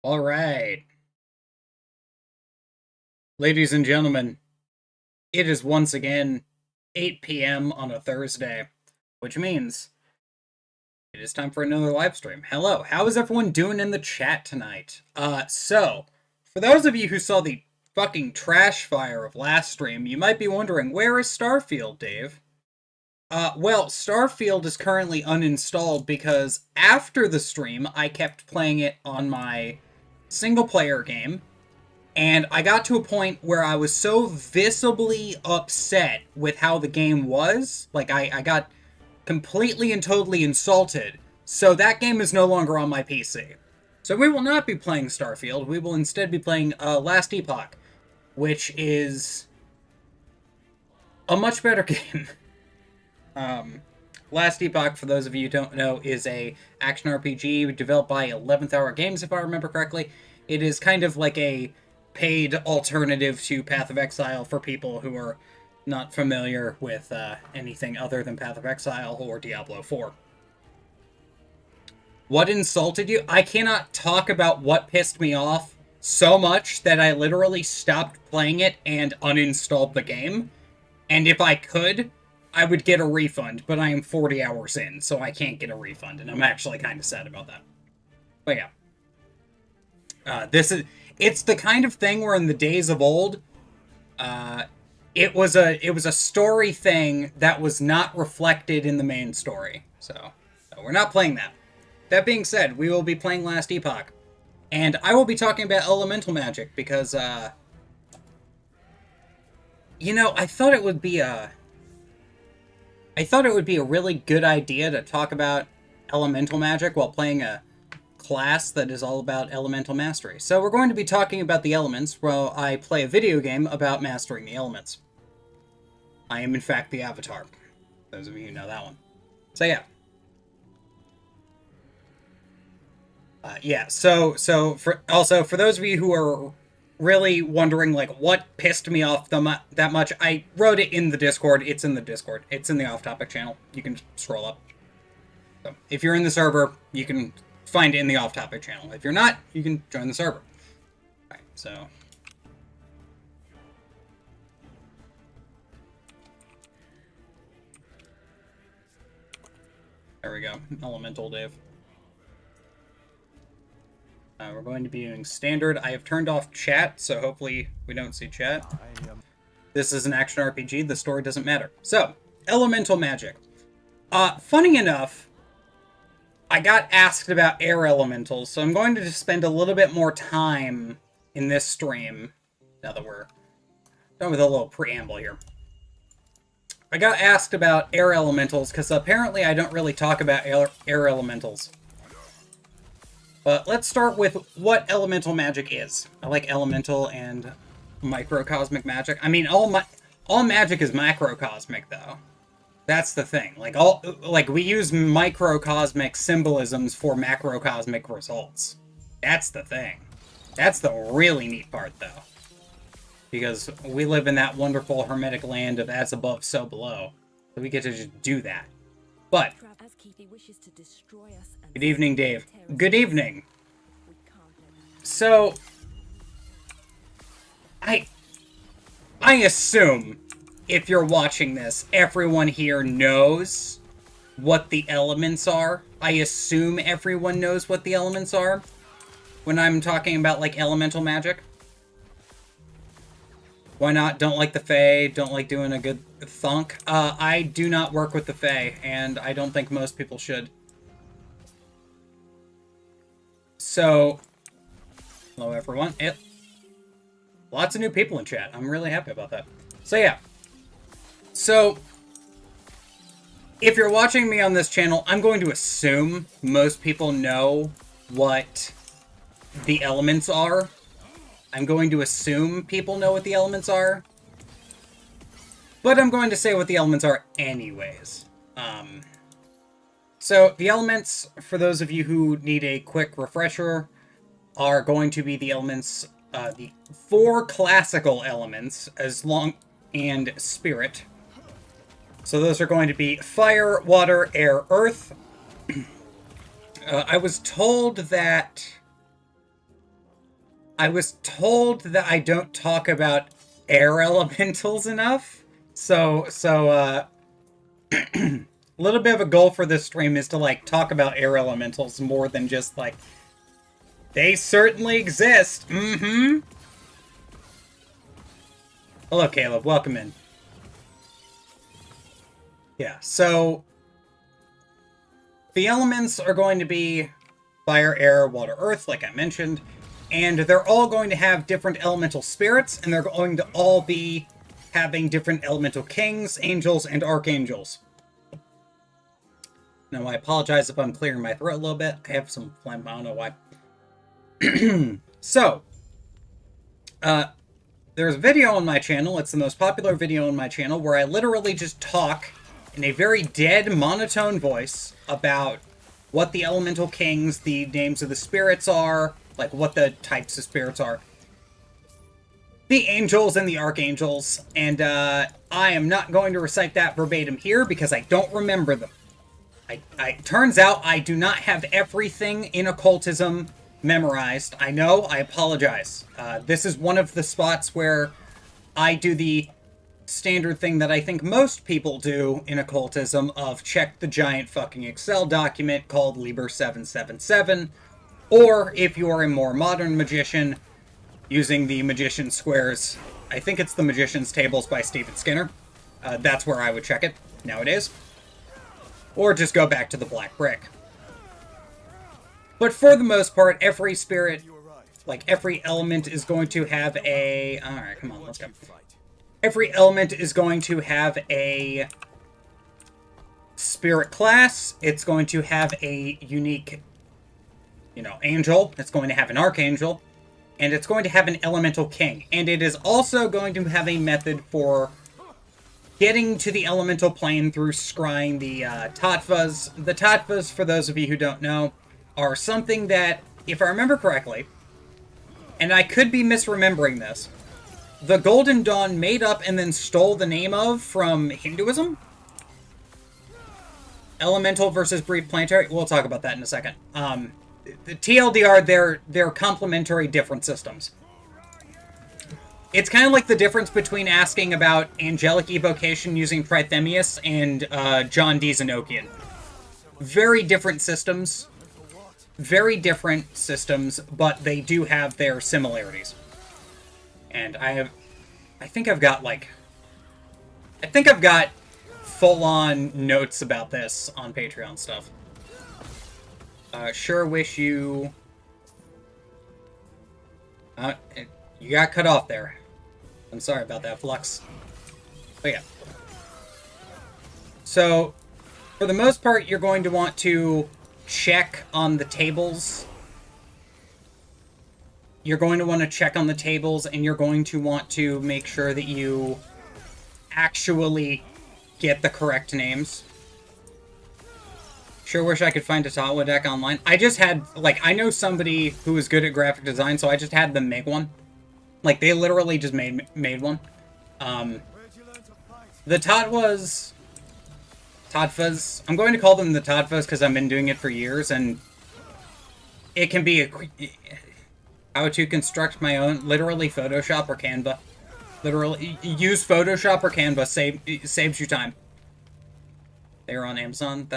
All right, ladies and gentlemen, it is once again 8 p.m. on a Thursday, which means it is time for another live stream. Hello, how is everyone doing in the chat tonight? For those of you who saw the fucking trash fire of last stream, you might be wondering, where is Starfield, Dave? Well, Starfield is currently uninstalled because after the stream, I kept playing it on my single-player game, and I got to a point where I was so visibly upset with how the game was. Like, I got completely and totally insulted. So that game is no longer on my PC. So we will not be playing Starfield. We will instead be playing Last Epoch, which is a much better game. Last Epoch, for those of you who don't know, is a action RPG developed by 11th Hour Games, if I remember correctly. It is kind of like a paid alternative to Path of Exile for people who are not familiar with anything other than Path of Exile or Diablo 4. What insulted you? I cannot talk about what pissed me off so much that I literally stopped playing it and uninstalled the game. And if I could, I would get a refund, but I am 40 hours in, so I can't get a refund, and I'm actually kind of sad about that. But yeah. It's the kind of thing where in the days of old, it was a story thing that was not reflected in the main story. So we're not playing that. That being said, we will be playing Last Epoch. And I will be talking about elemental magic because, I thought it would be a really good idea to talk about elemental magic while playing a class that is all about elemental mastery. So we're going to be talking about the elements while I play a video game about mastering the elements. I am in fact the Avatar. Those of you who know that one. So yeah. So for those of you who are really wondering, like, what pissed me off that much, I wrote it in the Discord. It's in the Discord. It's in the off-topic channel. You can scroll up. So if you're in the server, you can find it in the off-topic channel. If you're not, you can join the server. Alright, so... there we go. Elemental Dave. We're going to be doing standard. I have turned off chat, so hopefully we don't see chat. This is an action RPG. The story doesn't matter. So, elemental magic. Funny enough, I got asked about air elementals, so I'm going to just spend a little bit more time in this stream, now that we're done with a little preamble here. I got asked about air elementals, because apparently I don't really talk about air elementals. But let's start with what elemental magic is. I like elemental and microcosmic magic. I mean, all magic is macrocosmic, though. That's the thing. We use microcosmic symbolisms for macrocosmic results. That's the thing. That's the really neat part, though. Because we live in that wonderful hermetic land of as above, so below. So we get to just do that. But... good evening, Dave. Good evening. So... I assume, if you're watching this, everyone here knows what the elements are. I assume everyone knows what the elements are when I'm talking about, like, elemental magic. Why not? Don't like the Fae, don't like doing a good thunk. I do not work with the Fae, and I don't think most people should. So, hello everyone. Lots of new people in chat. I'm really happy about that. So yeah. So, if you're watching me on this channel, I'm going to assume most people know what the elements are. I'm going to assume people know what the elements are. But I'm going to say what the elements are anyways. So, the elements, for those of you who need a quick refresher, are going to be the elements, the 4 classical elements, and spirit. So those are going to be fire, water, air, earth. I was told that I was told that I don't talk about air elementals enough. A little bit of a goal for this stream is to, like, talk about air elementals more than just, like, they certainly exist. Mm-hmm. Hello, Caleb. Welcome in. Yeah, so the elements are going to be fire, air, water, earth, like I mentioned, and they're all going to have different elemental spirits, and they're going to all be having different elemental kings, angels, and archangels. Now, I apologize if I'm clearing my throat a little bit. I have some phlegm. I don't know why. So, there's a video on my channel. It's the most popular video on my channel where I literally just talk in a very dead, monotone voice about what the elemental kings, the names of the spirits are, like what the types of spirits are, the angels and the archangels, and I am not going to recite that verbatim here because I don't remember them. Turns out I do not have everything in occultism memorized. I know, I apologize. This is one of the spots where I do the standard thing that I think most people do in occultism of check the giant fucking Excel document called Liber 777, or if you are a more modern magician, using the Magician Squares. I think it's the Magician's Tables by Stephen Skinner. That's where I would check it nowadays. Or just go back to the Black Brick. But for the most part, every spirit, like every element is going to have a... Alright, come on, let's go. Every element is going to have a spirit class. It's going to have a unique, angel. It's going to have an archangel. And it's going to have an elemental king. And it is also going to have a method for getting to the elemental plane through scrying the tattvas. The tattvas, for those of you who don't know, are something that, if I remember correctly, and I could be misremembering this, the Golden Dawn made up and then stole the name of from Hinduism? Elemental versus brief planetary? We'll talk about that in a second. The TLDR, they're complementary different systems. It's kind of like the difference between asking about angelic evocation using Trithemius and John D. Zenokian. Very different systems. Very different systems, but they do have their similarities. And I think I've got full-on notes about this on Patreon stuff. Sure wish you... you got cut off there. I'm sorry about that, Flux. But yeah. So, for the most part, you're going to want to check on the tables. You're going to want to check on the tables, and you're going to want to make sure that you actually get the correct names. Sure wish I could find a Tatwa deck online. I just had, I know somebody who is good at graphic design, so I just had them make one. They literally just made one. The tattvas, I'm going to call them the tattvas because I've been doing it for years, and it can be how to construct my own, literally Photoshop or Canva. Literally, use Photoshop or Canva, saves you time. They're on Amazon,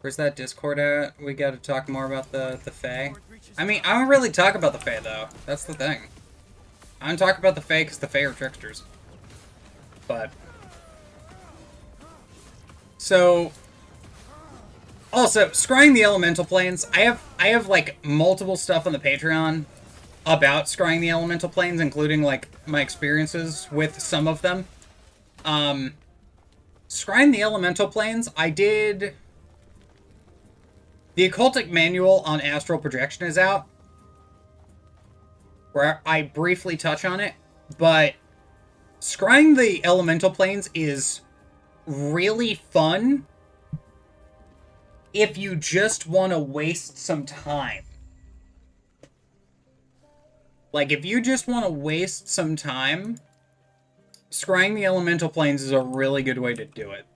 where's that Discord at? We gotta talk more about the Fae. I mean, I don't really talk about the Fae, though. That's the thing. I don't talk about the Fae because the Fae are tricksters. But... So... Also, scrying the elemental planes. I have multiple stuff on the Patreon about scrying the elemental planes, including, my experiences with some of them. Scrying the elemental planes, I did... The Occultic Manual on Astral Projection is out, where I briefly touch on it, but scrying the elemental planes is really fun if you just want to waste some time. If you just want to waste some time, scrying the elemental planes is a really good way to do it.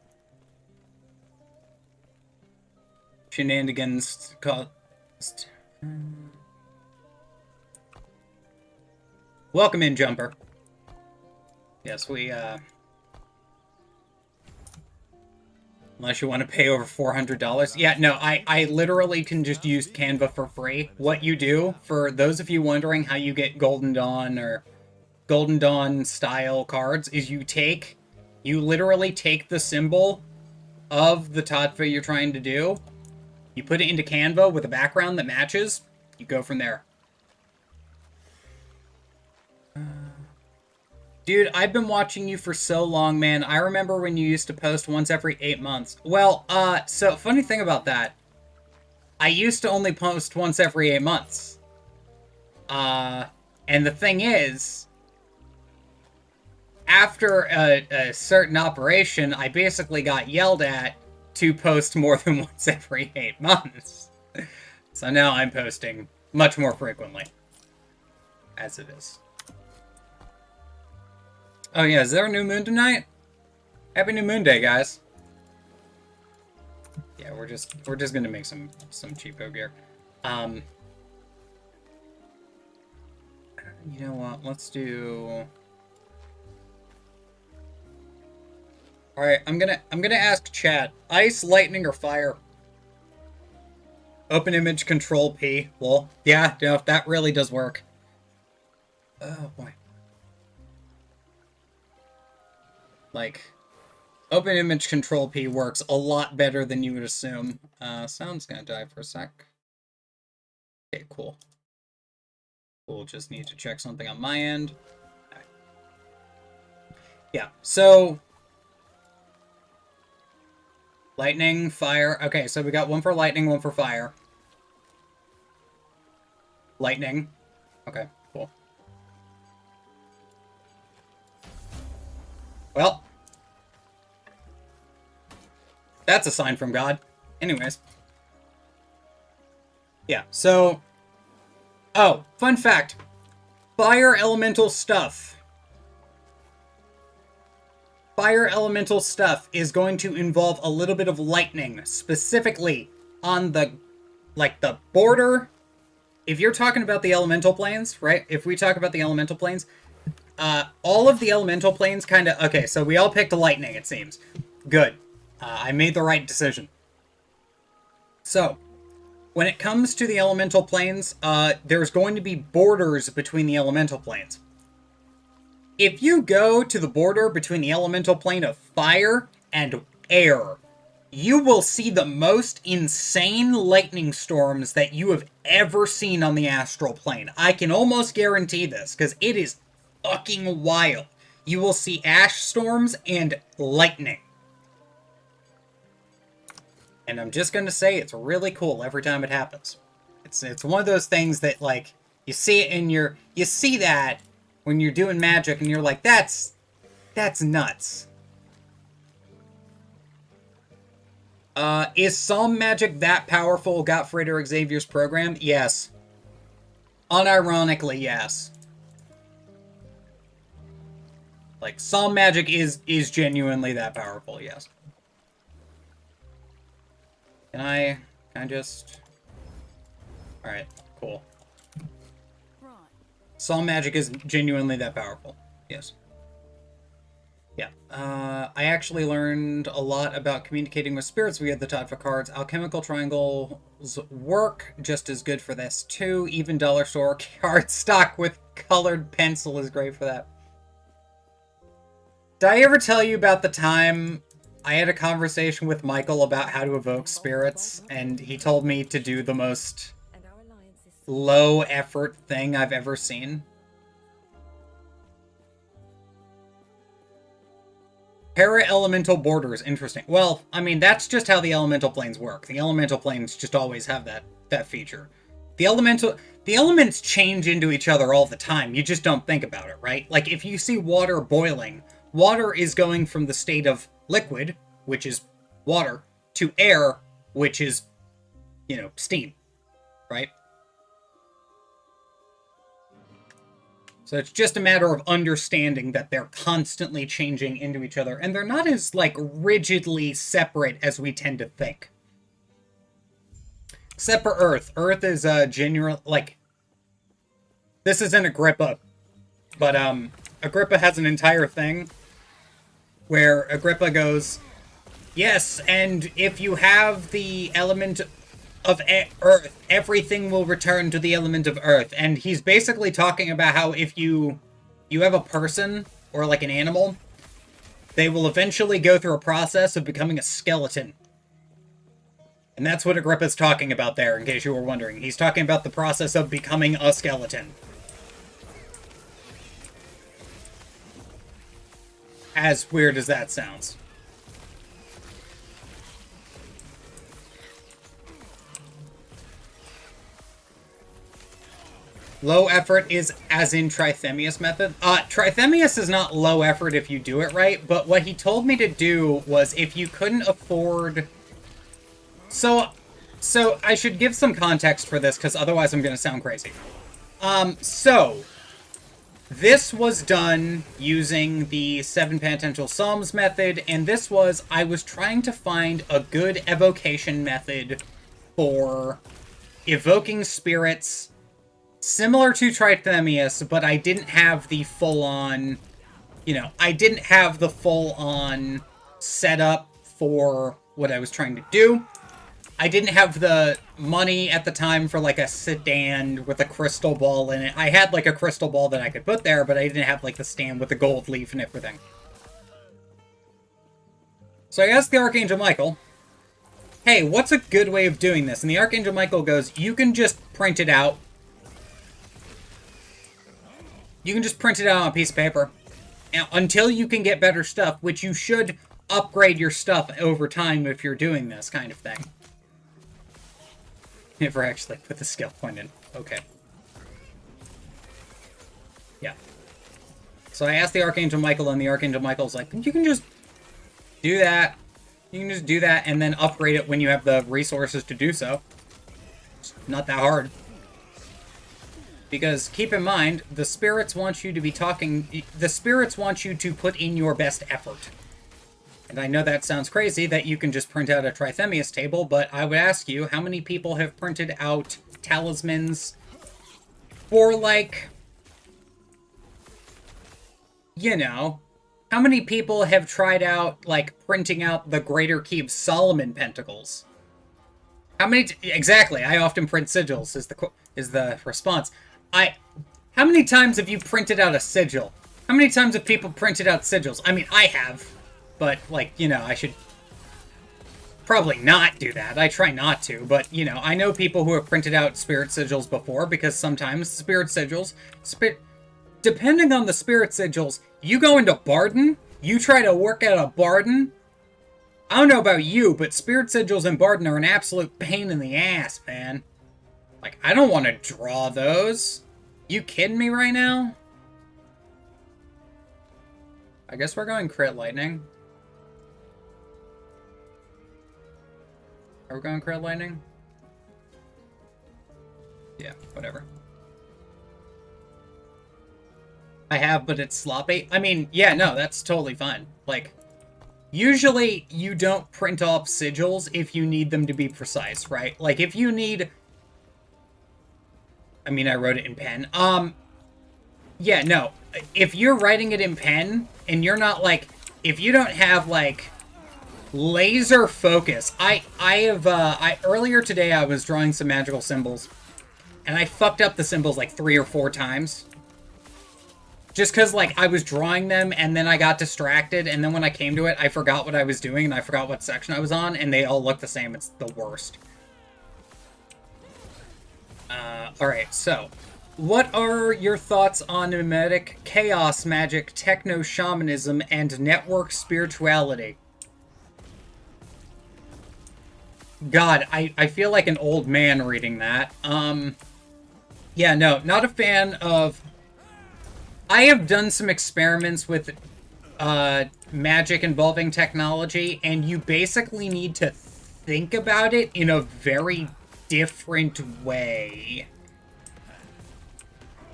Shenanigans cost... Welcome in, Jumper. Yes, we, unless you want to pay over $400. Yeah, no, I literally can just use Canva for free. What you do, for those of you wondering how you get Golden Dawn or Golden Dawn style cards, is you literally take the symbol of the Tatva you're trying to do, you put it into Canva with a background that matches, you go from there. Dude, I've been watching you for so long, man. I remember when you used to post once every 8 months. Well, so funny thing about that, I used to only post once every 8 months. And the thing is, after a certain operation, I basically got yelled at to post more than once every 8 months. So now I'm posting much more frequently, as it is. Oh yeah, is there a new moon tonight? Happy New Moon Day, guys. Yeah, we're just gonna make some cheapo gear. You know what? Let's do. All right, I'm gonna ask chat: ice, lightning, or fire? Open image control P. Well, yeah, that really does work. Oh boy. Like, open image control P works a lot better than you would assume. Sound's gonna die for a sec. Okay, cool. We'll just need to check something on my end. Right. Yeah, so lightning, fire. Okay, so we got one for lightning, one for fire. Lightning. Okay, cool. Well, that's a sign from God. Anyways. Yeah, so... Oh, fun fact. Fire elemental stuff. Fire elemental stuff is going to involve a little bit of lightning, specifically on the, like, the border. If you're talking about the elemental planes, right? If we talk about the elemental planes, all of the elemental planes kind of... Okay, so we all picked lightning, it seems. Good. I made the right decision. So, when it comes to the elemental planes, there's going to be borders between the elemental planes. If you go to the border between the elemental plane of fire and air, you will see the most insane lightning storms that you have ever seen on the astral plane. I can almost guarantee this, because it is fucking wild. You will see ash storms and lightning. And I'm just gonna say, it's really cool every time it happens. It's one of those things that, like, you see it in your... You see that when you're doing magic, and you're like, that's nuts. Is Psalm Magic that powerful? Gottfried or Xavier's program? Yes. Unironically, yes. Like, Psalm Magic is genuinely that powerful, yes. Can I just... Alright, cool. Psalm Magic is genuinely that powerful, yes. Yeah, I actually learned a lot about communicating with spirits via the Tatva cards. Alchemical triangles work just as good for this, too. Even dollar store card stock with colored pencil is great for that. Did I ever tell you about the time I had a conversation with Michael about how to evoke spirits, and he told me to do the most low-effort thing I've ever seen? Para-elemental borders, interesting. Well, I mean, that's just how the elemental planes work. The elemental planes just always have that feature. The elements change into each other all the time. You just don't think about it, right? Like, if you see water boiling, water is going from the state of liquid, which is water, to air, which is, you know, steam, right? So it's just a matter of understanding that they're constantly changing into each other, and they're not as, like, rigidly separate as we tend to think. Except for Earth. Earth is genuine, like... This isn't Agrippa. But, Agrippa has an entire thing where Agrippa goes, yes, and if you have the element of Earth, everything will return to the element of Earth. And he's basically talking about how if you have a person, or like an animal, they will eventually go through a process of becoming a skeleton. And that's what Agrippa's talking about there, in case you were wondering. He's talking about the process of becoming a skeleton. As weird as that sounds. Low effort is as in Trithemius method. Trithemius is not low effort if you do it right, but what he told me to do was if you couldn't afford... So I should give some context for this, because otherwise I'm going to sound crazy. This was done using the 7 Penitential Psalms method, and this was, I was trying to find a good evocation method for evoking spirits similar to Trithemius, but I didn't have the full-on, I didn't have the full-on setup for what I was trying to do. I didn't have the money at the time for, like, a stand with a crystal ball in it. I had, like, a crystal ball that I could put there, but I didn't have, like, the stand with the gold leaf and everything. So I asked the Archangel Michael, hey, what's a good way of doing this? And the Archangel Michael goes, you can just print it out. You can just print it out on a piece of paper. Until you can get better stuff, which you should upgrade your stuff over time if you're doing this kind of thing. Never actually put the skill point in. Okay. Yeah. So I asked the Archangel Michael, and the Archangel Michael's like, you can just do that. You can just do that, and then upgrade it when you have the resources to do so. It's not that hard. Because, keep in mind, the spirits want you to be talking... The spirits want you to put in your best effort. And I know that sounds crazy that you can just print out a Trithemius table, but I would ask you, how many people have printed out talismans for, like... How many people have tried out, like, printing out the Greater Keep Solomon Pentacles? How many... Exactly, I often print sigils, is the response. How many times have you printed out a sigil? How many times have people printed out sigils? I mean, I have. But, like, I should probably not do that. I try not to, but, I know people who have printed out spirit sigils before, because sometimes spirit sigils... Depending on the spirit sigils, you go into Barden, you try to work out a Barden. I don't know about you, but spirit sigils and Barden are an absolute pain in the ass, man. Like, I don't want to draw those. You kidding me right now? I guess we're going crit lightning. Are we going crit lightning? Yeah, whatever. I have, but it's sloppy. I mean, yeah, no, that's totally fine. Like, usually you don't print off sigils if you need them to be precise, right? Like, if you need... I mean, I wrote it in pen. Yeah, no. If you're writing it in pen, and you're not, like... If you don't have, like... laser focus. Earlier today I was drawing some magical symbols, and I fucked up the symbols like 3 or 4 times. Just because, like, I was drawing them, and then I got distracted, and then when I came to it, I forgot what I was doing, and I forgot what section I was on, and they all look the same. It's the worst. Alright, so, what are your thoughts on mimetic, chaos magic, techno-shamanism, and network spirituality? God, I feel like an old man reading that. Yeah, no, not a fan of... I have done some experiments with magic involving technology, and you basically need to think about it in a very different way.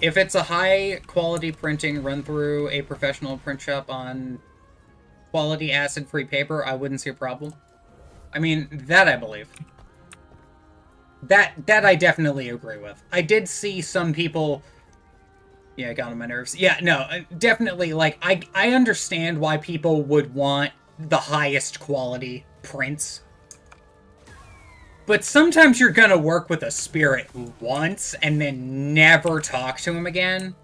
If it's a high-quality printing run through a professional print shop on quality acid-free paper, I wouldn't see a problem. I mean, that I believe. That I definitely agree with. I did see some people Yeah, it got on my nerves. Yeah, no, definitely, like, I understand why people would want the highest quality prints. But sometimes you're gonna work with a spirit once and then never talk to him again,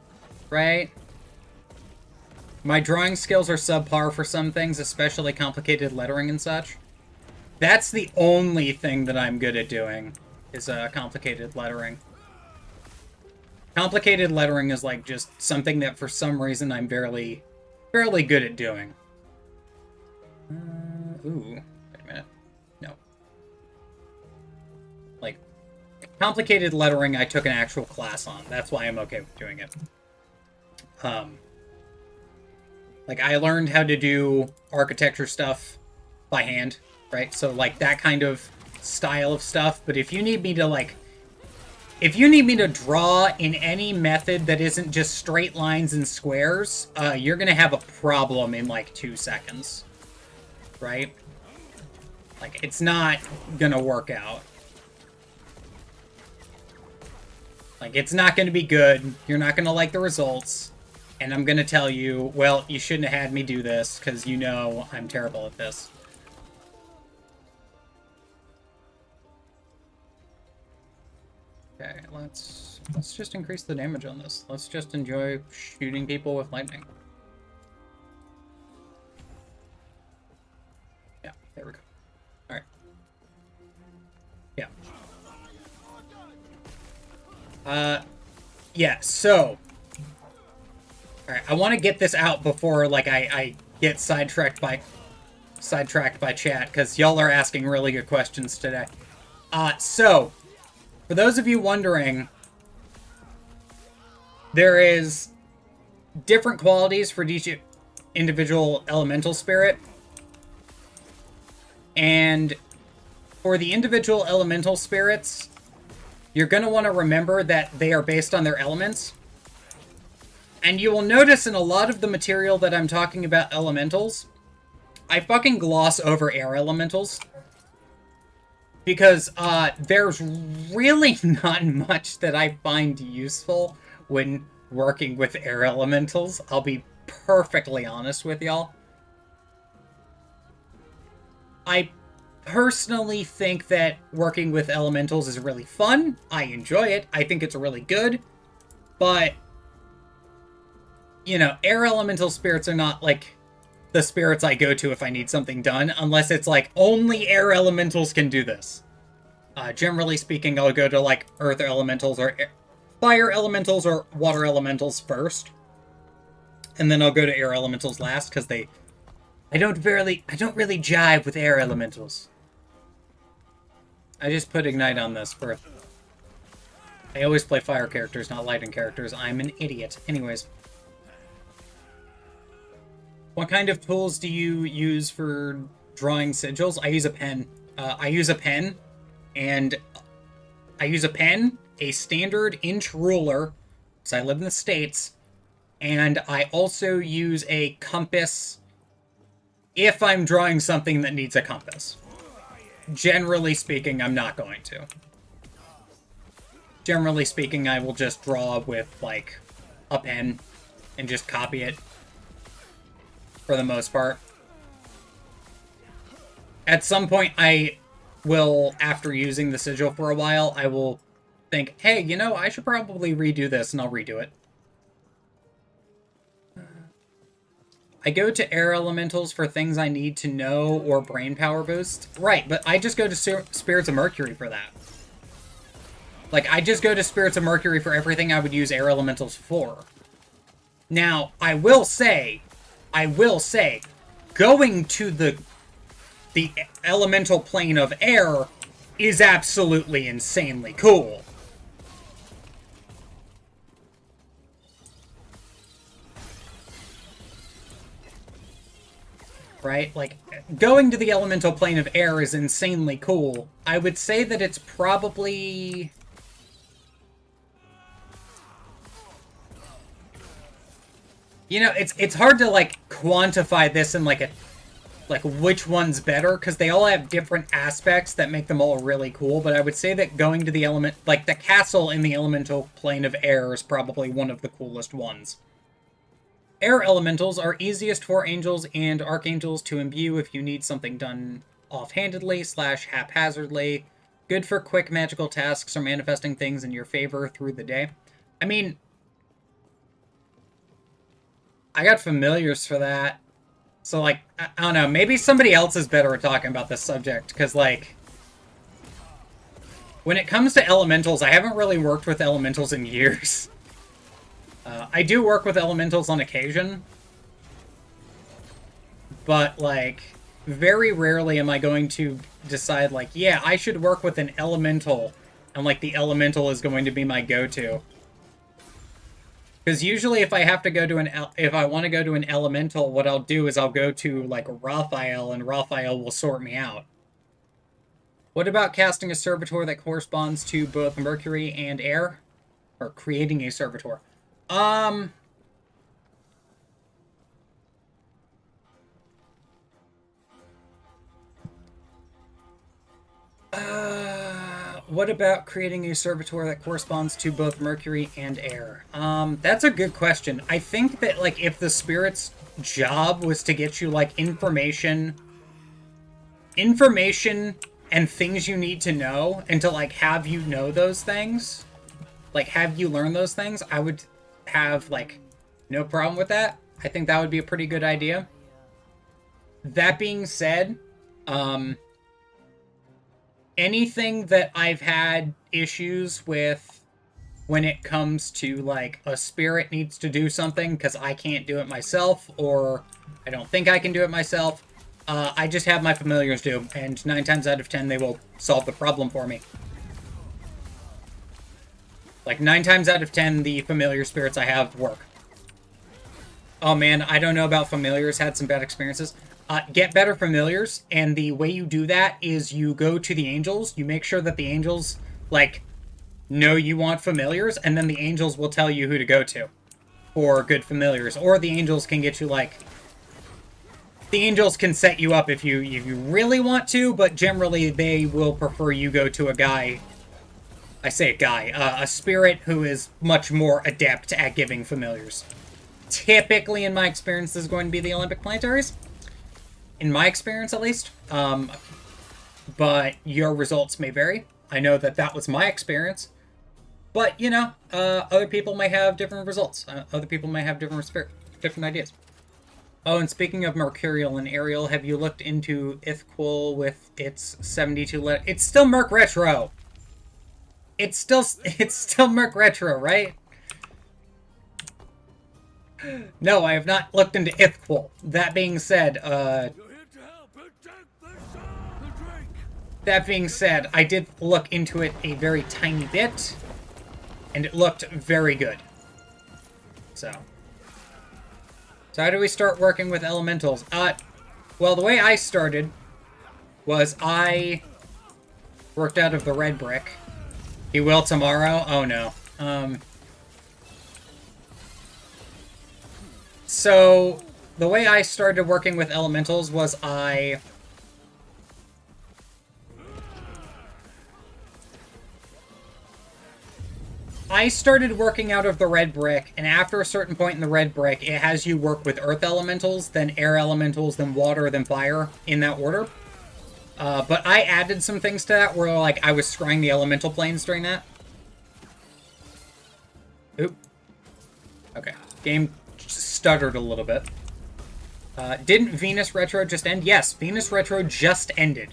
right? My drawing skills are subpar for some things, especially complicated lettering and such. That's the only thing that I'm good at doing, is complicated lettering. Complicated lettering is like just something that for some reason I'm fairly good at doing. Ooh, wait a minute. No. Like, complicated lettering I took an actual class on. That's why I'm okay with doing it. Like, I learned how to do architecture stuff by hand, right? So, like, that kind of style of stuff. But if you need me to, like... If you need me to draw in any method that isn't just straight lines and squares, you're gonna have a problem in, like, 2 seconds. Right? Like, it's not gonna work out. Like, it's not gonna be good. You're not gonna like the results. And I'm gonna tell you, well, you shouldn't have had me do this, because you know I'm terrible at this. Okay, let's just increase the damage on this. Let's just enjoy shooting people with lightning. Yeah, there we go. Alright. Yeah. Yeah, so... Alright, I want to get this out before, like, I get sidetracked by chat, because y'all are asking really good questions today. So, for those of you wondering, there is different qualities for each individual elemental spirit. And for the individual elemental spirits, you're going to want to remember that they are based on their elements. And you will notice in a lot of the material that I'm talking about elementals, I fucking gloss over air elementals. Because there's really not much that I find useful when working with air elementals. I'll be perfectly honest with y'all. I personally think that working with elementals is really fun. I enjoy it. I think it's really good. But, you know, air elemental spirits are not, like, the spirits I go to if I need something done, unless it's like, only air elementals can do this. Generally speaking, I'll go to, like, earth elementals or fire elementals or water elementals first. And then I'll go to air elementals last, because I don't really jive with air elementals. I just put Ignite on this for... I always play fire characters, not lightning characters. I'm an idiot. Anyways. What kind of tools do you use for drawing sigils? I use a pen. I use a pen, a standard inch ruler, because I live in the States, and I also use a compass if I'm drawing something that needs a compass. Generally speaking, I'm not going to. Generally speaking, I will just draw with, like, a pen and just copy it. For the most part. At some point, I will, after using the sigil for a while, I will think, hey, you know, I should probably redo this, and I'll redo it. I go to air elementals for things I need to know or brain power boost. Right, but I just go to Spirits of Mercury for that. Like, I just go to Spirits of Mercury for everything I would use air elementals for. Now, I will say, going to the elemental plane of air is absolutely insanely cool. Right? Like, going to the elemental plane of air is insanely cool. I would say that it's probably... You know, it's hard to, like, quantify this in, like, like which one's better, because they all have different aspects that make them all really cool, but I would say that going to the element, like the castle in the elemental plane of air is probably one of the coolest ones. Air elementals are easiest for angels and archangels to imbue if you need something done offhandedly / haphazardly. Good for quick magical tasks or manifesting things in your favor through the day. I mean, I got familiars for that. So, like, I don't know, maybe somebody else is better at talking about this subject, because, like, when it comes to elementals, I haven't really worked with elementals in years. I do work with elementals on occasion, but, like, very rarely am I going to decide, like, yeah, I should work with an elemental, and, like, the elemental is going to be my go-to. Because usually if I have to go to if I want to go to an elemental, what I'll do is I'll go to, like, Raphael, and Raphael will sort me out. What about casting a servitor that corresponds to both Mercury and air? Or creating a servitor? What about creating a servitor that corresponds to both Mercury and air? That's a good question. I think that, like, if the spirit's job was to get you, like, information and things you need to know, and to, like, have you know those things, like, have you learn those things, I would have, like, no problem with that. I think that would be a pretty good idea. That being said, anything that I've had issues with when it comes to, like, a spirit needs to do something because I can't do it myself, or I don't think I can do it myself, I just have my familiars do, and 9 times out of 10 they will solve the problem for me. Like, 9 times out of 10, the familiar spirits I have work. Oh man, I don't know about familiars, had some bad experiences. Get better familiars, and the way you do that is you go to the angels, you make sure that the angels, like, know you want familiars, and then the angels will tell you who to go to for good familiars. Or the angels can get you, like, the angels can set you up if you really want to, but generally they will prefer you go to a guy, I say a guy, a spirit who is much more adept at giving familiars. Typically, in my experience, this is going to be the Olympic Planetaries. In my experience, at least. But your results may vary. I know that that was my experience. But, you know, other people may have different results. Other people may have different ideas. Oh, and speaking of Mercurial and Aerial, have you looked into Ithquil with its 72 letter? It's still Merc Retro! It's still Merc Retro, right? No, I have not looked into Ithquil. That being said, I did look into it a very tiny bit, and it looked very good. So how do we start working with elementals? Well, the way I started was I worked out of the red brick. He will tomorrow? Oh no. So, the way I started working with elementals was I started working out of the red brick, and after a certain point in the red brick, it has you work with earth elementals, then air elementals, then water, then fire, in that order. But I added some things to that where, like, I was scrying the elemental planes during that. Oop. Okay. Game stuttered a little bit. Didn't Venus Retro just end? Yes, Venus Retro just ended.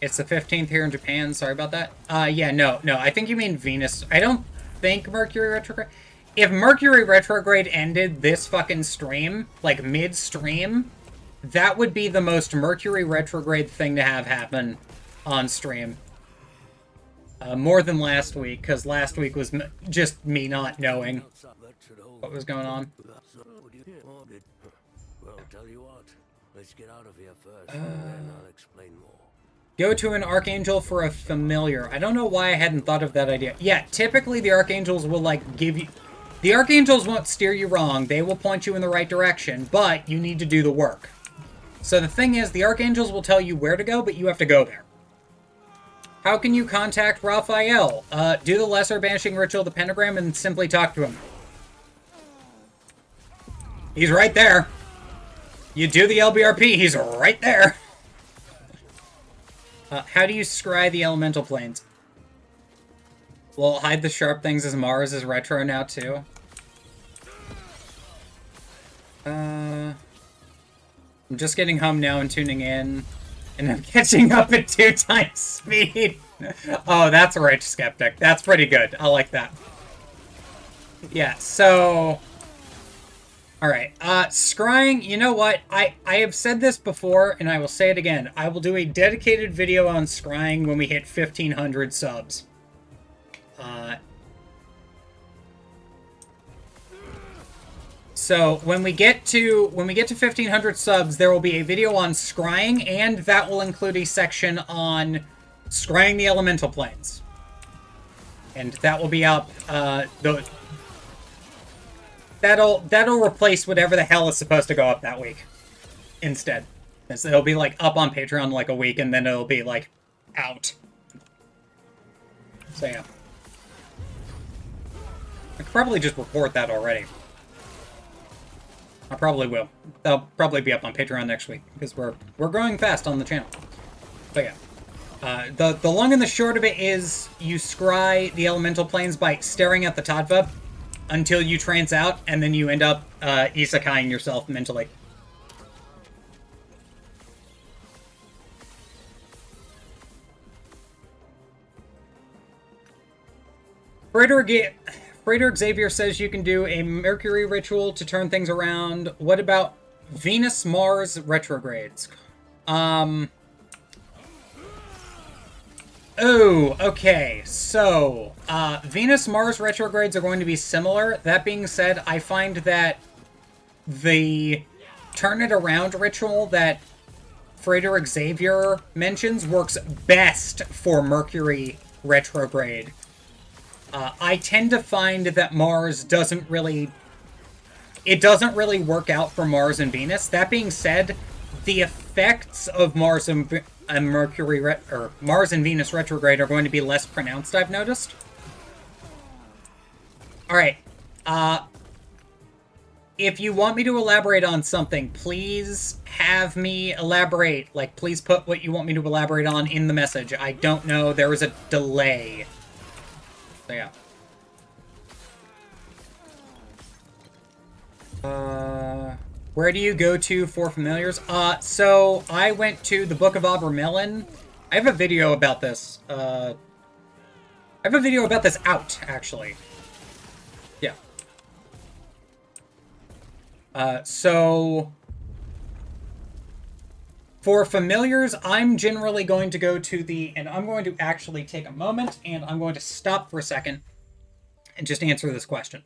It's the 15th here in Japan. Sorry about that. Yeah, no. I think you mean Venus. I don't think Mercury Retrograde. If Mercury Retrograde ended this fucking stream, like mid-stream, that would be the most Mercury Retrograde thing to have happen on stream. More than last week, because last week was just me not knowing what was going on. Well, tell you what, let's get out of here first, and then I'll explain more. Go to an Archangel for a familiar. I don't know why I hadn't thought of that idea. Yeah, typically the Archangels will, like, give you... The Archangels won't steer you wrong. They will point you in the right direction, but you need to do the work. So the thing is, the Archangels will tell you where to go, but you have to go there. How can you contact Raphael? Do the Lesser Banishing Ritual, the Pentagram, and simply talk to him. He's right there. You do the LBRP, he's right there. How do you scry the elemental planes? Well, hide the sharp things as Mars is retro now, too. I'm just getting home now and tuning in. And I'm catching up at 2 times speed. Oh, that's a rich skeptic. That's pretty good. I like that. Yeah, so... Alright, scrying, you know what? I have said this before, and I will say it again. I will do a dedicated video on scrying when we hit 1,500 subs. So when we get to 1,500 subs, there will be a video on scrying, and that will include a section on scrying the elemental planes. And that will be up. That'll replace whatever the hell is supposed to go up that week instead. So it'll be like up on Patreon like a week, and then it'll be like out. So yeah. I could probably just report that already. I probably will. That'll probably be up on Patreon next week, because we're growing fast on the channel. But yeah. The long and the short of it is you scry the elemental planes by staring at the Tattva until you trance out, and then you end up isekaiing yourself mentally. Frederick Xavier says you can do a Mercury ritual to turn things around. What about Venus-Mars retrogrades? Oh, okay. So, Venus-Mars retrogrades are going to be similar. That being said, I find that the turn it around ritual that Frederick Xavier mentions works best for Mercury retrograde. I tend to find that Mars doesn't really work out for Mars and Venus. That being said, the effects of Mars and Mars and Venus retrograde are going to be less pronounced, I've noticed. Alright. If you want me to elaborate on something, please have me elaborate. Like, please put what you want me to elaborate on in the message. I don't know. There is a delay. So, yeah. Where do you go to for familiars? So I went to the Book of Abramelin. I have a video about this. I have a video about this out, actually. Yeah. So for familiars, I'm generally going to go to the, and I'm going to actually take a moment, and I'm going to stop for a second and just answer this question.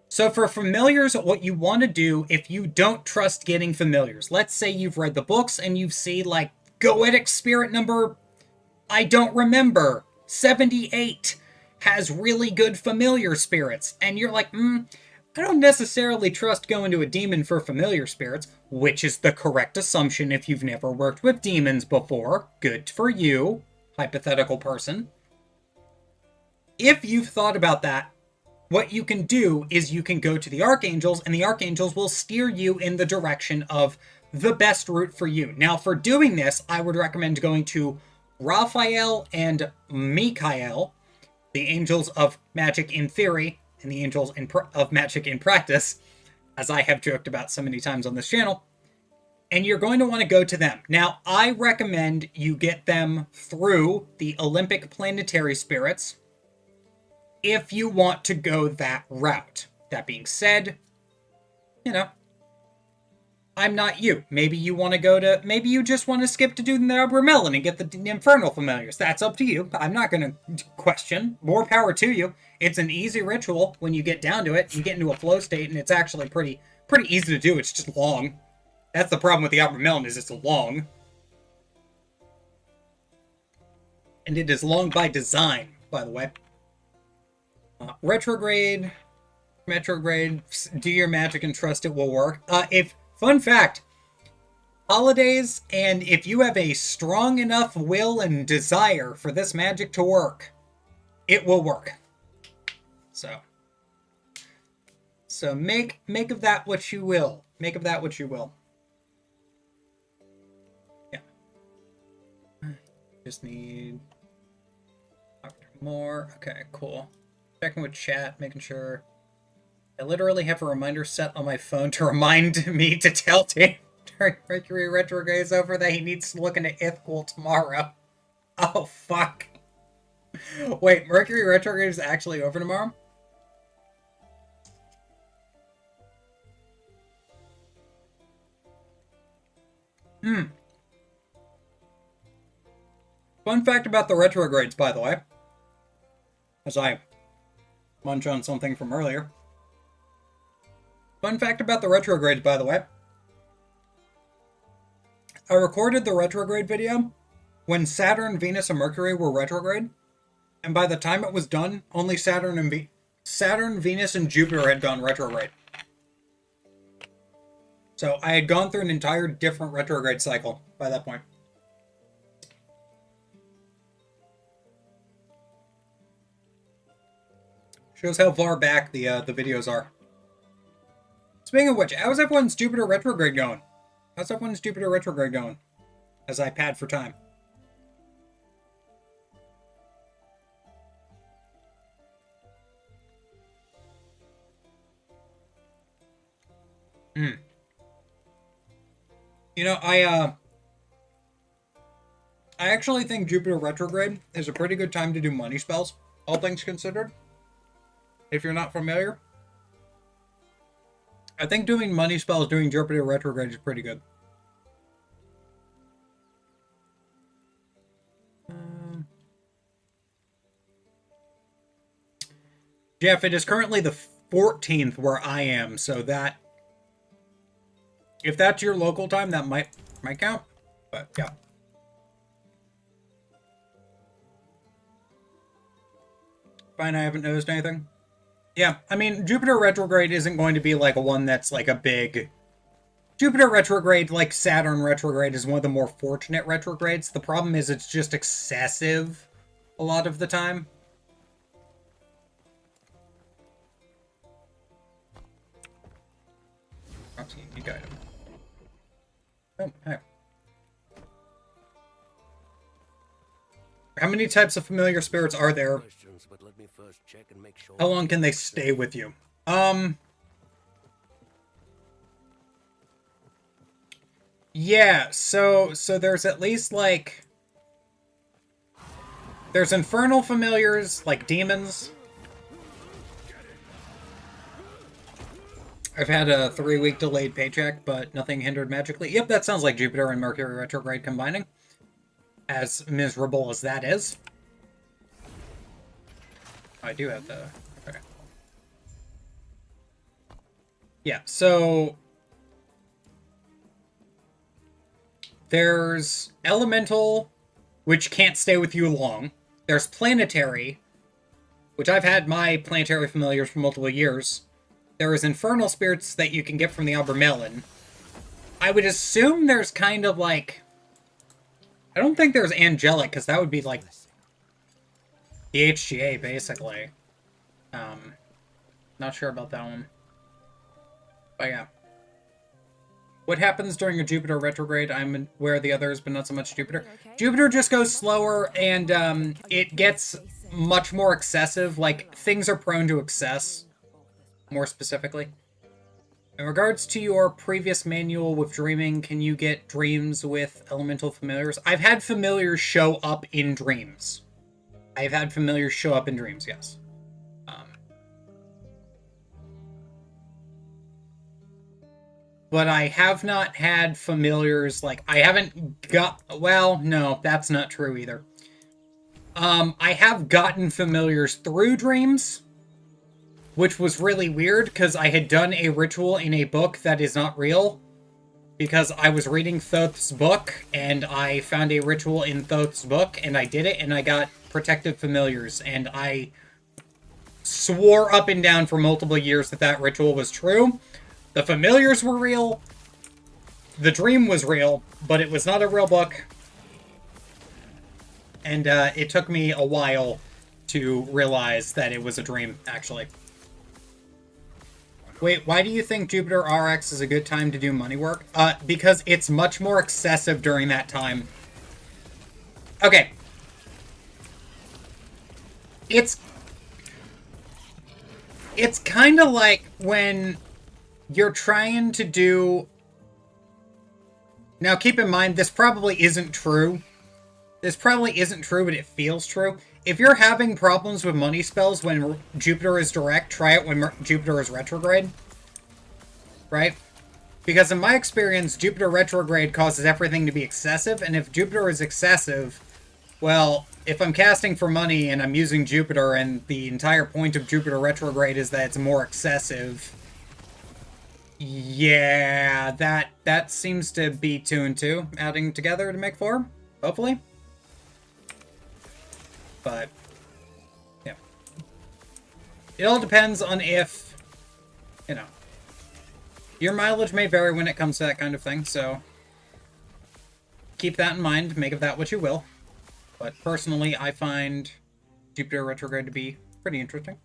So for familiars, what you want to do if you don't trust getting familiars, let's say you've read the books and you've seen like Goetic Spirit number, I don't remember, 78 has really good familiar spirits, and you're like, I don't necessarily trust going to a demon for familiar spirits, which is the correct assumption if you've never worked with demons before. Good for you, hypothetical person. If you've thought about that, what you can do is you can go to the Archangels, and the Archangels will steer you in the direction of the best route for you. Now, for doing this, I would recommend going to Raphael and Michael, the Angels of Magic in theory, and the Angels of Magic in practice, as I have joked about so many times on this channel. And you're going to want to go to them. Now, I recommend you get them through the Olympic Planetary Spirits if you want to go that route. That being said, you know, I'm not you. Maybe you want to go to, maybe you just want to skip to doing the Abramelin and get the Infernal Familiars. That's up to you. I'm not going to question. More power to you. It's an easy ritual when you get down to it. You get into a flow state, and it's actually pretty easy to do. It's just long. That's the problem with the Abramelin, is it's long. And it is long by design, by the way. Retrograde. Retrogrades, do your magic and trust it will work. Fun fact, holidays, and if you have a strong enough will and desire for this magic to work, it will work. So make of that what you will. Make of that what you will. Yeah. Just need more. Okay, cool. Checking with chat, making sure. I literally have a reminder set on my phone to remind me to tell Dave during Mercury retrograde is over that he needs to look into Ithquil tomorrow. Oh, fuck. Wait, Mercury retrograde is actually over tomorrow? Fun fact about the retrogrades, by the way. As I munch on something from earlier. Fun fact about the retrogrades, by the way. I recorded the retrograde video when Saturn, Venus, and Mercury were retrograde. And by the time it was done, only Saturn, Venus, and Jupiter had gone retrograde. So I had gone through an entire different retrograde cycle by that point. Shows how far back the videos are. Speaking of which, how's everyone's Jupiter retrograde going? How's everyone's Jupiter retrograde going? As I pad for time. You know, I actually think Jupiter retrograde is a pretty good time to do money spells, all things considered. If you're not familiar. I think doing money spells during Jupiter retrograde is pretty good. Jeff, it is currently the 14th where I am, so that... If that's your local time, that might count. But, yeah. Fine, I haven't noticed anything. Yeah, I mean, Jupiter retrograde isn't going to be like a one that's like a big... Jupiter retrograde, like Saturn retrograde, is one of the more fortunate retrogrades. The problem is it's just excessive a lot of the time. You got him. Oh, hey. How many types of familiar spirits are there? How long can they stay with you? Yeah, so there's at least like... There's infernal familiars, like demons. I've had a 3-week delayed paycheck, but nothing hindered magically. Yep, that sounds like Jupiter and Mercury retrograde combining. As miserable as that is. I do have the... Okay. Yeah, so... There's elemental, which can't stay with you long. There's planetary, which I've had my planetary familiars for multiple years. There is infernal spirits that you can get from the Albermelin. I would assume there's kind of like... I don't think there's angelic, because that would be like the HGA, basically. Not sure about that one. But yeah. What happens during a Jupiter retrograde? I'm aware of the others, but not so much Jupiter. Okay? Jupiter just goes slower, and it gets much more excessive. Like, things are prone to excess, more specifically. In regards to your previous manual with dreaming, can you get dreams with elemental familiars? I've had familiars show up in dreams. I've had familiars show up in dreams, yes. But I have not had familiars, like, I haven't got... Well, no, that's not true either. I have gotten familiars through dreams, which was really weird, because I had done a ritual in a book that is not real, because I was reading Thoth's book, and I found a ritual in Thoth's book, and I did it, and I got protective familiars, and I swore up and down for multiple years that that ritual was true. The familiars were real. The dream was real, but it was not a real book. And it took me a while to realize that it was a dream, actually. Wait, why do you think Jupiter RX is a good time to do money work? Because it's much more excessive during that time. Okay. It's kind of like when you're trying to do... Now, keep in mind, this probably isn't true. This probably isn't true, but it feels true. If you're having problems with money spells when Jupiter is direct, try it when Jupiter is retrograde. Right? Because in my experience, Jupiter retrograde causes everything to be excessive, and if Jupiter is excessive, well, if I'm casting for money and I'm using Jupiter, and the entire point of Jupiter retrograde is that it's more excessive, yeah, that seems to be 2 and 2, adding together to make 4, hopefully. But, yeah. It all depends on if, you know, your mileage may vary when it comes to that kind of thing, so keep that in mind, make of that what you will. But personally, I find Jupiter retrograde to be pretty interesting.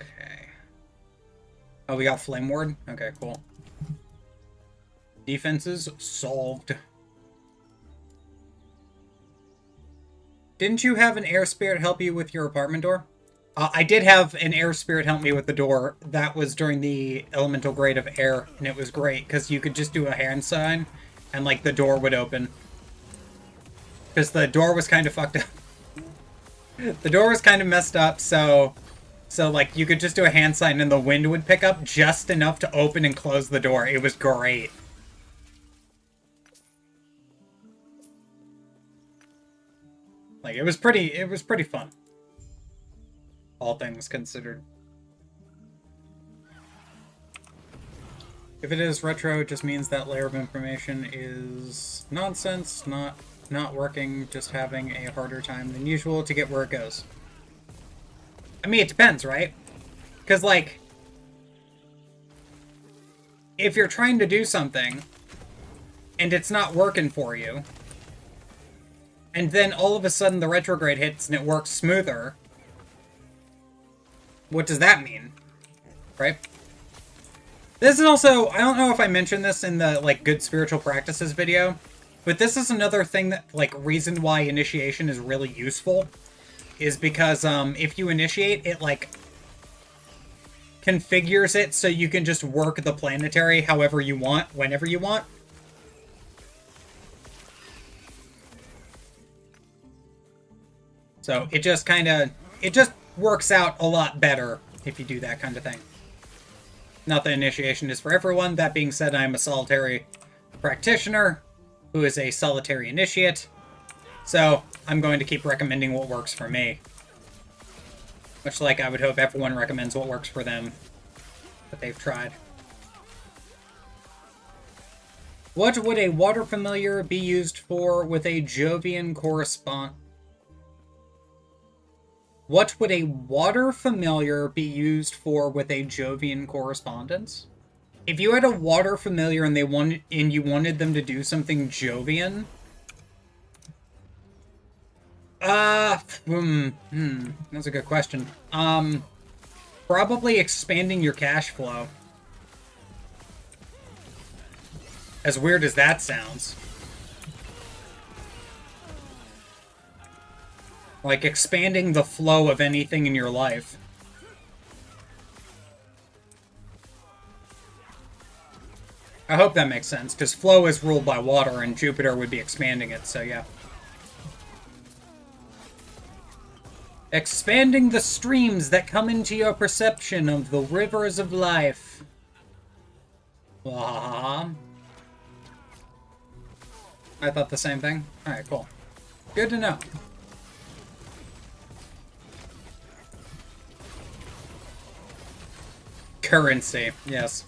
Okay. Oh, we got Flame Ward? Okay, cool. Defenses solved. Didn't you have an air spirit help you with your apartment door? I did have an air spirit help me with the door. That was during the elemental grade of air, and it was great, because you could just do a hand sign, and, like, the door would open. Because the door was kind of fucked up. The door was kind of messed up, so, like, you could just do a hand sign, and the wind would pick up just enough to open and close the door. It was great. Like, it was pretty fun. All things considered. If it is retro, it just means that layer of information is nonsense, not working, just having a harder time than usual to get where it goes. I mean, it depends, right? Because, like, if you're trying to do something, and it's not working for you, and then all of a sudden the retrograde hits and it works smoother, what does that mean? Right? This is also, I don't know if I mentioned this in the, like, good spiritual practices video, but this is another thing that, like, reason why initiation is really useful, is because, if you initiate, it, like, configures it so you can just work the planetary however you want, whenever you want. So, it just works out a lot better if you do that kind of thing. Not that initiation is for everyone. That being said, I am a solitary practitioner who is a solitary initiate. So, I'm going to keep recommending what works for me. Much like I would hope everyone recommends what works for them that they've tried. What would a water familiar be used for with a Jovian correspond? What would a water familiar be used for with a Jovian correspondence? If you had a water familiar and you wanted them to do something Jovian, that's a good question. Probably expanding your cash flow. As weird as that sounds. Like, expanding the flow of anything in your life. I hope that makes sense, because flow is ruled by water, and Jupiter would be expanding it, so yeah. Expanding the streams that come into your perception of the rivers of life. I thought the same thing. Alright, cool. Good to know. Currency, yes.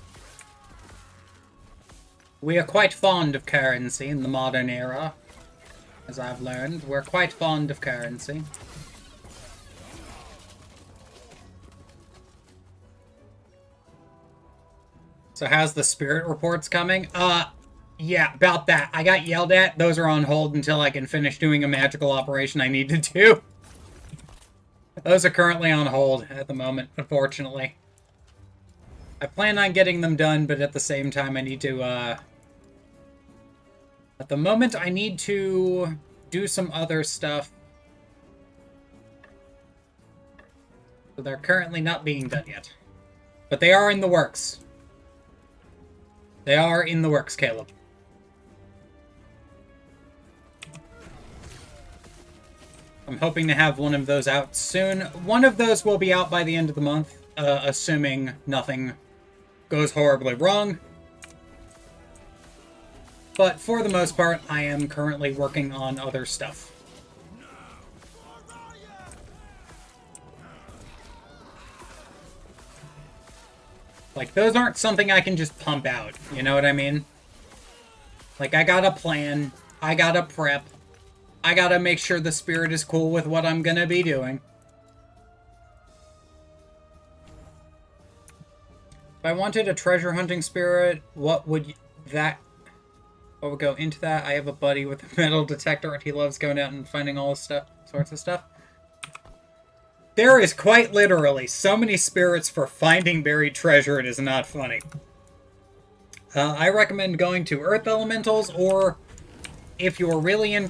We are quite fond of currency in the modern era. As I've learned, we're quite fond of currency. So how's the spirit reports coming? Yeah, about that. I got yelled at. Those are on hold until I can finish doing a magical operation I need to do. Those are currently on hold at the moment, unfortunately. I plan on getting them done, but at the same time I need to, at the moment I need to do some other stuff. So they're currently not being done yet. But they are in the works. They are in the works, Caleb. I'm hoping to have one of those out soon. One of those will be out by the end of the month, assuming nothing goes horribly wrong. But for the most part, I am currently working on other stuff. Like, those aren't something I can just pump out, you know what I mean? Like, I got a plan, I got a prep, I gotta make sure the spirit is cool with what I'm gonna be doing. If I wanted a treasure hunting spirit, what would go into that? I have a buddy with a metal detector and he loves going out and finding all this sorts of stuff. There is quite literally so many spirits for finding buried treasure, it is not funny. I recommend going to Earth Elementals, or if you really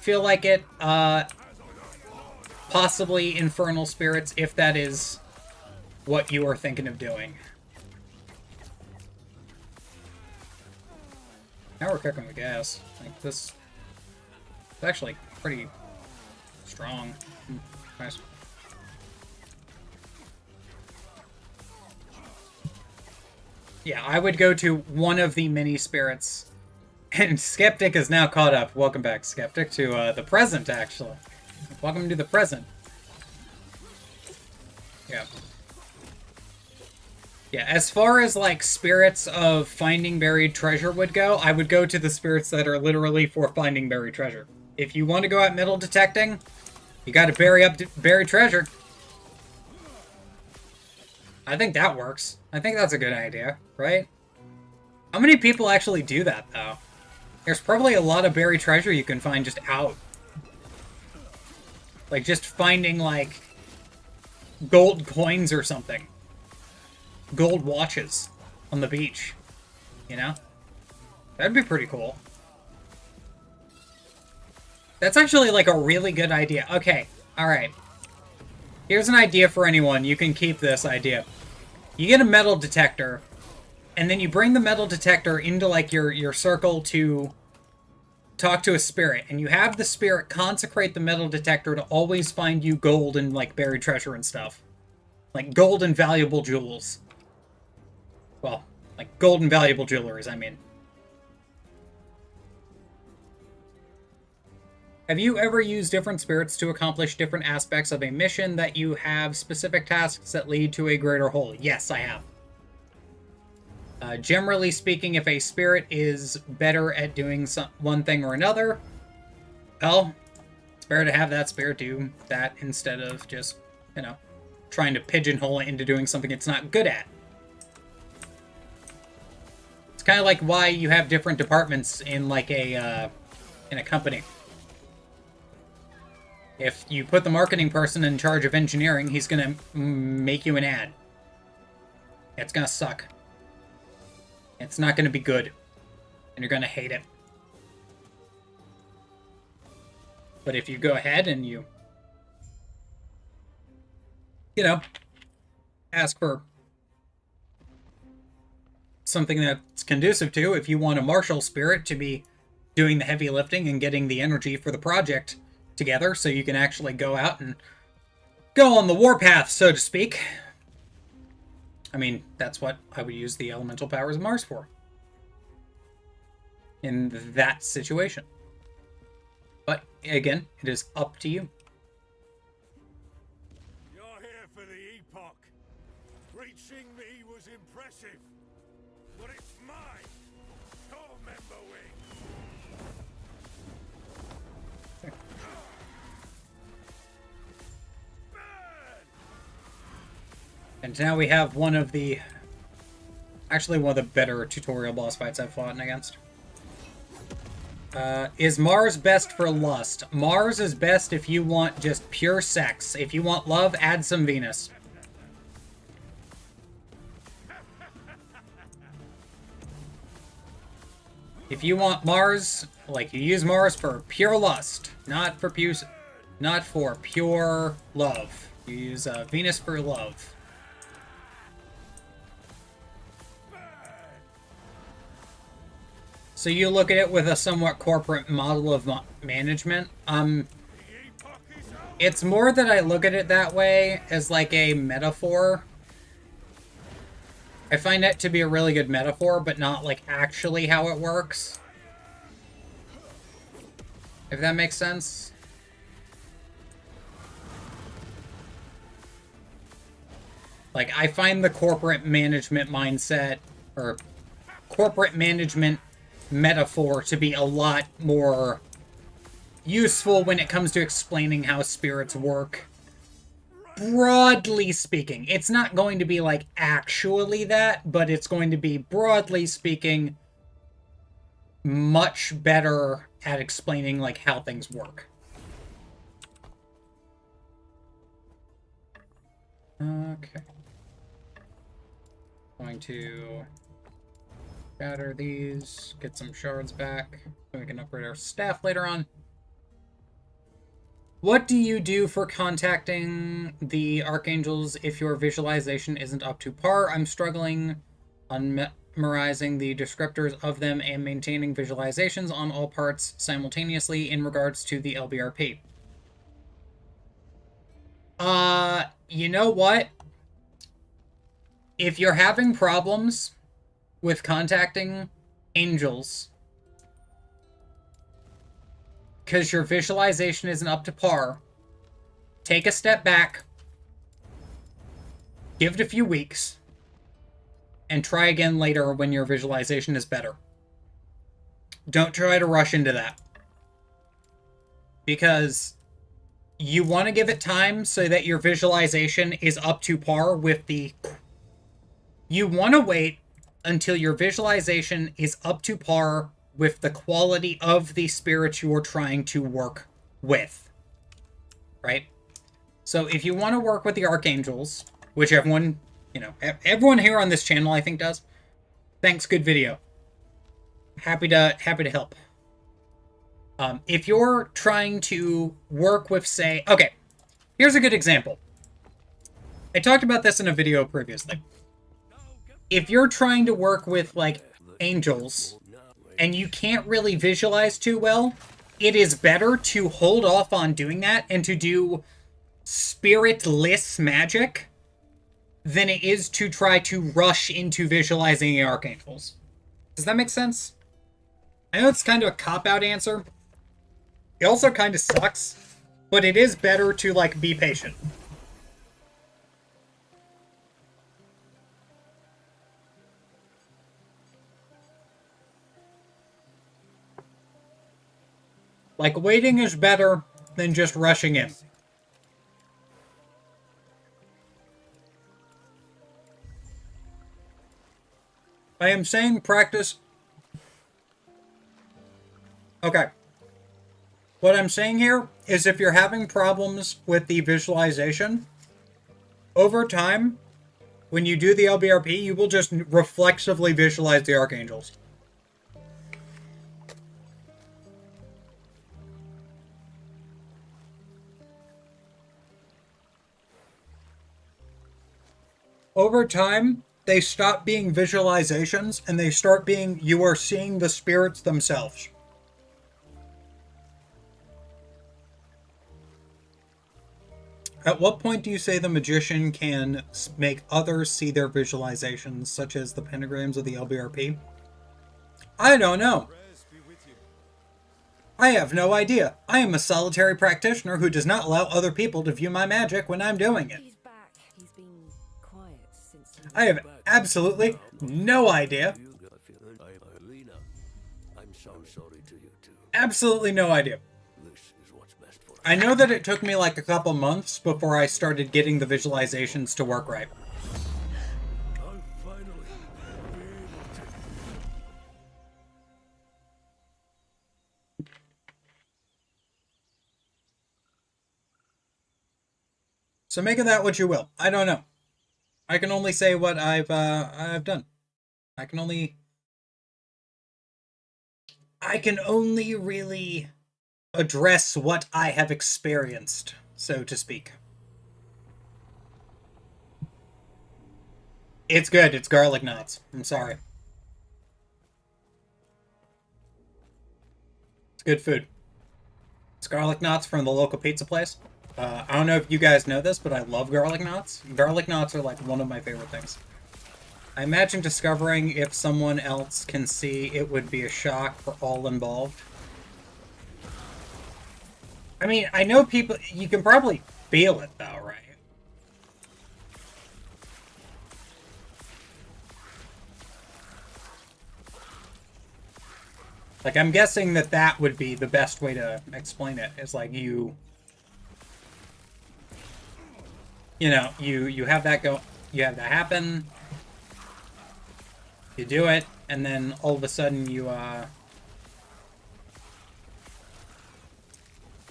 feel like it, possibly Infernal Spirits, if that is what you are thinking of doing. Now we're cooking with gas. Like, this is actually pretty strong. Nice. Yeah, I would go to one of the mini spirits. And Skeptic is now caught up. Welcome back, Skeptic, to the present, actually. Welcome to the present. Yeah. Yeah, as far as, like, spirits of finding buried treasure would go, I would go to the spirits that are literally for finding buried treasure. If you want to go out metal detecting, you gotta bury buried treasure. I think that works. I think that's a good idea, right? How many people actually do that, though? There's probably a lot of buried treasure you can find just out. Like, just finding, like, gold coins or something. Gold watches on the beach. You know? That'd be pretty cool. That's actually, like, a really good idea. Okay, alright. Here's an idea for anyone. You can keep this idea. You get a metal detector, and then you bring the metal detector into, like, your circle to talk to a spirit, and you have the spirit consecrate the metal detector to always find you gold and, like, buried treasure and stuff. Like, gold and valuable jewels. Well, like, gold and valuable jewelries, I mean. Have you ever used different spirits to accomplish different aspects of a mission that you have specific tasks that lead to a greater whole? Yes, I have. Generally speaking, if a spirit is better at doing one thing or another, well, it's better to have that spirit do that instead of just, you know, trying to pigeonhole it into doing something it's not good at. It's kind of like why you have different departments in, like, in a company. If you put the marketing person in charge of engineering, he's gonna make you an ad. It's gonna suck. It's not gonna be good. And you're gonna hate it. But if you go ahead and you know, ask for something that's conducive to, if you want a martial spirit to be doing the heavy lifting and getting the energy for the project together, so you can actually go out and go on the warpath, so to speak. I mean, that's what I would use the elemental powers of Mars for. In that situation. But, again, it is up to you. You're here for the Epoch. Reaching me was impressive. But it's mine. Tormember wing. And now we have one of the... Actually, one of the better tutorial boss fights I've fought against. Is Mars best for lust? Mars is best if you want just pure sex. If you want love, add some Venus. If you want Mars, like, you use Mars for pure lust, not for pure love. You use Venus for love. So you look at it with a somewhat corporate model of management. It's more that I look at it that way as like a metaphor. I find it to be a really good metaphor, but not like actually how it works. If that makes sense. Like, I find the corporate management mindset, or corporate management metaphor, to be a lot more useful when it comes to explaining how spirits work. Broadly speaking, it's not going to be like actually that, but it's going to be, broadly speaking, much better at explaining like how things work. Okay. Going to shatter these, get some shards back, so we can upgrade our staff later on. What do you do for contacting the archangels if your visualization isn't up to par? I'm struggling on memorizing the descriptors of them and maintaining visualizations on all parts simultaneously in regards to the LBRP. You know what? If you're having problems with contacting angels because your visualization isn't up to par, take a step back, give it a few weeks, and try again later when your visualization is better. Don't try to rush into that. Because you want to give it time so that your visualization is up to par with the... You want to wait until your visualization is up to par with the quality of the spirits you're trying to work with. Right? So if you want to work with the archangels, which everyone, you know, everyone here on this channel I think does. Thanks, good video. Happy to help. If you're trying to work with, say, okay, here's a good example. I talked about this in a video previously. If you're trying to work with, like, angels, and you can't really visualize too well, it is better to hold off on doing that and to do spiritless magic than it is to try to rush into visualizing the archangels. Does that make sense? I know it's kind of a cop-out answer. It also kind of sucks, but it is better to, like, be patient. Like, waiting is better than just rushing in. I am saying practice... Okay. What I'm saying here is if you're having problems with the visualization, over time, when you do the LBRP, you will just reflexively visualize the archangels. Over time, they stop being visualizations and they start being, you are seeing the spirits themselves. At what point do you say the magician can make others see their visualizations, such as the pentagrams of the LBRP? I don't know. I have no idea. I am a solitary practitioner who does not allow other people to view my magic when I'm doing it. I have absolutely no idea. Absolutely no idea. This is I know that it took me like a couple months before I started getting the visualizations to work right. I'll finally be able to. So make of that what you will. I don't know. I can only say what I've done. I can only really address what I have experienced, so to speak. It's good. It's garlic knots. I'm sorry. It's good food. It's garlic knots from the local pizza place. I don't know if you guys know this, but I love garlic knots. Garlic knots are like one of my favorite things. I imagine discovering if someone else can see it would be a shock for all involved. I mean, I know people... You can probably feel it, though, right? Like, I'm guessing that that would be the best way to explain it. It's like you know, you have that go... You have that happen... You do it, and then all of a sudden you, I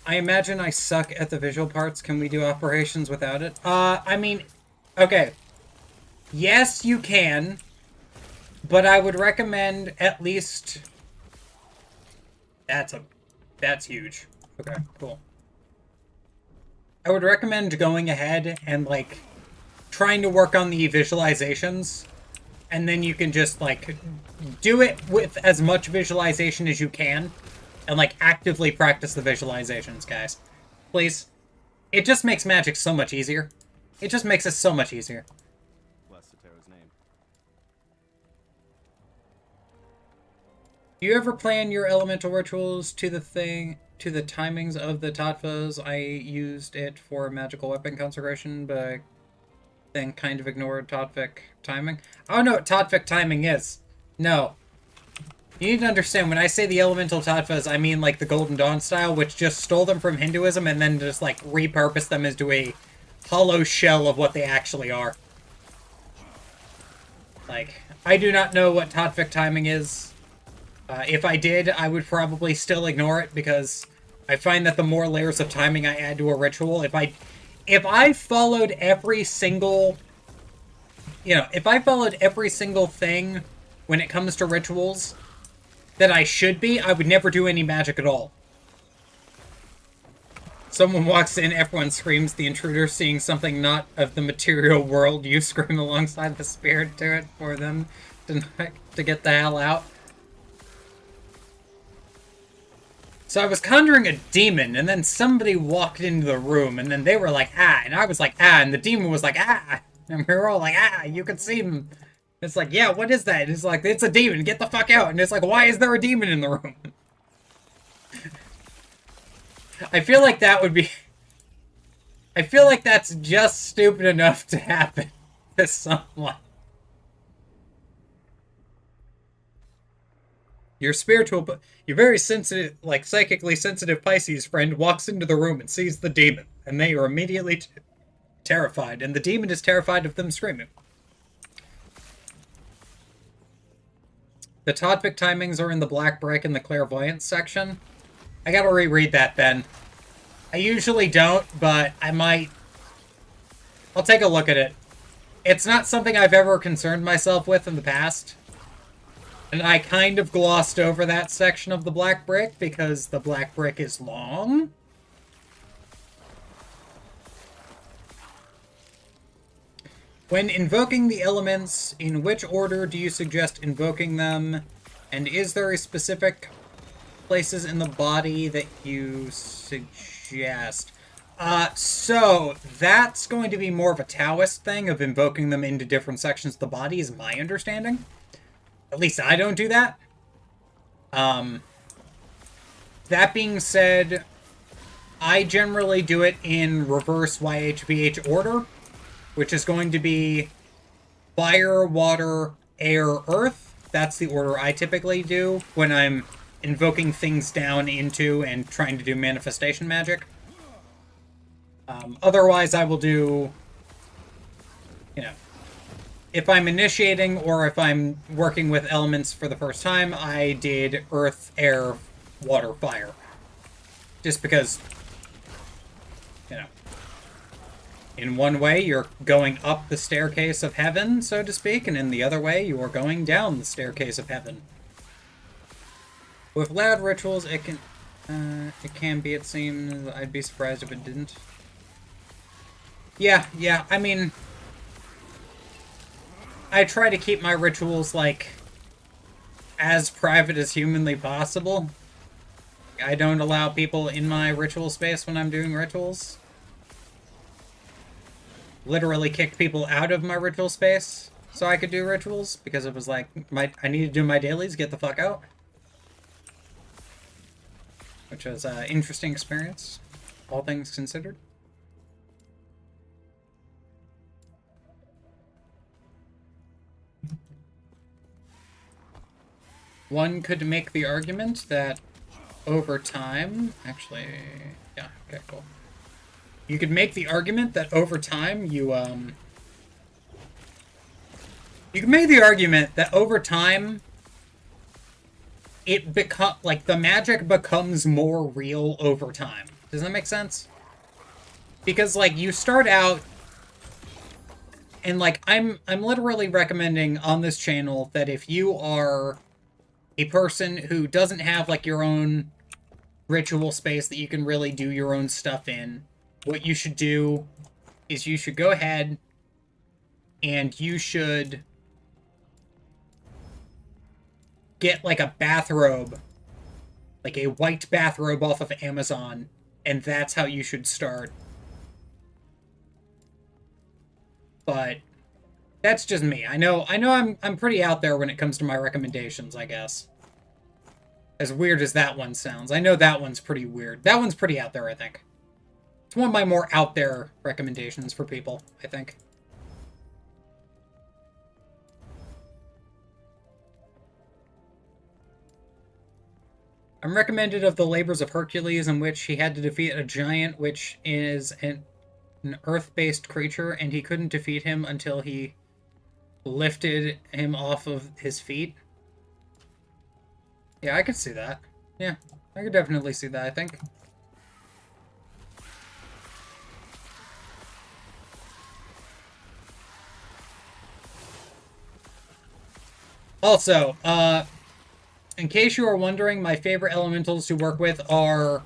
imagine I suck at the visual parts. Can we do operations without it? I mean, okay. Yes, you can, but I would recommend at least... That's huge. Okay, cool. I would recommend going ahead and, like, trying to work on the visualizations. And then you can just, like, do it with as much visualization as you can. And, like, actively practice the visualizations, guys. Please. It just makes Magic so much easier. It just makes it so much easier. Do you ever plan your elemental rituals to the timings of the tattvas? I used it for magical weapon consecration, but then kind of ignored Totvik timing. I don't know what Totvik timing is. No. You need to understand, when I say the elemental tattvas, I mean like the Golden Dawn style, which just stole them from Hinduism and then just like repurposed them into a hollow shell of what they actually are. Like, I do not know what Totvik timing is. If I did, I would probably still ignore it, because I find that the more layers of timing I add to a ritual, if I followed every single... You know, if I followed every single thing when it comes to rituals that I should be, I would never do any magic at all. Someone walks in, everyone screams, the intruder seeing something not of the material world, you scream alongside the spirit to it for them to get the hell out. So I was conjuring a demon, and then somebody walked into the room, and then they were like, ah, and I was like, ah, and the demon was like, ah, and we were all like, ah, you could see him. It's like, yeah, what is that? And it's like, it's a demon, get the fuck out. And it's like, why is there a demon in the room? I feel like that would be... I feel like that's just stupid enough to happen to someone. Your very sensitive, like psychically sensitive Pisces friend walks into the room and sees the demon, and they are immediately terrified, and the demon is terrified of them screaming. The Totvik timings are in the Black Brick in the Clairvoyance section. I gotta reread that then. I usually don't, but I might... I'll take a look at it. It's not something I've ever concerned myself with in the past. And I kind of glossed over that section of the Black Brick because the Black Brick is long. When invoking the elements, in which order do you suggest invoking them? And is there a specific places in the body that you suggest? So that's going to be more of a Taoist thing of invoking them into different sections of the body, is my understanding. At least I don't do that. That being said, I generally do it in reverse YHVH order, which is going to be fire, water, air, earth. That's the order I typically do when I'm invoking things down into and trying to do manifestation magic. Otherwise, I will do, you know, if I'm initiating or if I'm working with elements for the first time, I did earth, air, water, fire. Just because, you know, in one way you're going up the staircase of heaven, so to speak, and in the other way you are going down the staircase of heaven. With loud rituals, it can be, it seems. I'd be surprised if it didn't. Yeah, I mean, I try to keep my rituals, like, as private as humanly possible. I don't allow people in my ritual space when I'm doing rituals. Literally kicked people out of my ritual space so I could do rituals, because it was like, I need to do my dailies, get the fuck out. Which was an interesting experience, all things considered. One could make the argument that over time... Actually, yeah, okay, cool. You could make the argument that over time you can make the argument that over time the magic becomes more real over time. Does that make sense? Because, like, you start out and, like, I'm literally recommending on this channel that if you are a person who doesn't have, like, your own ritual space that you can really do your own stuff in, what you should do is you should go ahead and you should get, like, a bathrobe, like a white bathrobe off of Amazon, and that's how you should start. But that's just me. I know I'm pretty out there when it comes to my recommendations, I guess. As weird as that one sounds. I know that one's pretty weird. That one's pretty out there, I think. It's one of my more out there recommendations for people, I think. I'm recommended of the labors of Hercules, in which he had to defeat a giant, which is an earth-based creature, and he couldn't defeat him until he lifted him off of his feet. Yeah, I could see that. Yeah, I could definitely see that, I think. Also, in case you are wondering, my favorite elementals to work with are,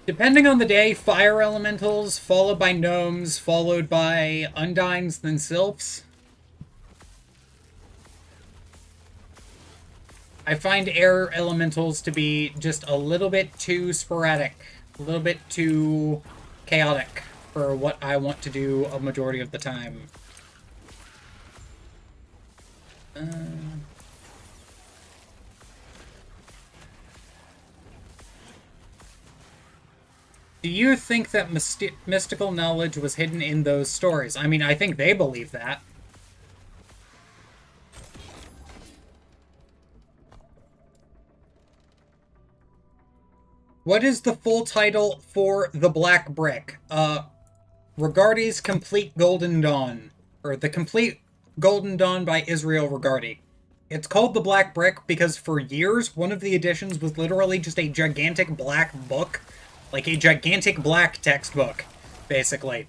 depending on the day, fire elementals, followed by gnomes, followed by undines, then sylphs. I find air elementals to be just a little bit too sporadic, a little bit too chaotic for what I want to do a majority of the time. Do you think that mystical knowledge was hidden in those stories? I mean, I think they believe that. What is the full title for The Black Brick? Regardi's Complete Golden Dawn. Or The Complete Golden Dawn by Israel Regardi. It's called The Black Brick because for years, one of the editions was literally just a gigantic black book. Like a gigantic black textbook, basically.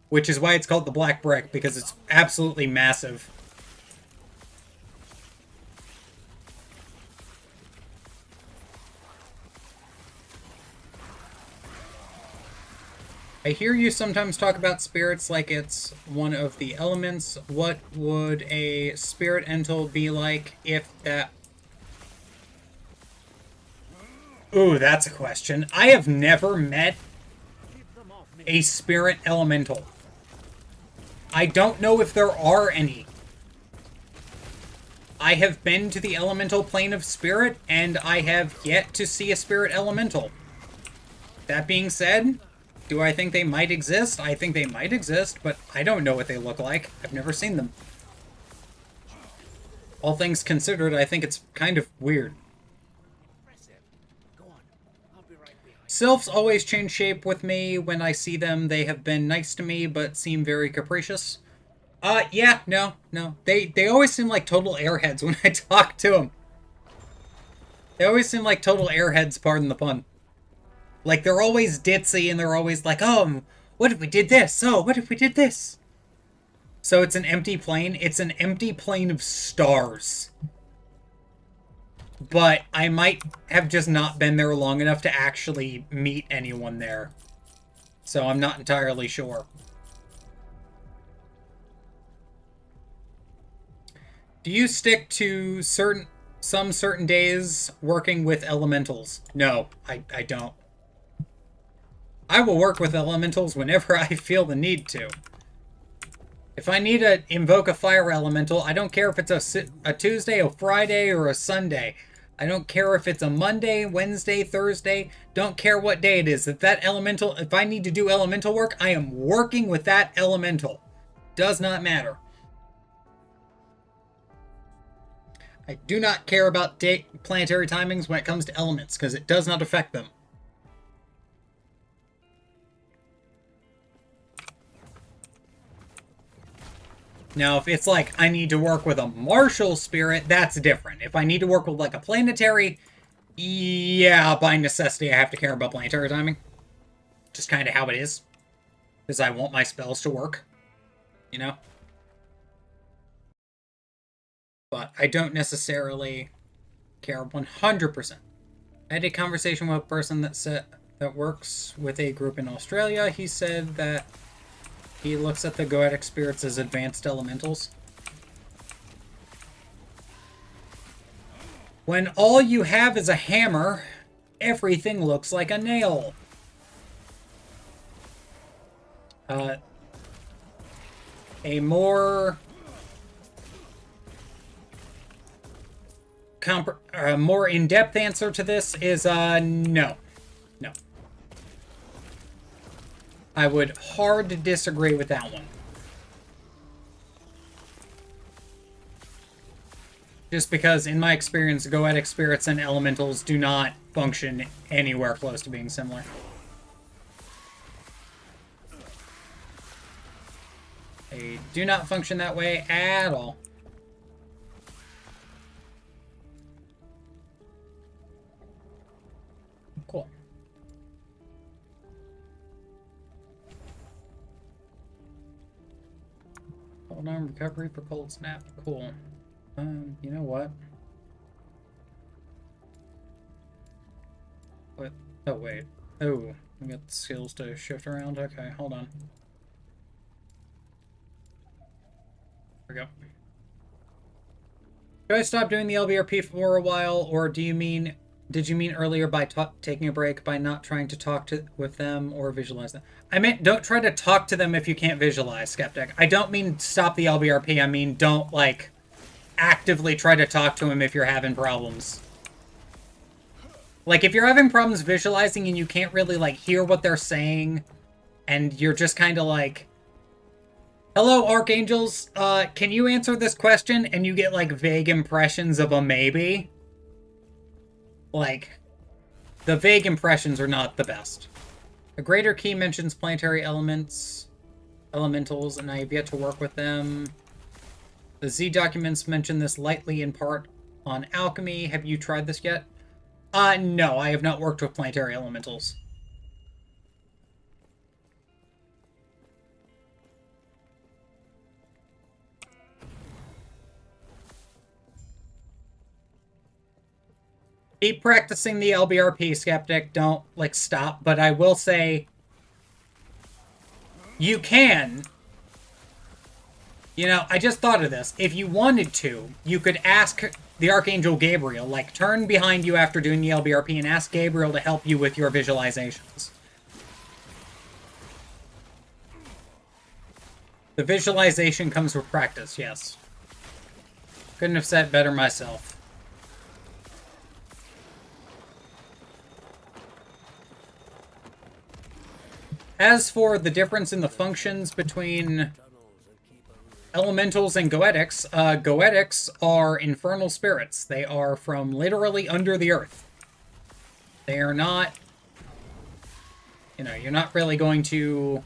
Which is why it's called The Black Brick, because it's absolutely massive. I hear you sometimes talk about spirits like it's one of the elements. What would a spirit elemental be like if that... Ooh, that's a question. I have never met a spirit elemental. I don't know if there are any. I have been to the elemental plane of spirit, and I have yet to see a spirit elemental. That being said, do I think they might exist? I think they might exist, but I don't know what they look like. I've never seen them. All things considered, I think it's kind of weird. Sylphs always change shape with me when I see them. They have been nice to me, but seem very capricious. Yeah, no. They always seem like total airheads when I talk to them. They always seem like total airheads, pardon the pun. Like, they're always ditzy, and they're always like, oh, what if we did this? Oh, what if we did this? So it's an empty plane? It's an empty plane of stars. But I might have just not been there long enough to actually meet anyone there. So I'm not entirely sure. Do you stick to some certain days working with elementals? No, I don't. I will work with elementals whenever I feel the need to. If I need to invoke a fire elemental, I don't care if it's a Tuesday, a Friday, or a Sunday. I don't care if it's a Monday, Wednesday, Thursday. Don't care what day it is. If I need to do elemental work, I am working with that elemental. Does not matter. I do not care about planetary timings when it comes to elements, because it does not affect them. Now, if it's like, I need to work with a martial spirit, that's different. If I need to work with, like, a planetary, yeah, by necessity, I have to care about planetary timing. Just kind of how it is. Because I want my spells to work. You know? But I don't necessarily care 100%. I had a conversation with a person that works with a group in Australia. He said that he looks at the Goetic spirits as advanced elementals. When all you have is a hammer, everything looks like a nail. A more in-depth answer to this is no. I would hard disagree with that one. Just because, in my experience, Goetic spirits and elementals do not function anywhere close to being similar. They do not function that way at all. Cool. Hold on, recovery for cold snap. Cool. You know what? What? Oh, wait. Oh, we got the skills to shift around. Okay, hold on. There we go. Do I stop doing the LBRP for a while, or did you mean earlier by taking a break, by not trying to talk with them or visualize them? I meant don't try to talk to them if you can't visualize, Skeptic. I don't mean stop the LBRP. I mean don't, like, actively try to talk to them if you're having problems. Like, if you're having problems visualizing and you can't really, like, hear what they're saying, and you're just kind of like, hello, Archangels, can you answer this question? And you get, like, vague impressions of a maybe. Like, the vague impressions are not the best. A greater key mentions planetary elementals, and I have yet to work with them. The Z documents mention this lightly in part on alchemy. Have you tried this yet? No, I have not worked with planetary elementals. Keep practicing the LBRP, Skeptic. Don't, like, stop. But I will say, you can. You know, I just thought of this. If you wanted to, you could ask the Archangel Gabriel, like, turn behind you after doing the LBRP and ask Gabriel to help you with your visualizations. The visualization comes with practice, yes. Couldn't have said it better myself. As for the difference in the functions between elementals and goetics, goetics are infernal spirits. They are from literally under the earth. They are not You know, you're not really going to...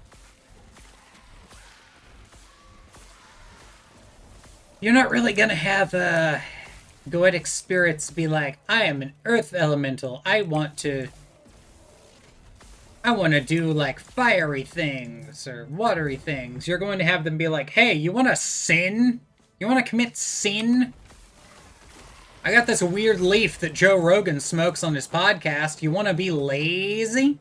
You're not really gonna have, goetic spirits be like, I am an earth elemental, I want to do, like, fiery things, or watery things. You're going to have them be like, hey, you wanna sin? You wanna commit sin? I got this weird leaf that Joe Rogan smokes on his podcast. You wanna be lazy?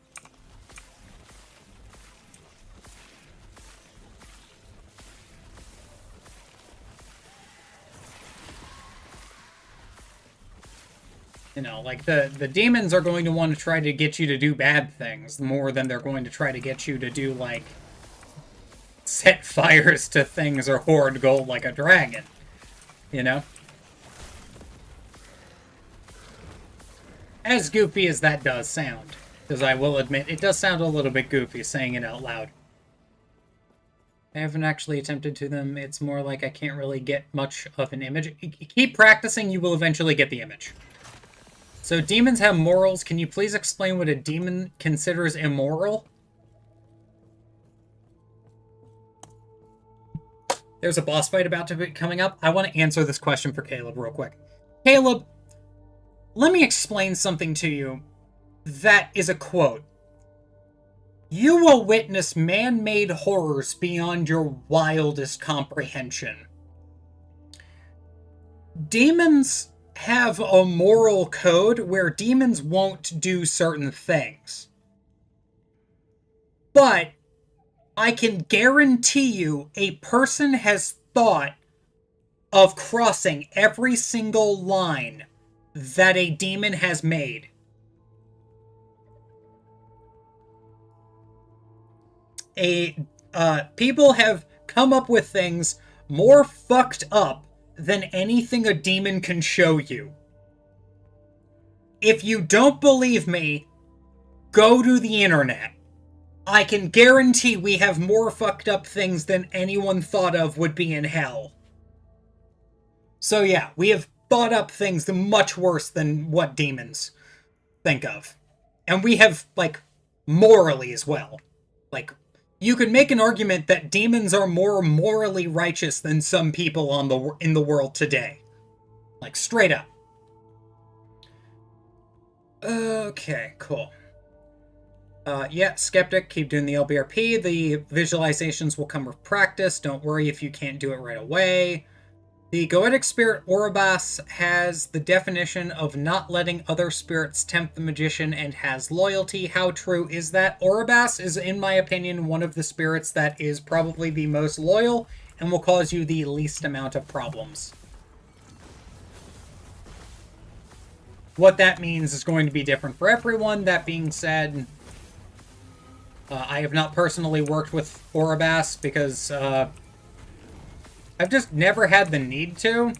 You know, like, the demons are going to want to try to get you to do bad things more than they're going to try to get you to do, like, set fires to things or hoard gold like a dragon. You know? As goofy as that does sound. Because I will admit, it does sound a little bit goofy saying it out loud. I haven't actually attempted to them. It's more like I can't really get much of an image. Keep practicing, you will eventually get the image. So demons have morals. Can you please explain what a demon considers immoral? There's a boss fight about to be coming up. I want to answer this question for Caleb real quick. Caleb, let me explain something to you that is a quote. You will witness man-made horrors beyond your wildest comprehension. Demons have a moral code where demons won't do certain things. But I can guarantee you a person has thought of crossing every single line that a demon has made. People have come up with things more fucked up than anything a demon can show you. If you don't believe me, go to the internet. I can guarantee we have more fucked up things than anyone thought of would be in hell. So yeah, we have thought up things much worse than what demons think of. And we have, like, morally as well. Like, you could make an argument that demons are more morally righteous than some people in the world today. Like, straight up. Okay, cool. Yeah, Skeptic, keep doing the LBRP. The visualizations will come with practice. Don't worry if you can't do it right away. The Goetic spirit Oribas has the definition of not letting other spirits tempt the magician and has loyalty. How true is that? Oribas is, in my opinion, one of the spirits that is probably the most loyal and will cause you the least amount of problems. What that means is going to be different for everyone. That being said, I have not personally worked with Oribas because I've just never had the need to.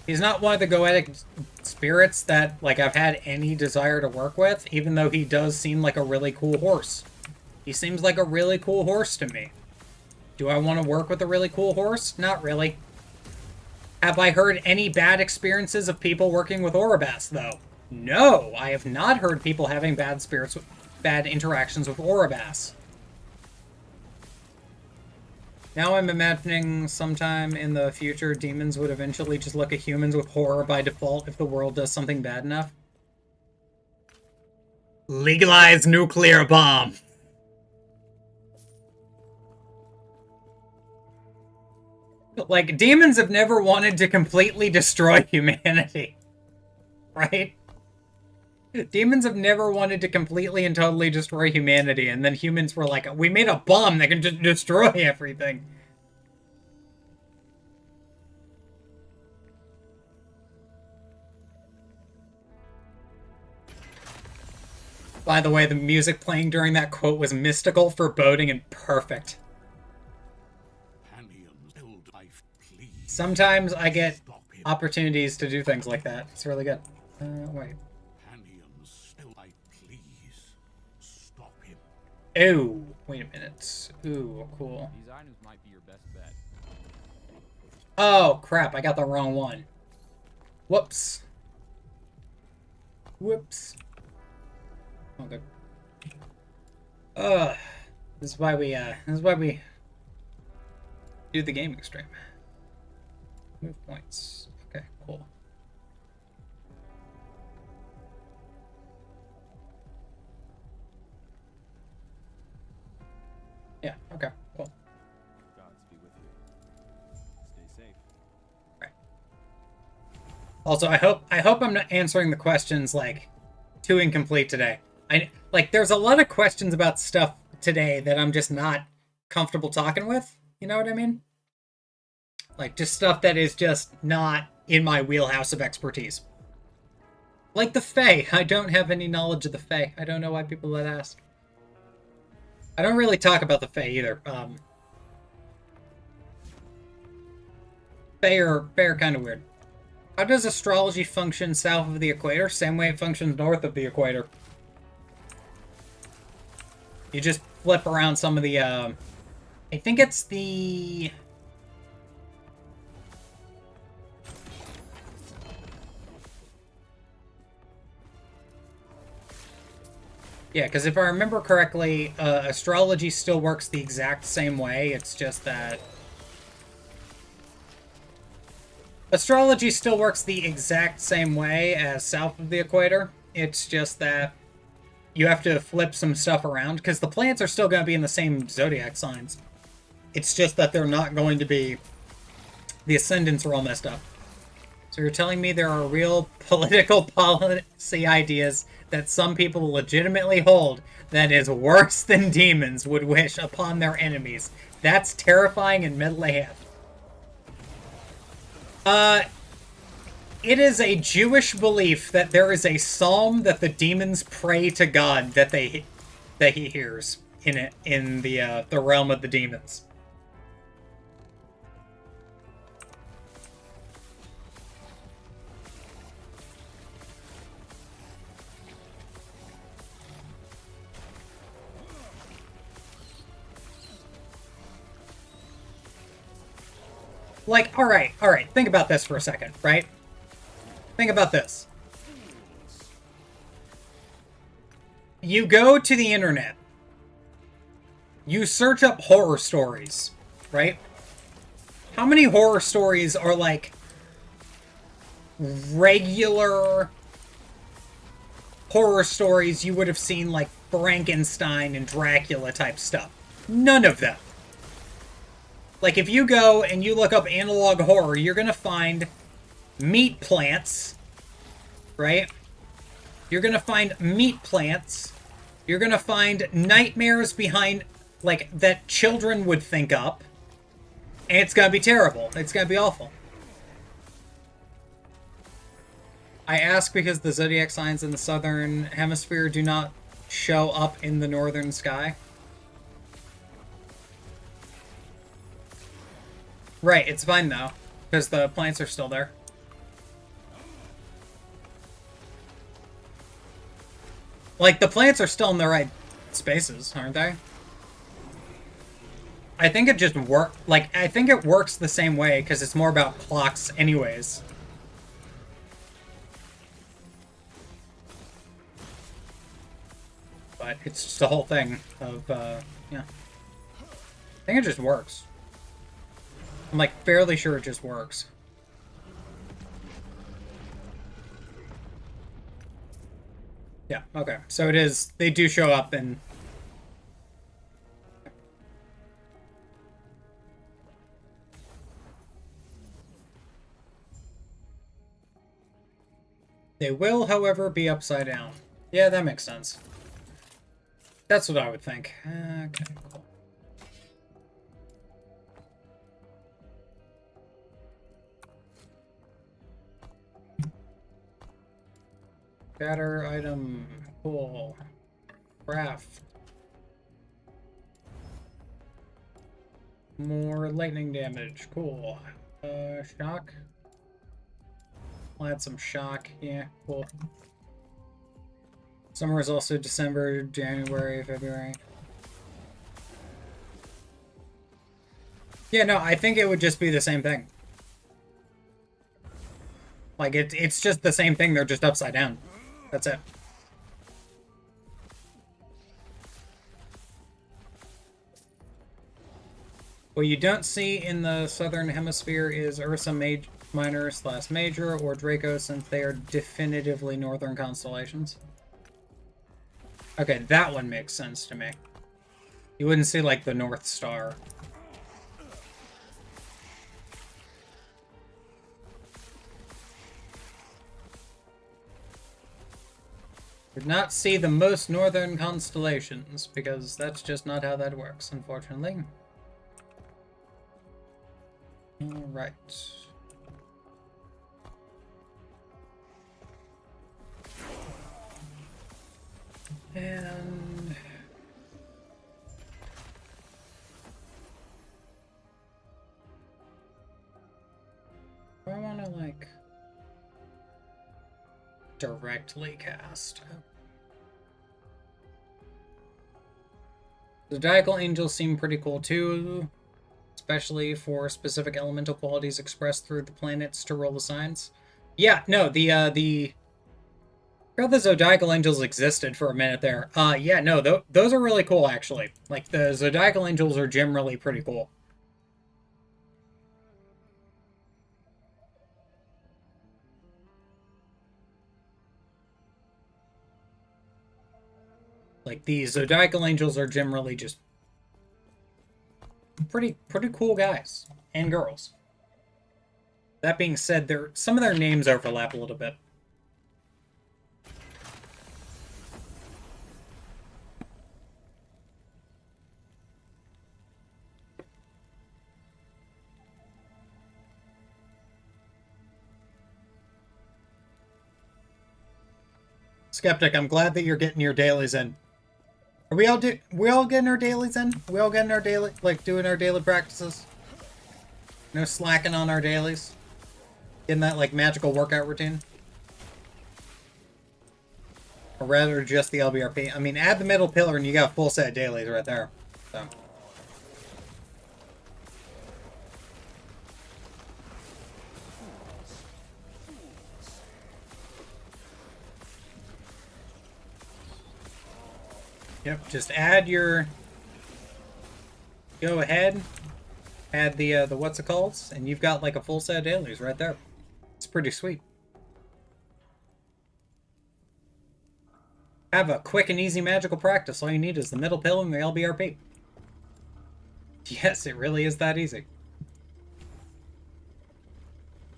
He's not one of the Goetic spirits that, like, I've had any desire to work with, even though he does seem like a really cool horse. He seems like a really cool horse to me. Do I want to work with a really cool horse? Not really. Have I heard any bad experiences of people working with Oribas, though? No, I have not heard people having bad interactions with Oribas. Now I'm imagining sometime in the future, demons would eventually just look at humans with horror by default if the world does something bad enough. Legalize nuclear bomb! Like, demons have never wanted to completely destroy humanity. Right? Demons have never wanted to completely and totally destroy humanity, and then humans were like, we made a bomb that can just destroy everything. By the way, the music playing during that quote was mystical, foreboding, and perfect. Sometimes I get opportunities to do things like that. It's really good. Wait. Ooh, wait a minute. Ooh, cool. These items might be your best bet. Oh, crap, I got the wrong one. Whoops. Whoops. Oh, good. Uh, this is why we do the gaming stream. Move points. Okay, cool. Yeah, okay, cool. Gods be with you. Stay safe. Right. Also, I hope I'm not answering the questions like too incomplete today. There's a lot of questions about stuff today that I'm just not comfortable talking with. You know what I mean? Like, just stuff that is just not in my wheelhouse of expertise. Like the Fae. I don't have any knowledge of the Fae. I don't know why people would ask. I don't really talk about the Fae either. Fae are kind of weird. How does astrology function south of the equator? Same way it functions north of the equator. You just flip around some of the, I think it's the... Yeah, because if I remember correctly, astrology still works the exact same way. It's just that... Astrology still works the exact same way as south of the equator. It's just that you have to flip some stuff around, because the planets are still going to be in the same zodiac signs. It's just that they're not going to be... The ascendants are all messed up. So you're telling me there are real political policy ideas that some people legitimately hold that is worse than demons would wish upon their enemies. That's terrifying in Middle AF. It is a Jewish belief that there is a psalm that the demons pray to God that he hears in the realm of the demons. Like, alright, think about this for a second, right? Think about this. You go to the internet. You search up horror stories, right? How many horror stories are like regular horror stories you would have seen like Frankenstein and Dracula type stuff? None of them. Like, if you go and you look up analog horror, you're gonna find meat plants, right? You're gonna find meat plants. You're gonna find nightmares behind, like, that children would think up. And it's gonna be terrible. It's gonna be awful. I ask because the zodiac signs in the southern hemisphere do not show up in the northern sky. Right, it's fine though, because the plants are still there. Like, the plants are still in the right spaces, aren't they? I think it just I think it works the same way, because it's more about clocks anyways. But it's just the whole thing of, yeah. I think it just works. I'm, like, fairly sure it just works. Yeah, okay. So it is... They do show up in... They will, however, be upside down. Yeah, that makes sense. That's what I would think. Okay, cool. Batter item. Cool. Craft. More lightning damage. Cool. Shock. I'll add some shock. Yeah, cool. Summer is also December, January, February. Yeah, no, I think it would just be the same thing. Like, it's just the same thing, they're just upside down. That's it. What you don't see in the southern hemisphere is Ursa Minor / Major or Draco, since they are definitively northern constellations. Okay, that one makes sense to me. You wouldn't see, like, the North Star. Would not see the most northern constellations, because that's just not how that works, unfortunately. Alright. And... I want to, like, directly cast. The Zodiacal Angels seem pretty cool too, especially for specific elemental qualities expressed through the planets to roll the signs. Yeah, no, I forgot the Zodiacal Angels existed for a minute there. Yeah, no, those are really cool, actually. Like, the Zodiacal Angels are generally pretty cool. Like, the Zodiacal Angels are generally just pretty cool guys and girls. That being said, some of their names overlap a little bit. Skeptic, I'm glad that you're getting your dailies in. Are we all getting our dailies in? Are we all getting our daily, like, doing our daily practices? No slacking on our dailies? Getting that, like, magical workout routine? Or rather, just the LBRP? I mean, add the middle pillar and you got a full set of dailies right there. So. Yep, just add your... Go ahead, add the what's it called, and you've got like a full set of dailies right there. It's pretty sweet. Have a quick and easy magical practice. All you need is the middle pill and the LBRP. Yes, it really is that easy.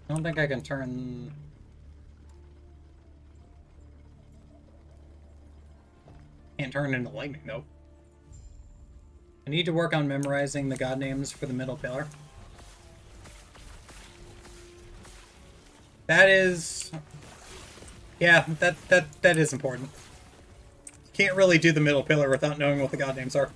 I don't think I can turn... Can't turn into lightning, though. I need to work on memorizing the god names for the middle pillar. That is... Yeah, that is important. Can't really do the middle pillar without knowing what the god names are.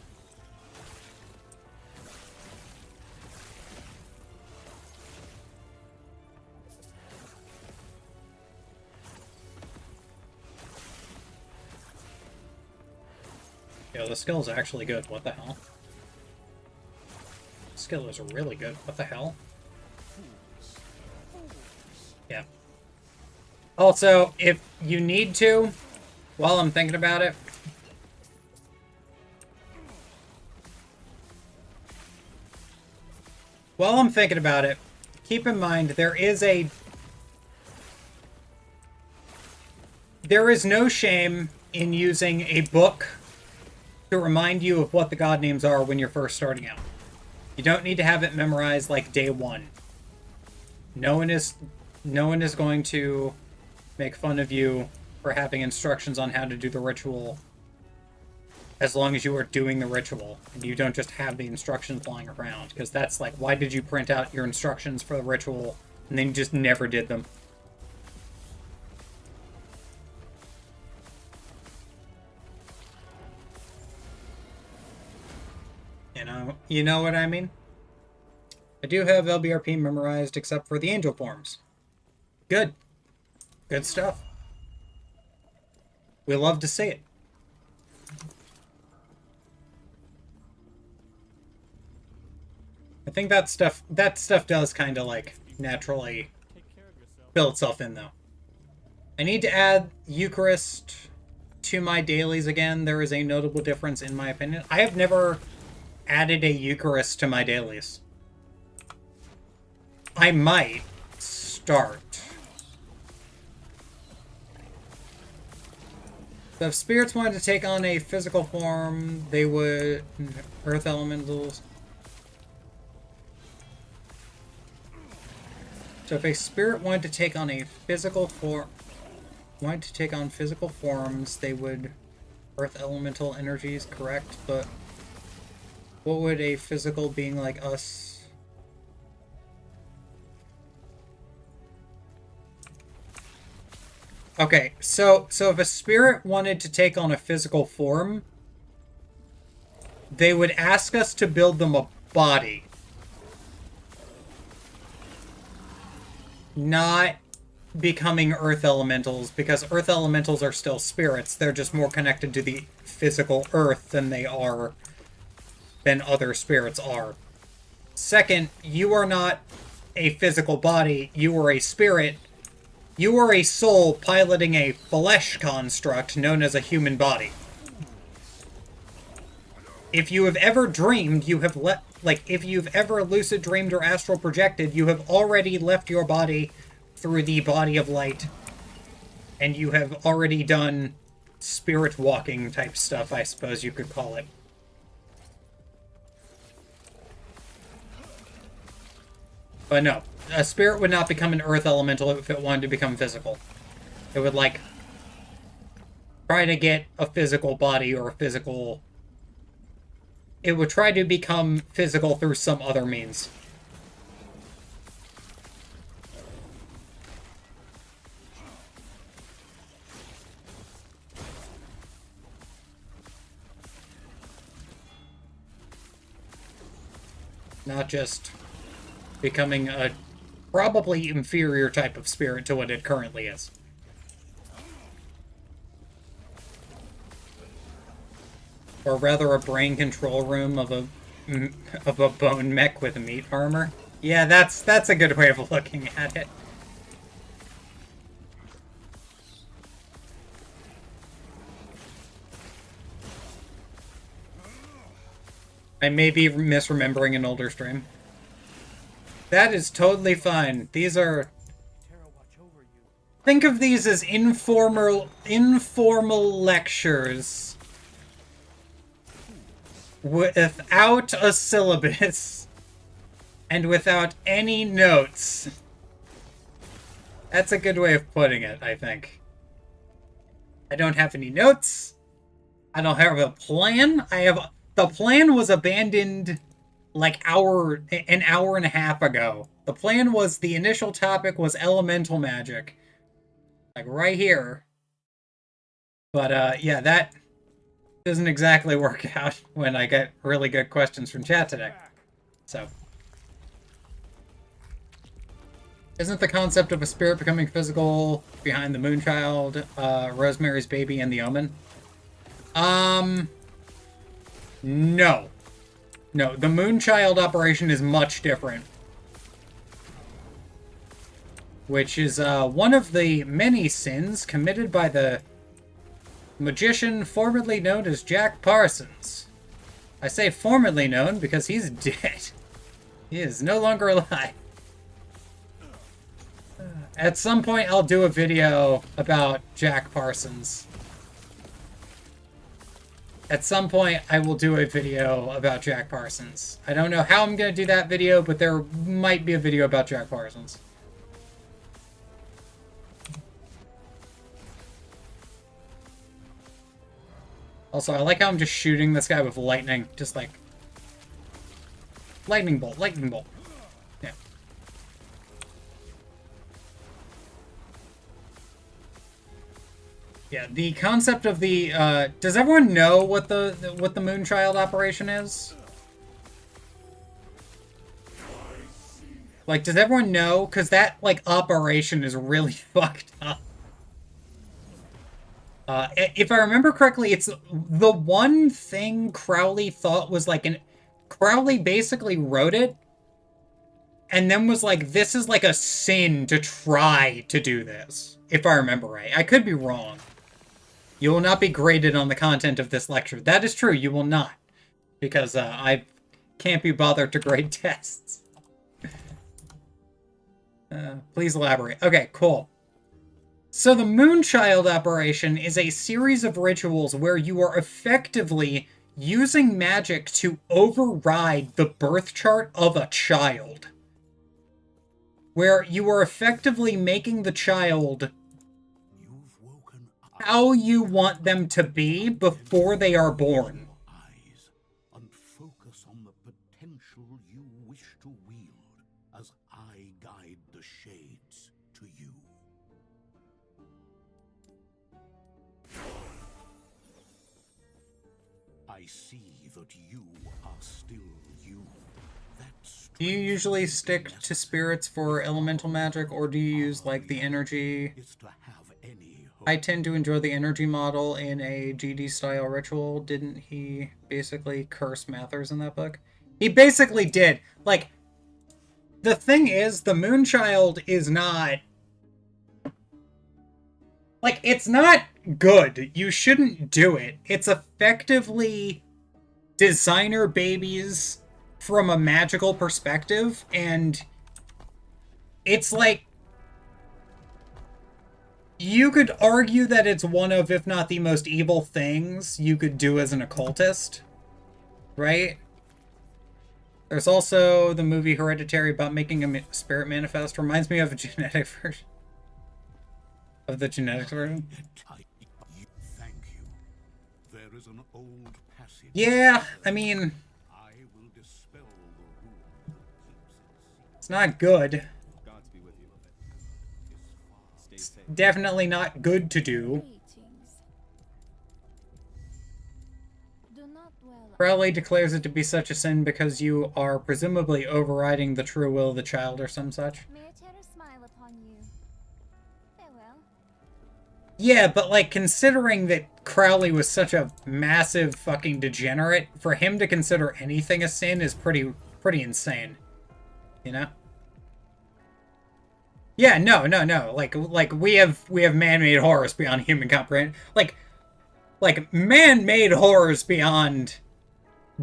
Yo, the skill is actually good. What the hell? The skill is really good. What the hell? Yeah. Also, if you need to, while I'm thinking about it, keep in mind there is no shame in using a book to remind you of what the god names are when you're first starting out. You don't need to have it memorized like day one. No one is going to make fun of you for having instructions on how to do the ritual as long as you are doing the ritual and you don't just have the instructions flying around, because that's like, why did you print out your instructions for the ritual and then you just never did them? You know what I mean? I do have LBRP memorized except for the angel forms. Good. Good stuff. We love to see it. I think that stuff does kind of like naturally fill itself in though. I need to add Eucharist to my dailies again. There is a notable difference in my opinion. I have never added a Eucharist to my dailies. I might start. So if spirits wanted to take on a physical form, they would... Earth elementals. So if a spirit wanted to take on a physical form... Wanted to take on physical forms, they would... Earth elemental energies, correct, but... What would a physical being like us... Okay, so if a spirit wanted to take on a physical form, they would ask us to build them a body. Not becoming earth elementals, because earth elementals are still spirits. They're just more connected to the physical earth than other spirits are. Second, you are not a physical body, you are a spirit. You are a soul piloting a flesh construct known as a human body. If you have ever dreamed, you have if you've ever lucid dreamed or astral projected, you have already left your body through the body of light. And you have already done spirit walking type stuff, I suppose you could call it. But no, a spirit would not become an earth elemental if it wanted to become physical. It would, like, try to get a physical body or a physical... It would try to become physical through some other means. Not just becoming a probably inferior type of spirit to what it currently is. Or rather a brain control room of a bone mech with meat armor. Yeah, that's a good way of looking at it. I may be misremembering an older stream. That is totally fine. These are... Think of these as informal lectures. Without a syllabus. And without any notes. That's a good way of putting it, I think. I don't have any notes. I don't have a plan. The plan was abandoned like an hour and a half ago. The plan was, the initial topic was elemental magic. Like right here. But yeah, that doesn't exactly work out when I get really good questions from chat today. So. Isn't the concept of a spirit becoming physical behind the Moonchild, Rosemary's Baby, and the Omen? No. No, the Moonchild operation is much different. Which is one of the many sins committed by the magician formerly known as Jack Parsons. I say formerly known because he's dead. He is no longer alive. At some point I'll do a video about Jack Parsons. At some point, I will do a video about Jack Parsons. I don't know how I'm going to do that video, but there might be a video about Jack Parsons. Also, I like how I'm just shooting this guy with lightning. Just like... Lightning bolt, lightning bolt. Yeah. Yeah, the concept of the, does everyone know what the Moonchild operation is? Like, does everyone know? Because that, like, operation is really fucked up. If I remember correctly, it's the one thing Crowley thought was, like, Crowley basically wrote it, and then was like, this is, like, a sin to try to do this. If I remember right. I could be wrong. You will not be graded on the content of this lecture. That is true, you will not. Because I've Can't be bothered to grade tests. Please elaborate. Okay, cool. So the Moonchild operation is a series of rituals where you are effectively using magic to override the birth chart of a child. Where you are effectively making the child how you want them to be before they are born. And focus on the potential you wish to wield as I guide the shades to you. I see that you are still you. Do you usually stick to spirits for elemental magic, or do you use, like, the energy? I tend to enjoy the energy model in a GD-style ritual. Didn't he basically curse Mathers in that book? He basically did. Like, the thing is, the Moonchild is not... Like, it's not good. You shouldn't do it. It's effectively designer babies from a magical perspective, and it's like... You could argue that it's one of, if not the most evil things you could do as an occultist, right? There's also the movie Hereditary about making a spirit manifest. Reminds me of a genetic version. Of the genetics version. Thank you. There is an old passage. Yeah, I mean... I will dispel the rule that keeps It's not good. Gods be with you. Stay It's safe. definitely not good to do. Crowley declares it to be such a sin because you are presumably overriding the true will of the child or some such. May a terror smile upon you. Farewell. Yeah, but like, considering that Crowley was such a massive fucking degenerate, for him to consider anything a sin is pretty insane. You know? Yeah, no. Like we have man-made horrors beyond human comprehension. Like man-made horrors beyond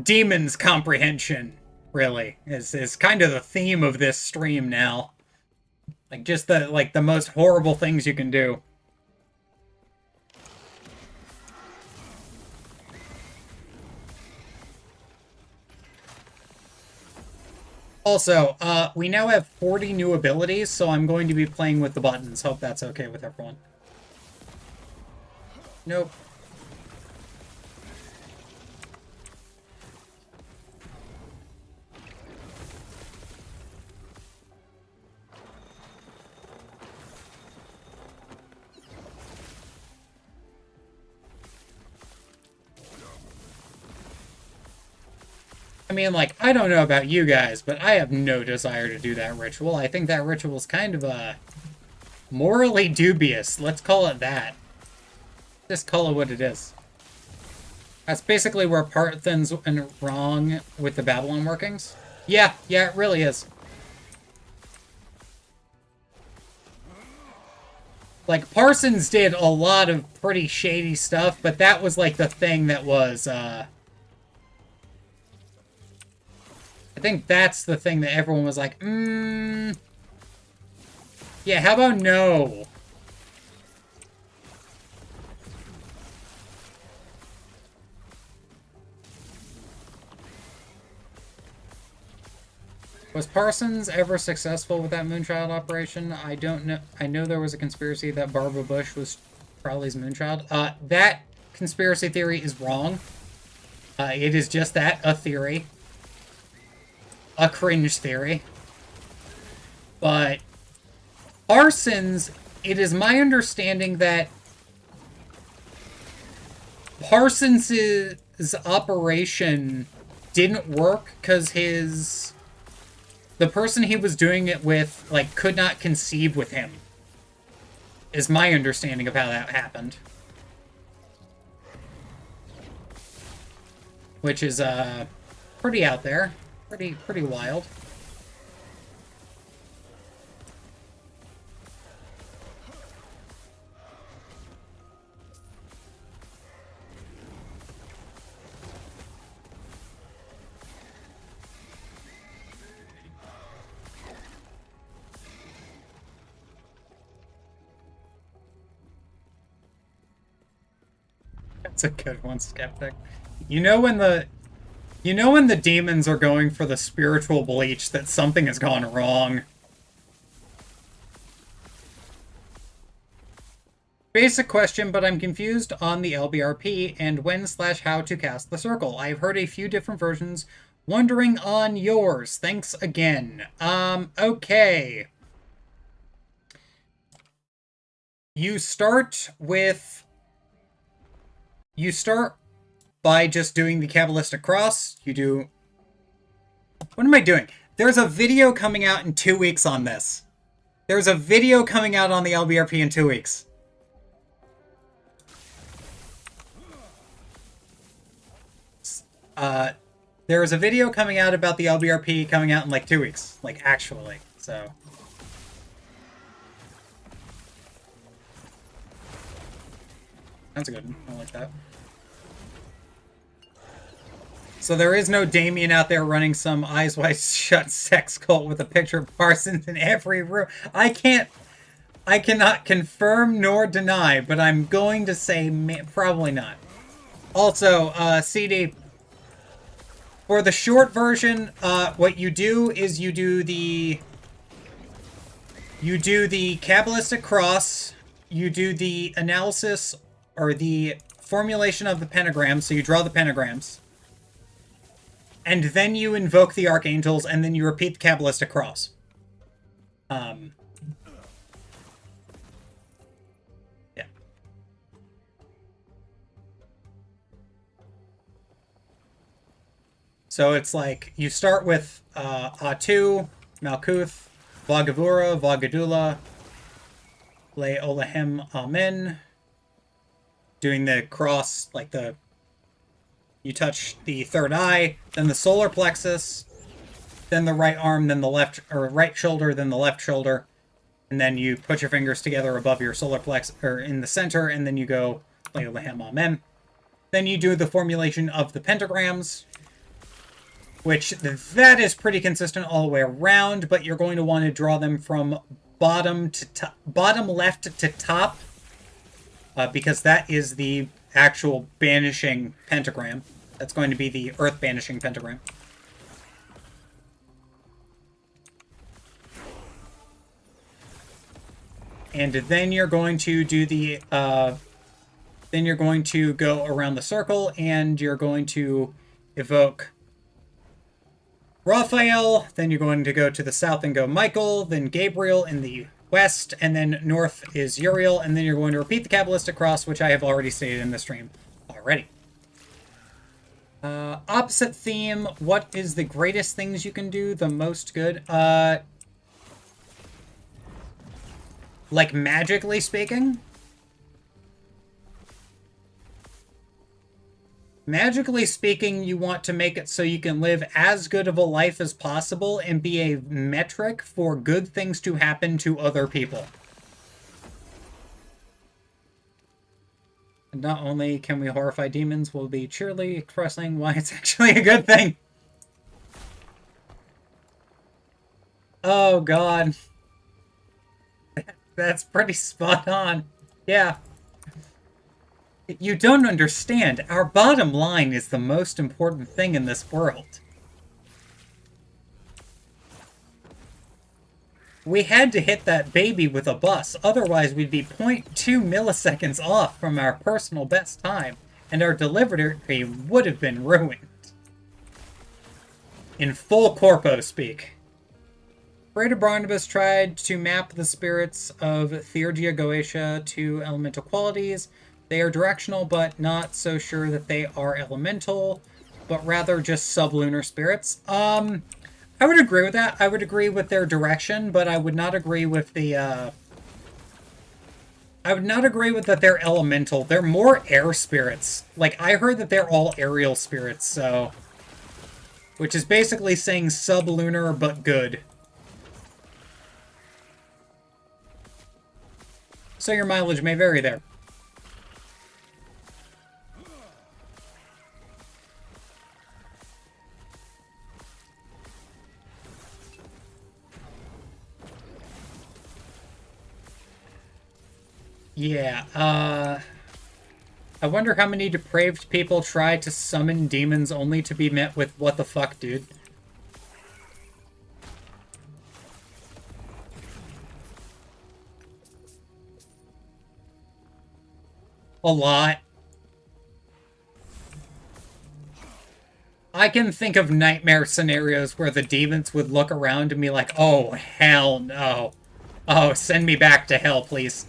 demons' comprehension, really, is kind of the theme of this stream now. Like, just the most horrible things you can do. Also, we now have 40 new abilities, so I'm going to be playing with the buttons. Hope that's okay with everyone. Nope. I mean, like, I don't know about you guys, but I have no desire to do that ritual. I think that ritual's kind of, morally dubious. Let's call it that. Just call it what it is. That's basically where Parthen's went wrong with the Babylon workings. Yeah, it really is. Like, Parsons did a lot of pretty shady stuff, but that was, like, the thing that was, I think that's the thing that everyone was like, yeah, how about no? Was Parsons ever successful with that Moonchild operation? I don't know. I know there was a conspiracy that Barbara Bush was Crowley's Moonchild. That conspiracy theory is wrong. It is just that, a theory. A cringe theory. But Parsons, it is my understanding that Parsons' operation didn't work because the person he was doing it with, like, could not conceive with him. Is my understanding of how that happened. Which is, pretty out there. Pretty wild. That's a good one, Skeptic. You know when the demons are going for the spiritual bleach that something has gone wrong. Basic question, but I'm confused on the LBRP and when/how to cast the circle. I've heard a few different versions. Wondering on yours. Thanks again. Okay. You start by just doing the Kabbalistic Cross. You do... What am I doing? There's a video coming out in 2 weeks on this. There's a video coming out on the LBRP in 2 weeks. There's a video coming out about the LBRP coming out in like 2 weeks. Like, actually. So... That's good. I like that. So there is no Damien out there running some eyes wide shut sex cult with a picture of Parsons in every room. I cannot confirm nor deny, but I'm going to say probably not. Also, CD, for the short version, what you do is you do the Kabbalistic Cross, you do the analysis or the formulation of the pentagram, so you draw the pentagrams, and then you invoke the archangels, and then you repeat the Kabbalistic Cross. Yeah. So it's like, you start with Atu, Malkuth, Vagavura, Vagadula, Le Olahem Amen, doing the cross, like you touch the third eye, then the solar plexus, then the right arm, then the left, or right shoulder, then the left shoulder, and then you put your fingers together above your solar plexus, or in the center, and then you go, Le Olahem Amen. Then you do the formulation of the pentagrams, which that is pretty consistent all the way around, but you're going to want to draw them from bottom left to top, because that is the actual banishing pentagram. That's going to be the earth banishing pentagram. And then you're going to do the, then you're going to go around the circle, and you're going to evoke Raphael, then you're going to go to the south and go Michael, then Gabriel in the west, and then north is Uriel, and then you're going to repeat the Kabbalistic Cross, which I have already stated in the stream already. Opposite theme, what is the greatest things you can do, the most good? Like magically speaking? Magically speaking, you want to make it so you can live as good of a life as possible and be a metric for good things to happen to other people. And not only can we horrify demons, we'll be cheerily expressing why it's actually a good thing. Oh, God. That's pretty spot on. Yeah. You don't understand. Our bottom line is the most important thing in this world. We had to hit that baby with a bus, otherwise we'd be 0.2 milliseconds off from our personal best time, and our delivery would have been ruined. In full corpo speak. Greater Barnabas tried to map the spirits of Theurgia Goetia to elemental qualities. They are directional, but not so sure that they are elemental, but rather just sublunar spirits. I would agree with that. I would agree with their direction, but I would not agree with the, I would not agree with that they're elemental. They're more air spirits. Like, I heard that they're all aerial spirits, so... Which is basically saying sublunar, but good. So your mileage may vary there. Yeah, I wonder how many depraved people try to summon demons only to be met with, what the fuck, dude? A lot. I can think of nightmare scenarios where the demons would look around and be like, oh, hell no. Oh, send me back to hell, please.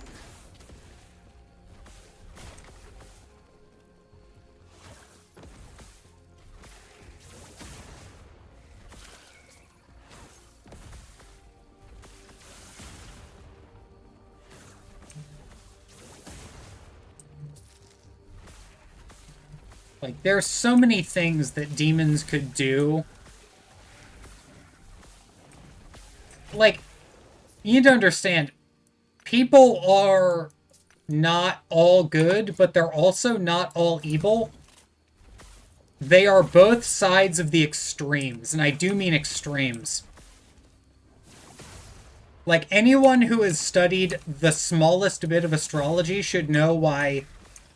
Like, there's so many things that demons could do. Like, you need to understand, people are not all good, but they're also not all evil. They are both sides of the extremes, and I do mean extremes. Like, anyone who has studied the smallest bit of astrology should know why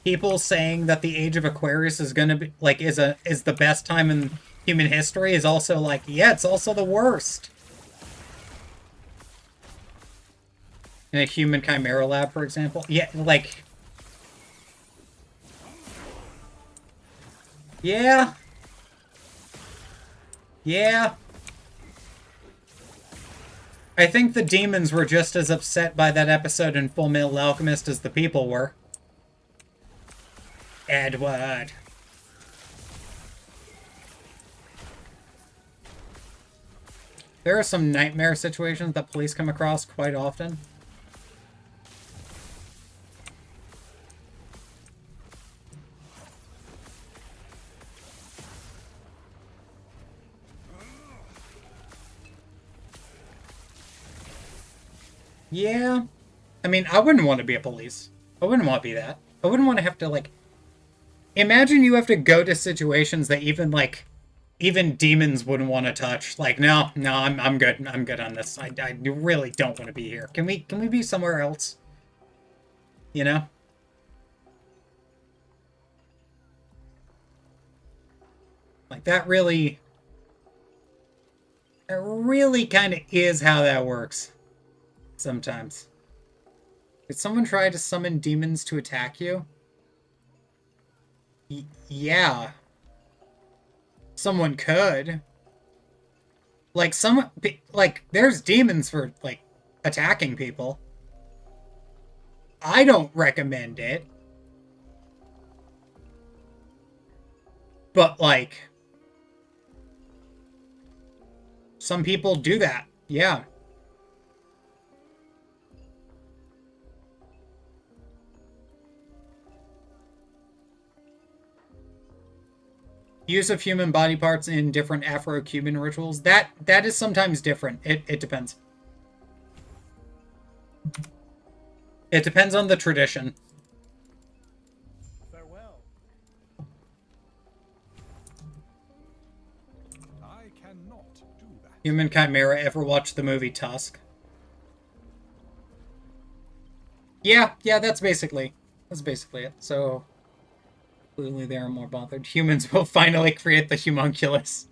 people saying that the age of Aquarius is gonna be like is the best time in human history is also like, yeah, it's also the worst. In a human chimera lab, for example. Yeah, like, yeah. Yeah. I think the demons were just as upset by that episode in Full Metal Alchemist as the people were. Edward. There are some nightmare situations that police come across quite often. Yeah. I mean, I wouldn't want to be a police. I wouldn't want to be that. I wouldn't want to have to, like... Imagine you have to go to situations that even demons wouldn't want to touch. Like, no, I'm good. I'm good on this. I really don't want to be here. Can we be somewhere else? You know? Like, that really kind of is how that works. Sometimes. Did someone try to summon demons to attack you? Yeah. Someone could. Like, there's demons for, like, attacking people. I don't recommend it. But, like, some people do that. Yeah. Use of human body parts in different Afro-Cuban rituals. That is sometimes different. It depends. It depends on the tradition. Farewell. I cannot do that. Human Chimera. Ever watched the movie Tusk? Yeah, that's basically it. So clearly they are more bothered. Humans will finally create the homunculus.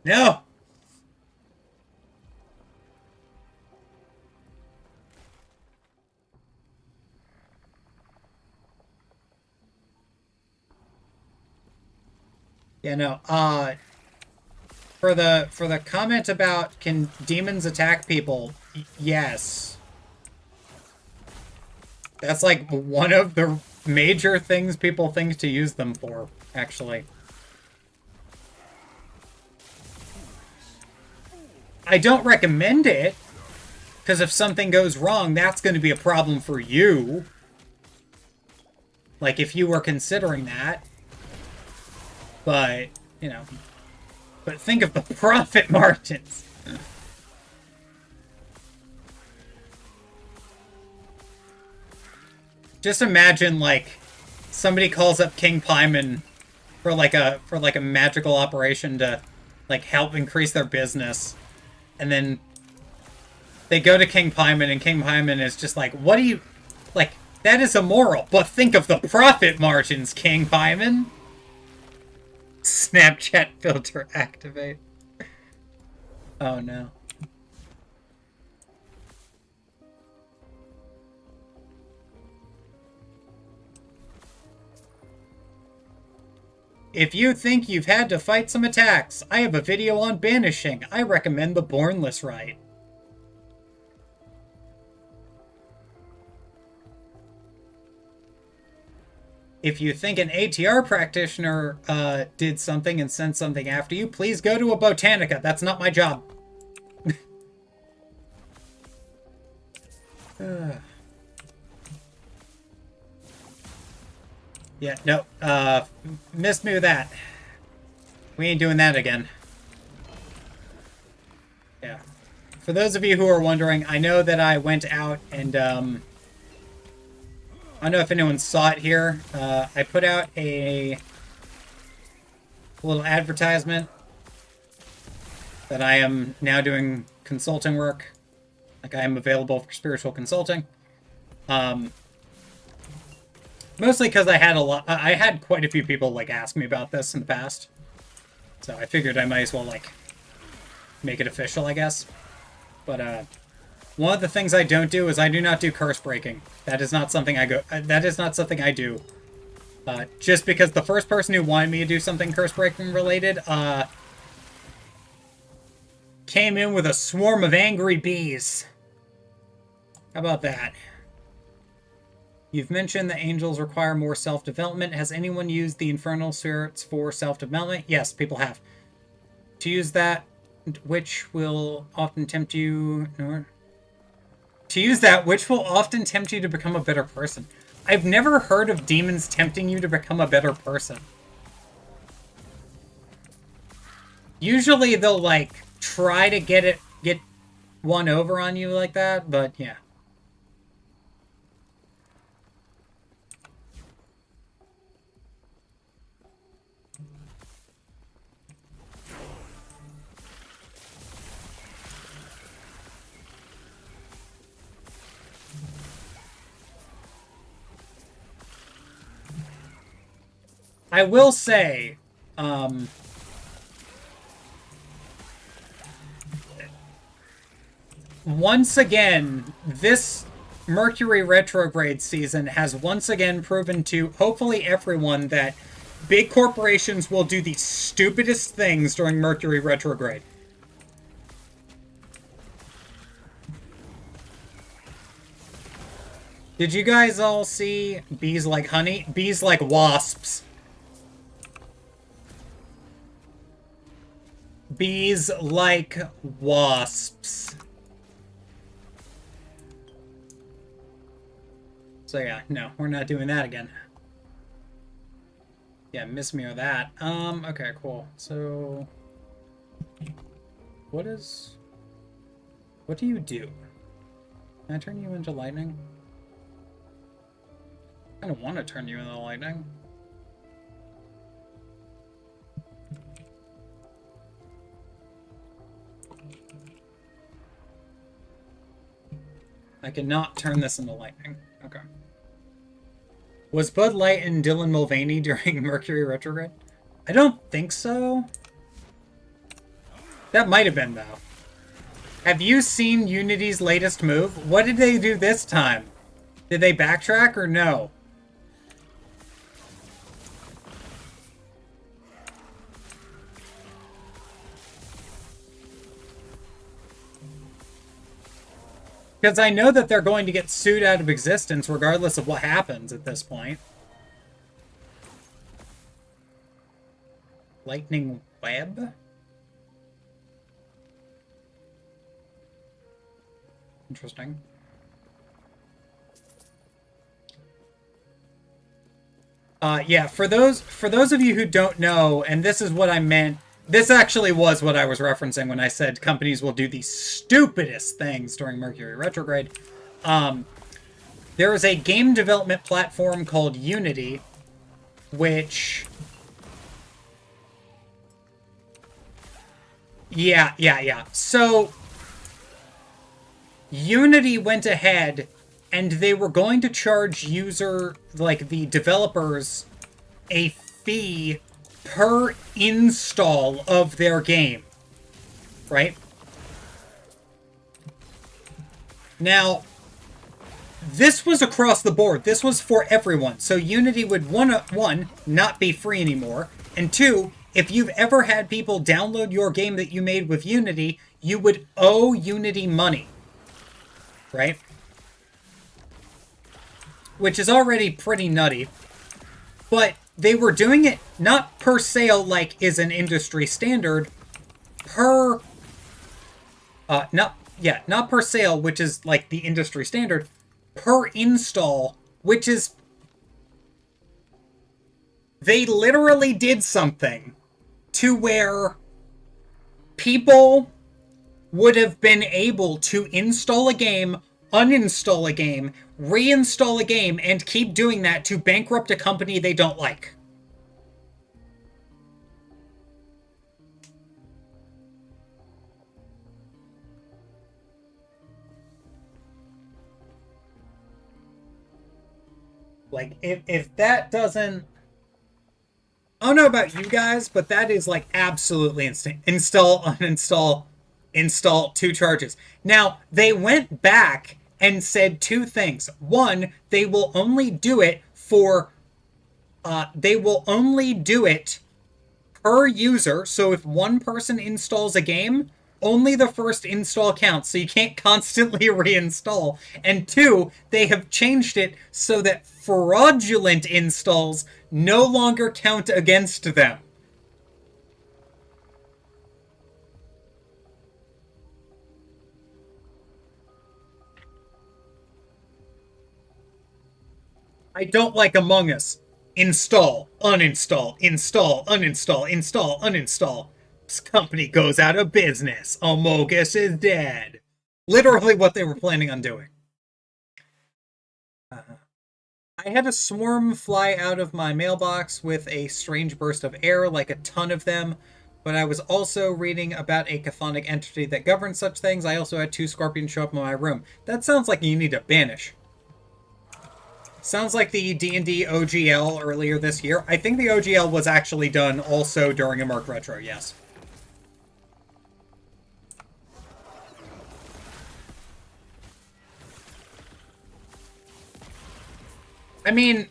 No! Yeah, no. For the comment about can demons attack people, yes. That's like one of the major things people think to use them for, actually. I don't recommend it, because if something goes wrong, that's going to be a problem for you. Like, if you were considering that. But, you know. But think of the profit margins. Just imagine, like, somebody calls up King Paimon for like a magical operation to, like, help increase their business. And then they go to King Paimon, and King Paimon is just like, what do you... Like, That is immoral, but think of the profit margins, King Paimon. Snapchat filter activate. Oh no. If you think you've had to fight some attacks, I have a video on banishing. I recommend the Bornless Rite. If you think an ATR practitioner did something and sent something after you, please go to a Botanica. That's not my job. Yeah, no. Missed me with that. We ain't doing that again. Yeah. For those of you who are wondering, I know that I went out and, I don't know if anyone saw it here. I put out a little advertisement that I am now doing consulting work. Like, I am available for spiritual consulting. Mostly because I had quite a few people, like, ask me about this in the past. So I figured I might as well, like, make it official, I guess. But, one of the things I don't do is I do not do curse breaking. That is not something that is not something I do. Just because the first person who wanted me to do something curse breaking related, came in with a swarm of angry bees. How about that? You've mentioned that angels require more self-development. Has anyone used the infernal spirits for self-development? Yes, people have. To use that, which will often tempt you... To use that, which will often tempt you to become a better person. I've never heard of demons tempting you to become a better person. Usually they'll, like, try to get one over on you like that, but yeah. I will say, once again, this Mercury retrograde season has once again proven to, hopefully everyone, that big corporations will do the stupidest things during Mercury retrograde. Did you guys all see bees like honey? Bees like wasps. Bees like wasps. So yeah, no, we're not doing that again. Yeah, miss me with that. Okay, cool. So... What do you do? Can I turn you into lightning? I don't want to turn you into lightning. I cannot turn this into lightning. Okay. Was Bud Light and Dylan Mulvaney during Mercury retrograde? I don't think so. That might have been, though. Have you seen Unity's latest move? What did they do this time? Did they backtrack or no? Because I know that they're going to get sued out of existence regardless of what happens at this point. Lightning web? Interesting. Yeah, for those of you who don't know, and this is what I meant, this actually was what I was referencing when I said companies will do the stupidest things during Mercury retrograde. There is a game development platform called Unity, which... Yeah. So, Unity went ahead and they were going to charge the developers, a fee per install of their game, right? Now, this was across the board. This was for everyone. So Unity would, one, not be free anymore, and two, if you've ever had people download your game that you made with Unity, you would owe Unity money, right? Which is already pretty nutty. But they were doing it not per sale like is an industry standard, per... not per sale, which is like the industry standard, per install, which is... They literally did something to where people would have been able to install a game, uninstall a game, reinstall a game, and keep doing that to bankrupt a company they don't like. Like, if that doesn't... I don't know about you guys, but that is, like, absolutely insane. Install, uninstall, install, 2 charges. Now, they went back and said 2 things. One, they will only do it for... they will only do it per user. So if one person installs a game, only the first install counts, so you can't constantly reinstall. And 2, they have changed it so that fraudulent installs no longer count against them. I don't like Among Us. Install, uninstall, install, uninstall, install, uninstall. This company goes out of business. Among Us is dead. Literally what they were planning on doing. I had a swarm fly out of my mailbox with a strange burst of air, like a ton of them, but I was also reading about a chthonic entity that governs such things. I also had 2 scorpions show up in my room. That sounds like you need to banish. Sounds like the D&D OGL earlier this year. I think the OGL was actually done also during a Merc Retro, yes. I mean,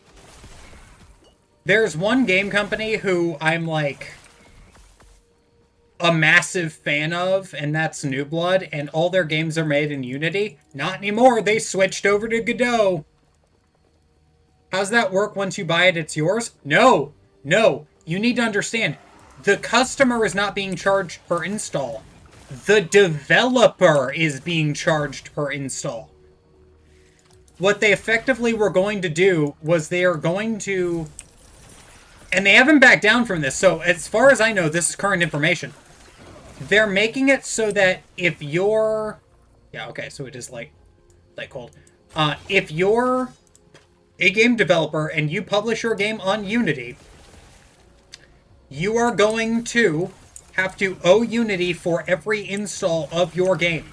there's one game company who I'm, like, a massive fan of, and that's New Blood, and all their games are made in Unity. Not anymore, they switched over to Godot. How's that work once you buy it, it's yours? No, no, you need to understand, the customer is not being charged per install. The developer is being charged per install. What they effectively were going to do was they are going to... And they haven't backed down from this, so as far as I know, this is current information. They're making it so that if you're... Yeah, okay, so it is like cold. If you're a game developer and you publish your game on Unity, you are going to have to owe Unity for every install of your game,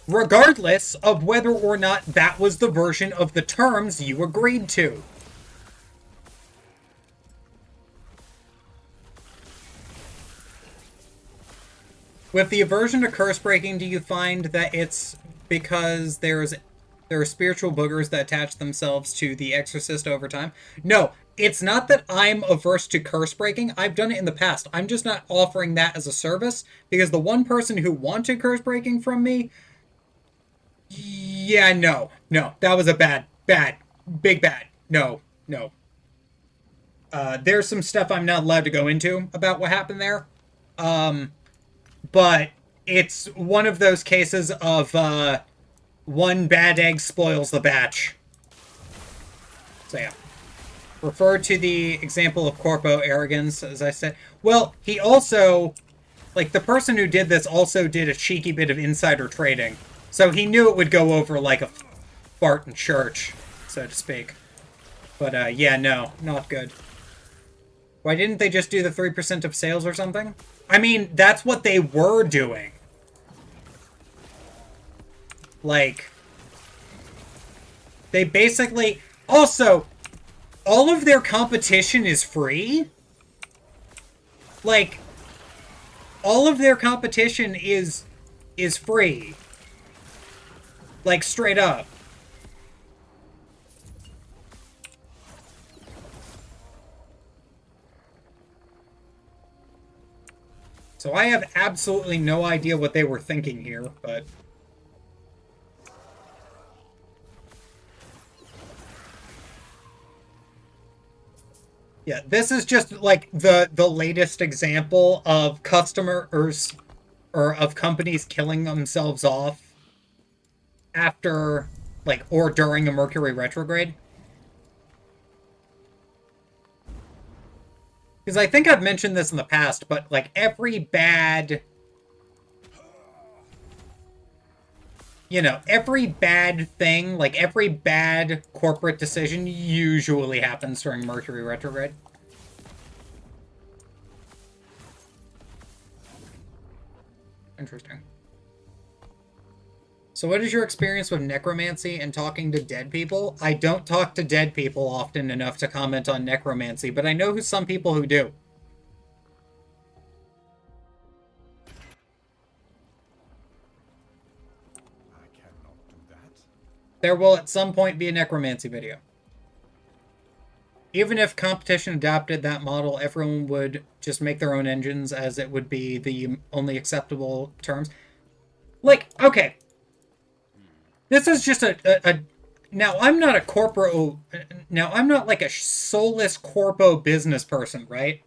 regardless of whether or not that was the version of the terms you agreed to. With the aversion to curse breaking, do you find that it's because there are spiritual boogers that attach themselves to the exorcist over time? No, it's not that I'm averse to curse breaking. I've done it in the past. I'm just not offering that as a service, because the one person who wanted curse breaking from me... Yeah, no. That was a big bad. No. There's some stuff I'm not allowed to go into about what happened there. But it's one of those cases of, one bad egg spoils the batch. So yeah. Refer to the example of corpo arrogance, as I said. Well, he also, like, the person who did this also did a cheeky bit of insider trading. So he knew it would go over like a fart in church, so to speak. But, yeah, no, not good. Why didn't they just do the 3% of sales or something? I mean, that's what they were doing. Like, they basically... Also, all of their competition is free. Like, all of their competition is free. Like, straight up. So I have absolutely no idea what they were thinking here, but... Yeah, this is just, like, the latest example of customers, or of companies killing themselves off after, like, or during a Mercury retrograde. Because I think I've mentioned this in the past, but, like, every bad... You know, every bad thing, like, every bad corporate decision usually happens during Mercury retrograde. Interesting. So what is your experience with necromancy and talking to dead people? I don't talk to dead people often enough to comment on necromancy, but I know some people who do. I cannot do that. There will at some point be a necromancy video. Even if competition adopted that model, everyone would just make their own engines, as it would be the only acceptable terms. Like, okay. This is just a now, I'm not a corpo... Now, I'm not like a soulless corpo business person, right?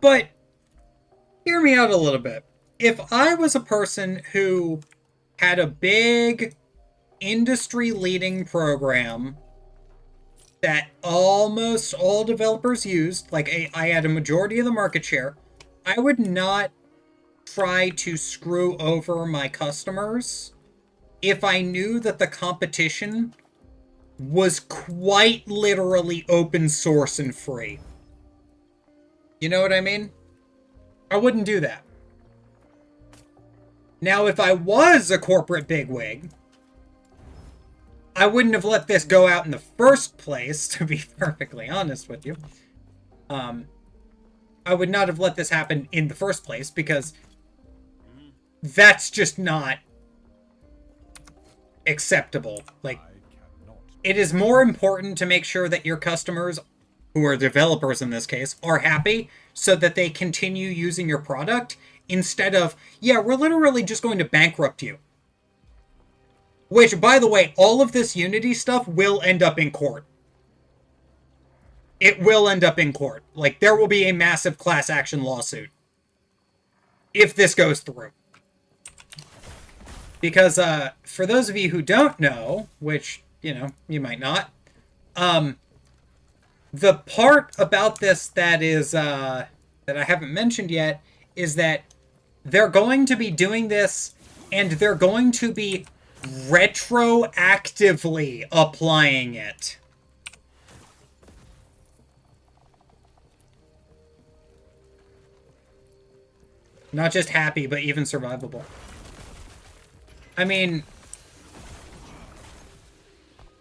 But, hear me out a little bit. If I was a person who had a big industry-leading program that almost all developers used, like I had a majority of the market share, I would not try to screw over my customers if I knew that the competition was quite literally open source and free. You know what I mean? I wouldn't do that. Now, if I was a corporate bigwig, I wouldn't have let this go out in the first place, to be perfectly honest with you. I would not have let this happen in the first place, because that's just not acceptable. Like, it is more important to make sure that your customers, who are developers in this case, are happy so that they continue using your product, instead of, yeah, we're literally just going to bankrupt you. Which, by the way, all of this Unity stuff will end up in court. It will end up in court. Like, there will be a massive class action lawsuit if this goes through. Because, for those of you who don't know, which, you know, you might not, the part about this that is, that I haven't mentioned yet, is that they're going to be doing this, and they're going to be retroactively applying it. Not just happy, but even survivable. I mean,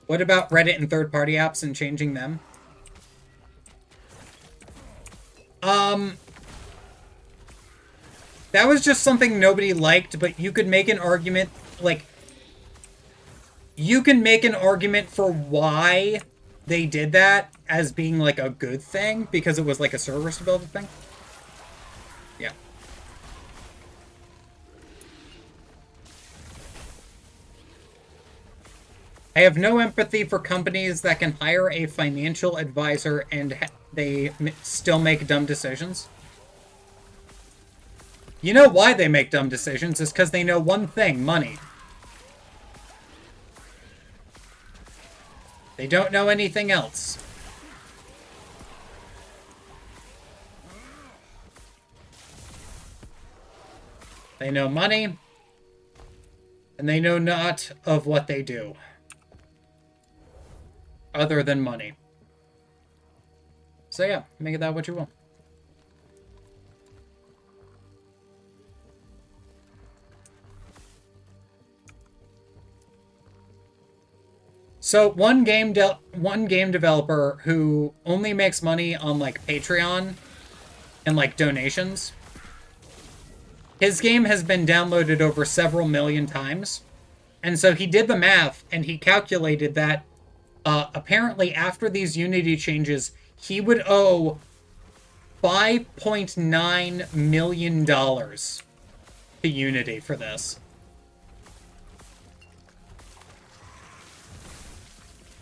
what about Reddit and third-party apps and changing them? That was just something nobody liked, but you could make an argument, like, you can make an argument for why they did that as being, like, a good thing, because it was, like, a server stability thing. Yeah. I have no empathy for companies that can hire a financial advisor and they still make dumb decisions. You know why they make dumb decisions? It's because they know one thing: money. They don't know anything else. They know money, and they know not of what they do, other than money. So yeah, make it that what you will. So one game developer who only makes money on like Patreon and like donations. His game has been downloaded over several million times. And so he did the math and he calculated that apparently after these Unity changes, he would owe $5.9 million to Unity for this.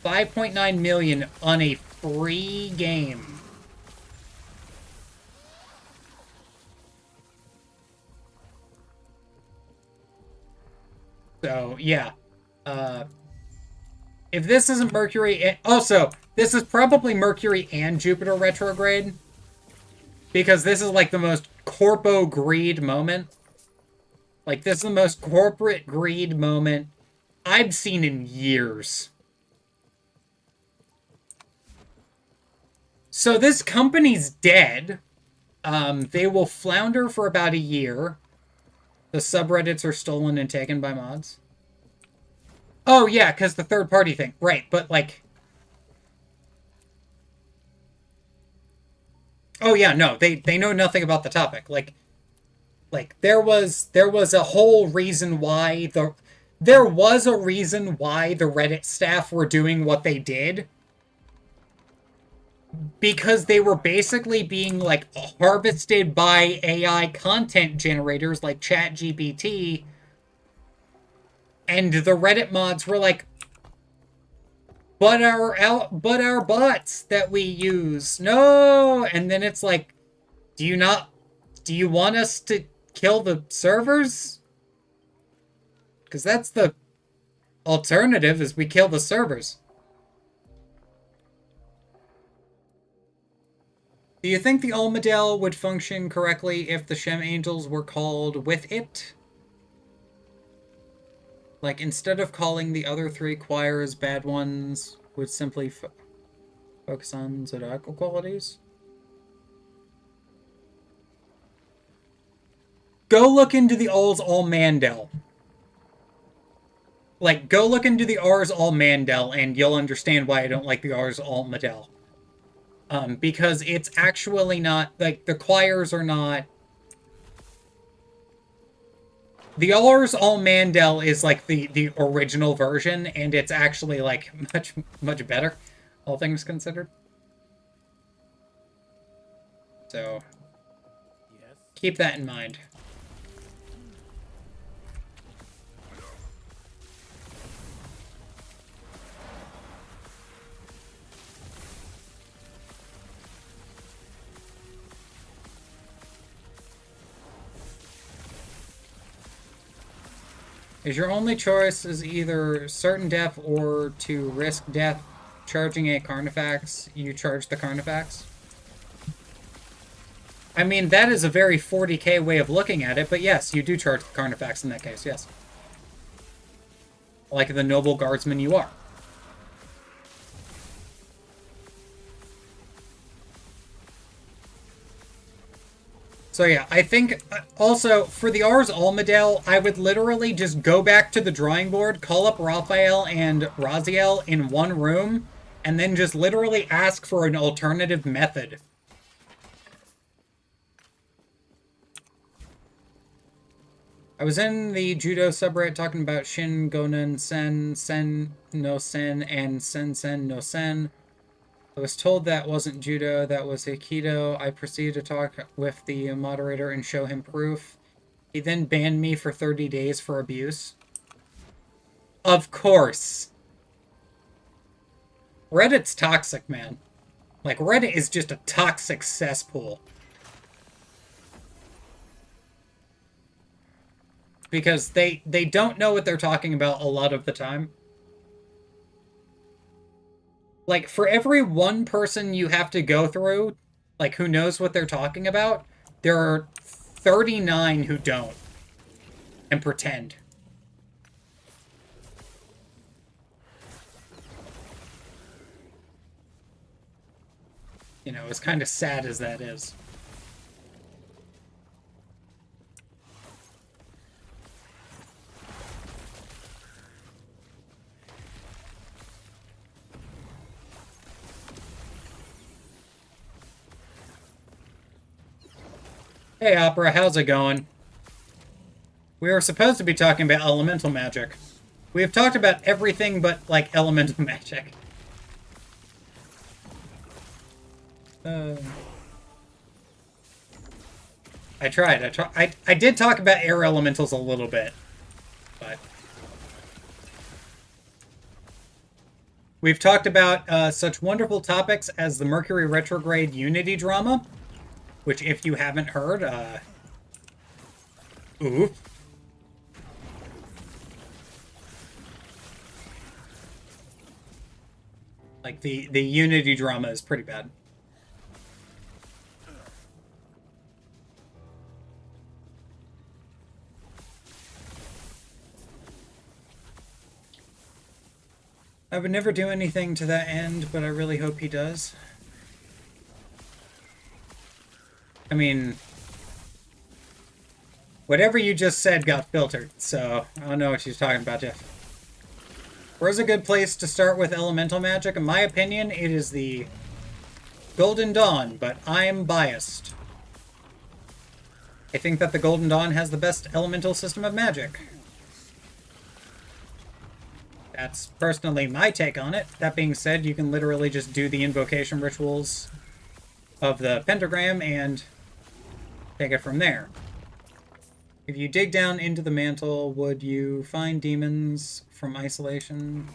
$5.9 million on a free game. So, yeah. If this isn't Mercury... Also, this is probably Mercury and Jupiter retrograde. Because this is like the most corpo greed moment. Like, this is the most corporate greed moment I've seen in years. So this company's dead. They will flounder for about a year. The subreddits are stolen and taken by mods. Oh, yeah, because the third-party thing. Right, but, like... Oh, yeah, no, they know nothing about the topic. Like, there was a whole reason why there was a reason why the Reddit staff were doing what they did. Because they were basically being, like, harvested by AI content generators like ChatGPT. And the Reddit mods were like, but our bots that we use, no! And then it's like, do you want us to kill the servers? Because that's the alternative, is we kill the servers. Do you think the Almadel would function correctly if the Shem Angels were called with it? Like, instead of calling the other three choirs bad ones, would simply focus on zodiacal qualities? Go look into the Ars All Mandel. Like, go look into the Ars All Mandel, and you'll understand why I don't like the Ars All Madel. Because it's actually not, like, the choirs are not... The Ars All Mandel is, like, the original version, and it's actually, like, much better, all things considered. So, Yes. keep that in mind. Is your only choice is either certain death or to risk death charging a Carnifex, you charge the Carnifex? I mean, that is a very 40k way of looking at it, but yes, you do charge the Carnifex in that case, yes. Like the noble guardsman you are. So yeah, I think, also, for the Ars Almadel, I would literally just go back to the drawing board, call up Raphael and Raziel in one room, and then just literally ask for an alternative method. I was in the Judo subreddit talking about Shin Gonen Sen, Sen no Sen, and Sen Sen no Sen. I was told that wasn't Judo, that was Aikido. I proceeded to talk with the moderator and show him proof. He then banned me for 30 days for abuse. Of course. Reddit's toxic, man. Like, Reddit is just a toxic cesspool. Because they don't know what they're talking about a lot of the time. Like, for every one person you have to go through, like, who knows what they're talking about, there are 39 who don't. And pretend. You know, as kind of sad as that is. Hey, Opera, how's it going? We were supposed to be talking about elemental magic. We have talked about everything but, like, elemental magic. I tried. I did talk about air elementals a little bit, but we've talked about such wonderful topics as the Mercury retrograde Unity drama, which, if you haven't heard, oof. Like, the Unity drama is pretty bad. I would never do anything to that end, but I really hope he does. I mean, whatever you just said got filtered, so I don't know what she's talking about, Jeff. Where's a good place to start with elemental magic? In my opinion, it is the Golden Dawn, but I'm biased. I think that the Golden Dawn has the best elemental system of magic. That's personally my take on it. That being said, you can literally just do the invocation rituals of the pentagram and take it from there. If you dig down into the mantle, would you find demons from isolation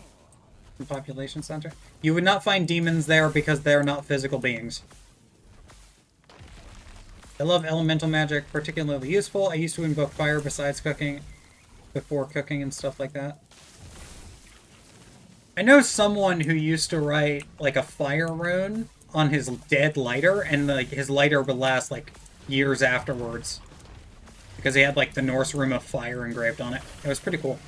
from population center? You would not find demons there because they're not physical beings. I love elemental magic, particularly useful. I used to invoke fire besides cooking, before cooking and stuff like that. I know someone who used to write, like, a fire rune on his dead lighter, and, like, his lighter would last, like, years afterwards. Because he had, like, the Norse Room of Fire engraved on it. It was pretty cool.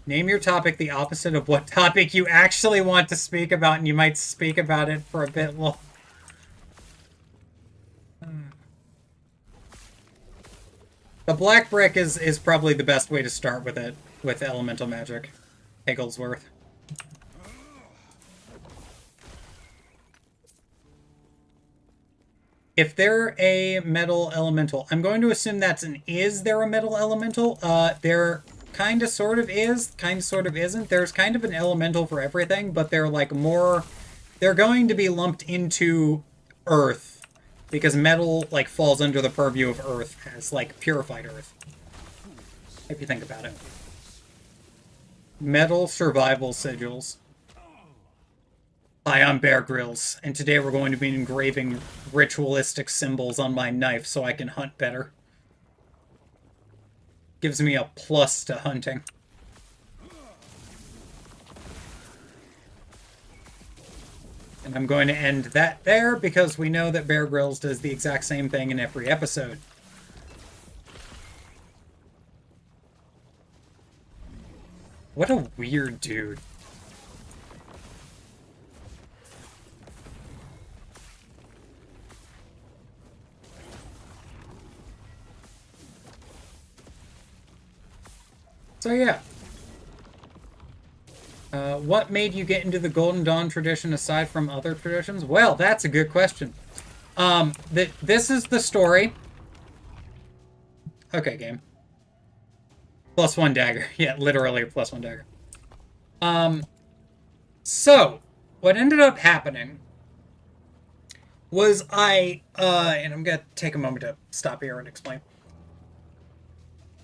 Name your topic the opposite of what topic you actually want to speak about, and you might speak about it for a bit long. The black brick is probably the best way to start with it, with elemental magic. Higglesworth. If they're a metal elemental, I'm going to assume that's an is they're a metal elemental. There kind of sort of is, kind of sort of isn't. There's kind of an elemental for everything, but they're like more, they're going to be lumped into earth because metal like falls under the purview of earth as like purified earth. If you think about it. Metal survival sigils. Hi, I'm Bear Grylls, and today we're going to be engraving ritualistic symbols on my knife so I can hunt better. Gives me a plus to hunting. And I'm going to end that there because we know that Bear Grylls does the exact same thing in every episode. What a weird dude. So yeah. What made you get into the Golden Dawn tradition aside from other traditions? Well, that's a good question. This is the story. Okay, game. +1 dagger. Yeah, literally a +1 dagger. So, what ended up happening was and I'm gonna take a moment to stop here and explain.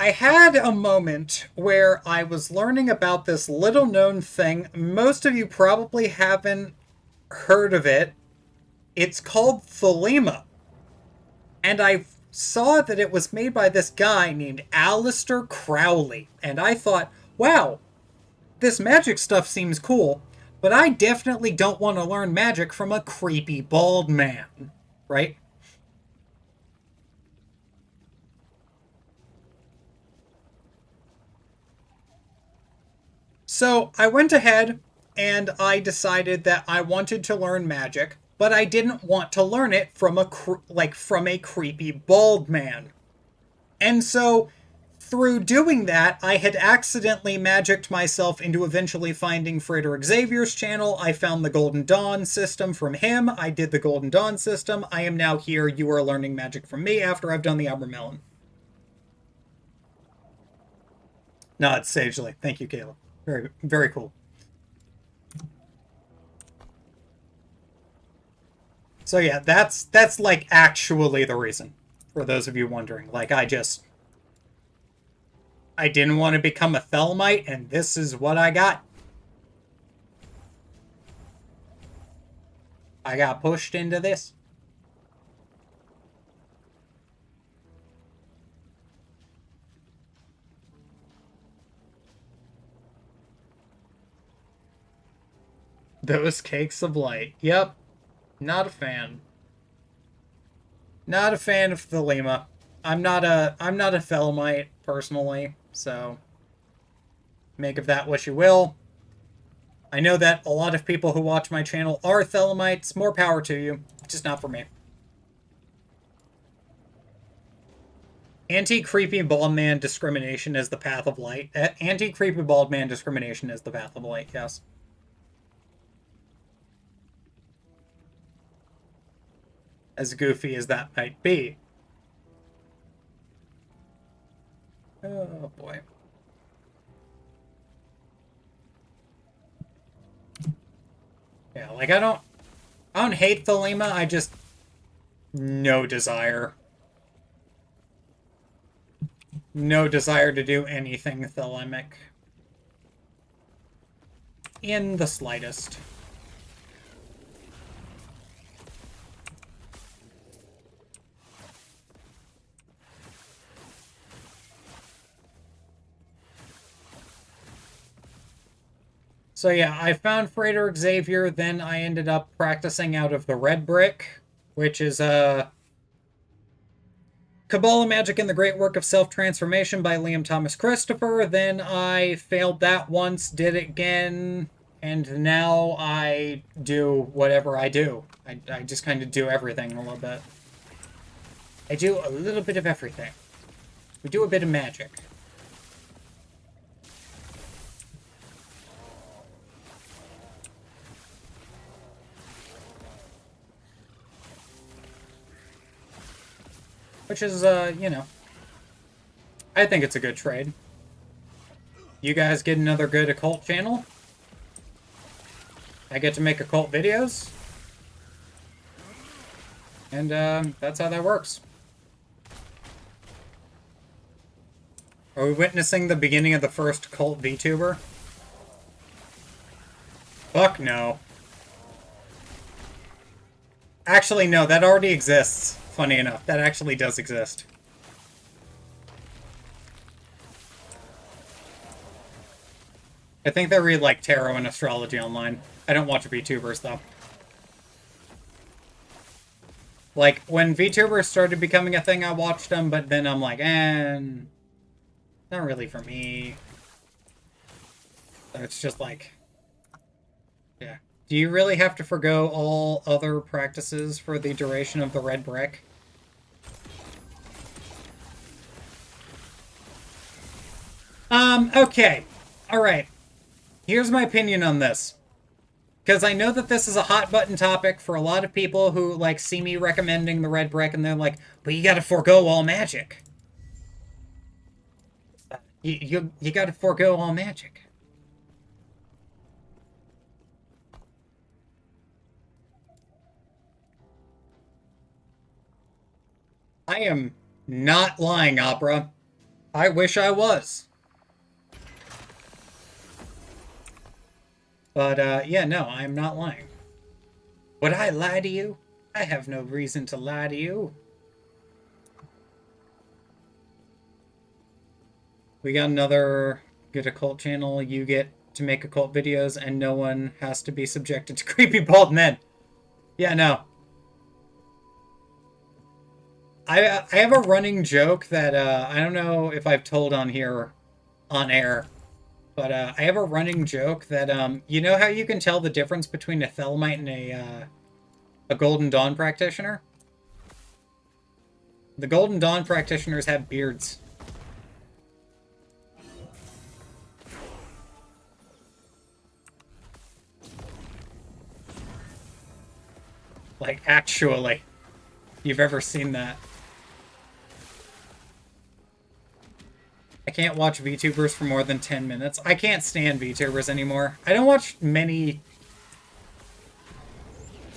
I had a moment where I was learning about this little known thing. Most of you probably haven't heard of it. It's called Thelema. And I saw that it was made by this guy named Aleister Crowley. And I thought, wow, this magic stuff seems cool, but I definitely don't want to learn magic from a creepy bald man, right? So I went ahead and I decided that I wanted to learn magic, but I didn't want to learn it from a creepy bald man. And so through doing that, I had accidentally magicked myself into eventually finding Frederick Xavier's channel. I found the Golden Dawn system from him. I did the Golden Dawn system. I am now here. You are learning magic from me after I've done the Melon. No, it's sagely. Thank you, Caleb. Very, very cool. So yeah, that's like actually the reason. For those of you wondering. Like, I didn't want to become a Thelmite, and this is what I got. I got pushed into this. Those cakes of light. Yep. Not a fan. Not a fan of Thelema. I'm not a Thelmite, personally, so make of that what you will. I know that a lot of people who watch my channel are Thelemites. More power to you. Just not for me. Anti-creepy bald man discrimination is the path of light. Anti-creepy bald man discrimination is the path of light, yes. As goofy as that might be. Oh boy. Yeah, like I don't hate Thelema, I just no desire. No desire to do anything Thelemic. In the slightest. So yeah, I found Frederick Xavier, then I ended up practicing out of the Red Brick, which is Kabbalah Magic and the Great Work of Self-Transformation by Liam Thomas Christopher. Then I failed that once, did it again, and now I do whatever I do. I just kind of do everything a little bit. I do a little bit of everything. We do a bit of magic. Which is, you know, I think it's a good trade. You guys get another good occult channel. I get to make occult videos. And, that's how that works. Are we witnessing the beginning of the first cult VTuber? Fuck no. Actually, no, that already exists. Funny enough, that actually does exist. I think they read, like, tarot and astrology online. I don't watch VTubers, though. Like, when VTubers started becoming a thing, I watched them, but then I'm like, not really for me. So it's just like, yeah. Do you really have to forgo all other practices for the duration of the Red Brick? Okay. Alright. Here's my opinion on this. Because I know that this is a hot button topic for a lot of people who, like, see me recommending the Red Brick and they're like, but you gotta forego all magic. You gotta forego all magic. I am not lying, Opera. I wish I was. But, yeah, no, I'm not lying. Would I lie to you? I have no reason to lie to you. We got another good occult channel. You get to make occult videos and no one has to be subjected to creepy bald men. Yeah, no. I have a running joke that, I don't know if I've told on here on air. But I have a running joke that, you know how you can tell the difference between a Thelmite and a Golden Dawn practitioner? The Golden Dawn practitioners have beards. Like, actually. You've ever seen that. I can't watch VTubers for more than 10 minutes. I can't stand VTubers anymore. I don't watch many...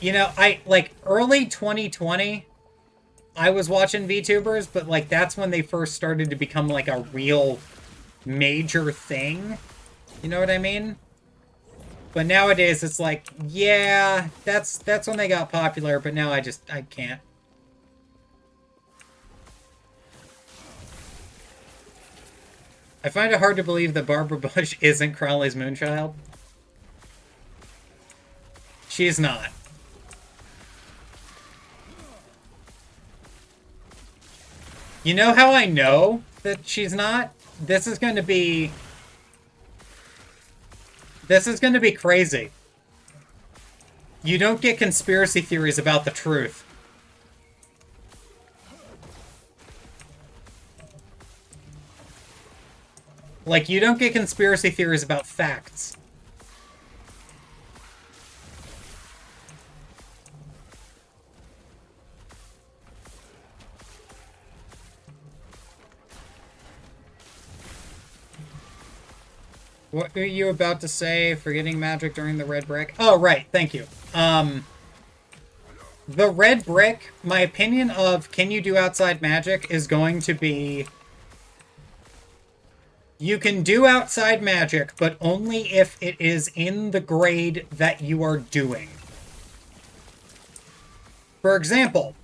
You know, like, early 2020, I was watching VTubers, but, like, that's when they first started to become, like, a real major thing. You know what I mean? But nowadays, it's like, yeah, that's when they got popular, but now I can't. I find it hard to believe that Barbara Bush isn't Crowley's Moonchild. She's not. You know how I know that she's not? This is going to be crazy. You don't get conspiracy theories about the truth. Like, you don't get conspiracy theories about facts. What were you about to say? Forgetting magic during the red brick? Oh, right. Thank you. The red brick, my opinion of can you do outside magic is going to be... You can do outside magic, but only if it is in the grade that you are doing. For example,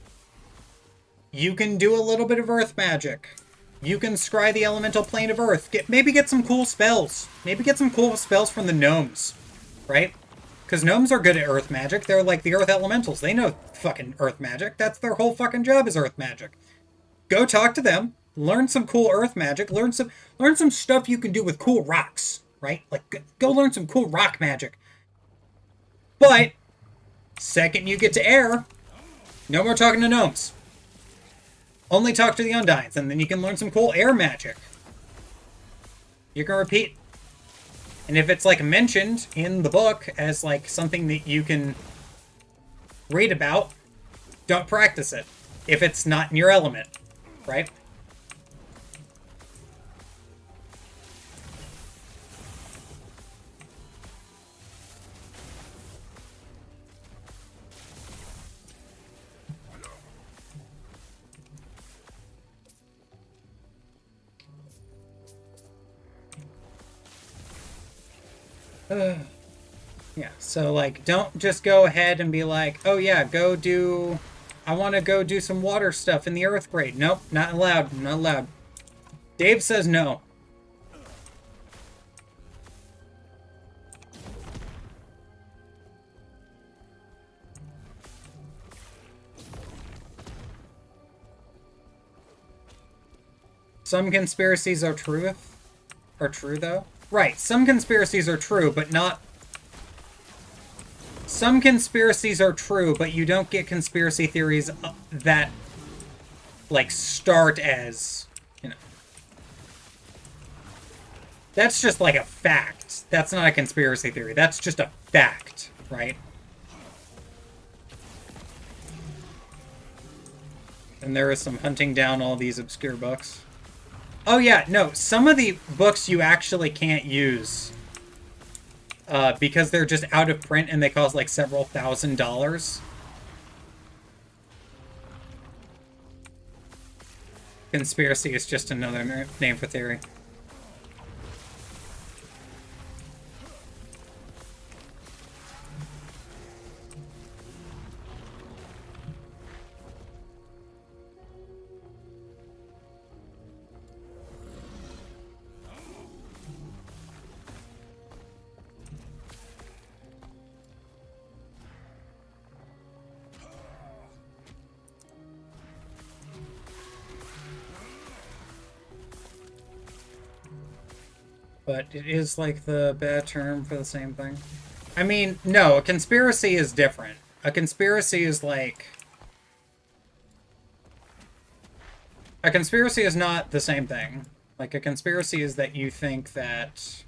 you can do a little bit of earth magic. You can scry the elemental plane of earth. Maybe get some cool spells. Maybe get some cool spells from the gnomes, right? Because gnomes are good at earth magic. They're like the earth elementals. They know fucking earth magic. That's their whole fucking job is earth magic. Go talk to them. Learn some cool earth magic. Learn some stuff you can do with cool rocks, right? Like, go learn some cool rock magic. But, second you get to air, no more talking to gnomes. Only talk to the Undines, and then you can learn some cool air magic. You can repeat. And if it's, like, mentioned in the book as, like, something that you can read about, don't practice it. If it's not in your element, right? Yeah, so, like, don't just go ahead and be like, oh yeah, I want to go do some water stuff in the earth grade. Nope, not allowed, not allowed. Dave says no. Some conspiracies are true, though. Right, some conspiracies are true, but not... Some conspiracies are true, but you don't get conspiracy theories that, like, start as, you know... That's just, like, a fact. That's not a conspiracy theory. That's just a fact, right? And there is some hunting down all these obscure books. Oh yeah, no, some of the books you actually can't use because they're just out of print and they cost like several $1,000s. Conspiracy is just another name for theory. But it is like the bad term for the same thing. I mean, no, a conspiracy is different. A conspiracy is like... A conspiracy is not the same thing. Like, a conspiracy is that you think that...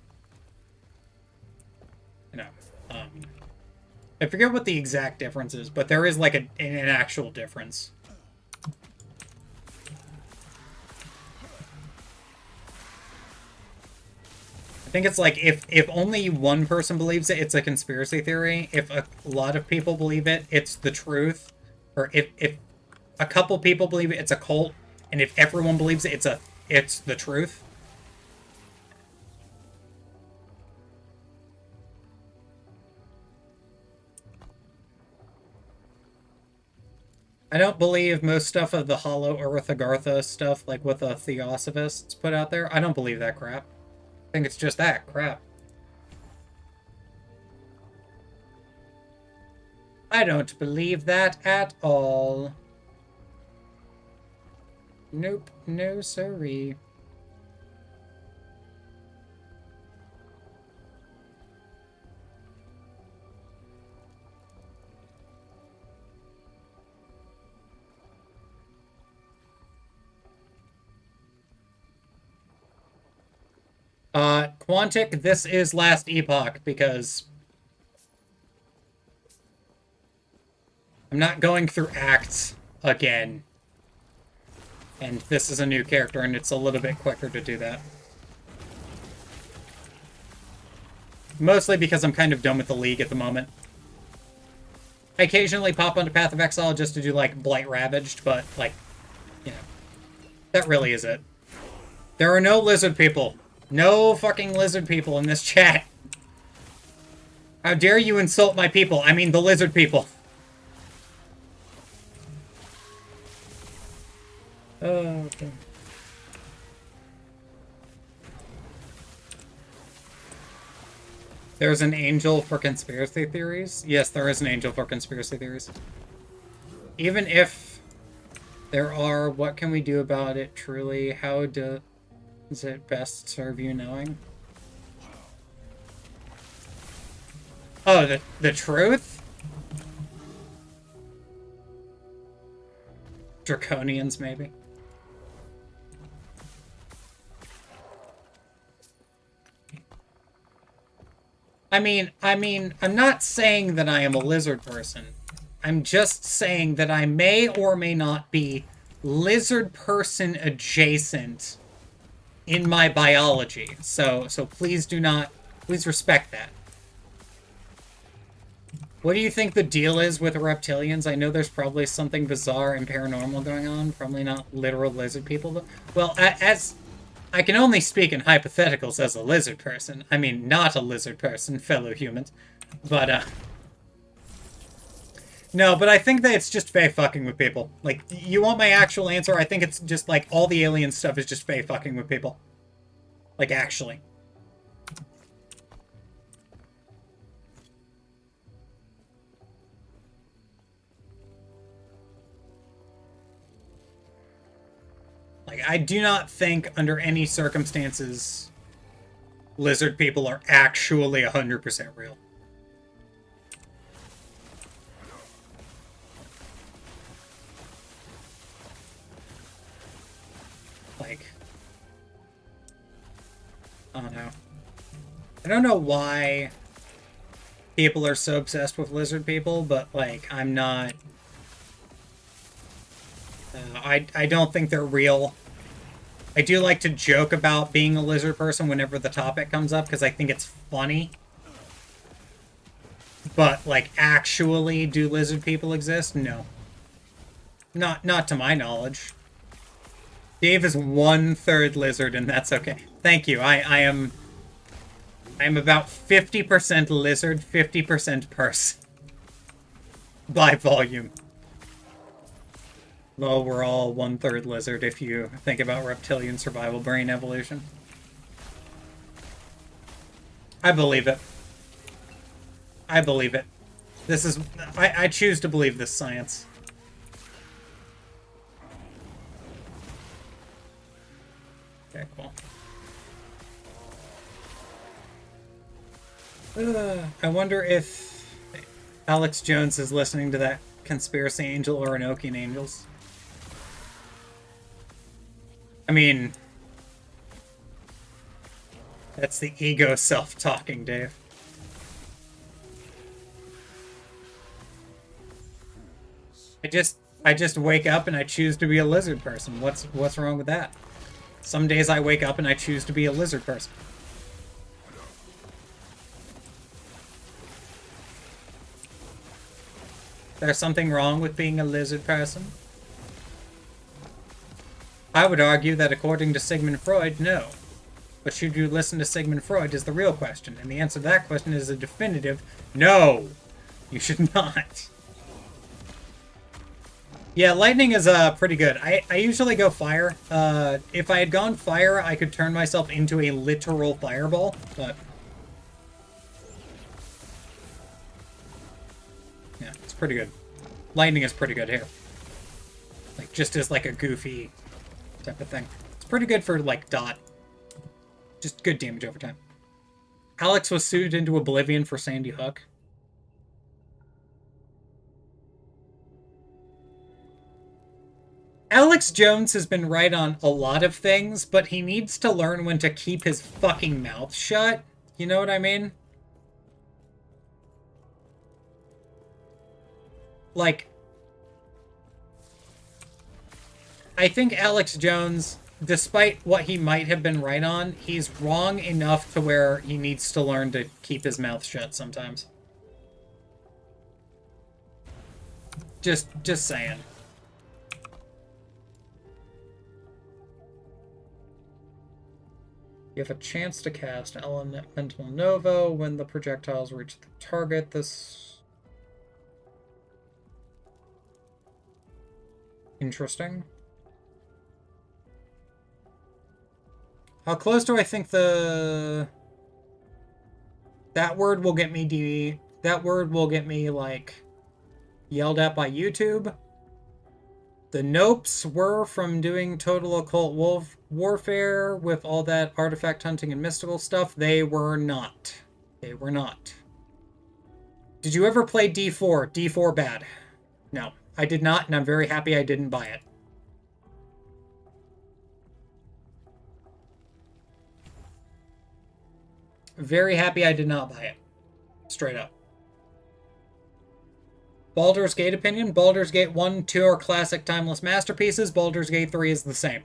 You know, I forget what the exact difference is, but there is like an actual difference. I think it's like if only one person believes it, it's a conspiracy theory. If a lot of people believe it, it's the truth. Or if a couple people believe it, it's a cult. And if everyone believes it, it's the truth. I don't believe most stuff of the Hollow Earth Agartha stuff, like what the Theosophists put out there. I don't believe that crap. I think it's just that crap. I don't believe that at all. Nope, no siree. Quantic, this is Last Epoch, because I'm not going through acts again. And this is a new character, and it's a little bit quicker to do that. Mostly because I'm kind of done with the League at the moment. I occasionally pop onto Path of Exile just to do, like, Blight Ravaged, but, like, you know, that really is it. There are no lizard people. No fucking lizard people in this chat. How dare you insult my people? I mean the lizard people. Oh, okay. There's an angel for conspiracy theories? Yes, there is an angel for conspiracy theories. Even if there are, what can we do about it truly? How does it best serve you knowing? Oh, the truth? Draconians, maybe? I mean, I'm not saying that I am a lizard person. I'm just saying that I may or may not be lizard person adjacent in my biology. So please please respect that. What do you think the deal is with reptilians? I know there's probably something bizarre and paranormal going on. Probably not literal lizard people, though. Well, as I can only speak in hypotheticals as a lizard person. I mean, not a lizard person, fellow humans. But, no, but I think that it's just Fae fucking with people. Like, you want my actual answer? I think it's just, like, all the alien stuff is just Fae fucking with people. Like, actually. Like, I do not think, under any circumstances, lizard people are actually 100% real. Like, I don't know. I don't know why people are so obsessed with lizard people, but, like, I'm not... I don't think they're real. I do like to joke about being a lizard person whenever the topic comes up, because I think it's funny. But, like, actually, do lizard people exist? No. Not to my knowledge. Dave is 1/3 lizard, and that's okay. Thank you. I am about 50% lizard, 50% person. By volume. Well, we're all 1/3 lizard if you think about reptilian survival brain evolution. I believe it. I believe it. This is... I choose to believe this science. Okay, cool. I wonder if Alex Jones is listening to that Conspiracy Angel or Enochian Angels. I mean, that's the ego self-talking, Dave. I just wake up and I choose to be a lizard person. What's wrong with that? Some days I wake up and I choose to be a lizard person. There's something wrong with being a lizard person? I would argue that according to Sigmund Freud, no. But should you listen to Sigmund Freud is the real question, and the answer to that question is a definitive no. You should not. Yeah, lightning is pretty good. I usually go fire. If I had gone fire, I could turn myself into a literal fireball, but... yeah, it's pretty good. Lightning is pretty good here. Like, just as like a goofy type of thing. It's pretty good for like dot. Just good damage over time. Alex was sued into oblivion for Sandy Hook. Alex Jones has been right on a lot of things, but he needs to learn when to keep his fucking mouth shut. You know what I mean? Like, I think Alex Jones, despite what he might have been right on, he's wrong enough to where he needs to learn to keep his mouth shut sometimes. Just saying. You have a chance to cast Elemental Nova when the projectiles reach the target. This... interesting. How close do I think that word will get me that word will get me, like, yelled at by YouTube? The nopes were from doing total occult warfare with all that artifact hunting and mystical stuff. They were not. They were not. Did you ever play D4? D4 bad. No, I did not, and I'm very happy I didn't buy it. Very happy I did not buy it. Straight up. Baldur's Gate opinion. Baldur's Gate 1, 2 are classic timeless masterpieces. Baldur's Gate 3 is the same.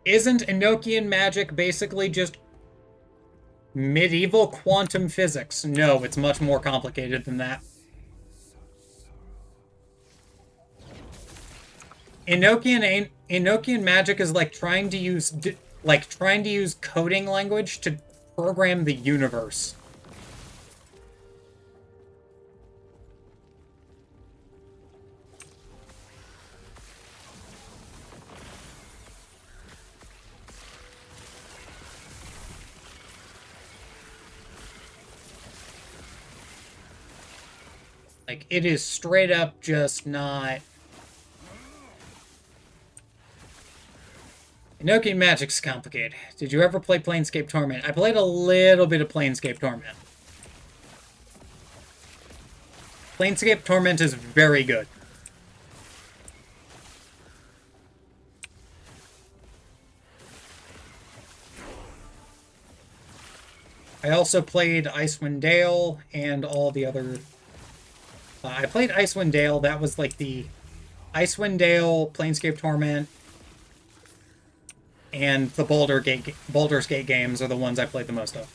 Isn't Enochian magic basically just medieval quantum physics? No, it's much more complicated than that. Enochian magic is like trying to use coding language to program the universe. Like, it is straight up just not... Enochian magic's complicated. Did you ever play Planescape Torment? I played a little bit of Planescape Torment. Planescape Torment is very good. I also played Icewind Dale and all the other... I played Icewind Dale. That was like the Icewind Dale, Planescape Torment, and the Baldur's Gate games are the ones I played the most of.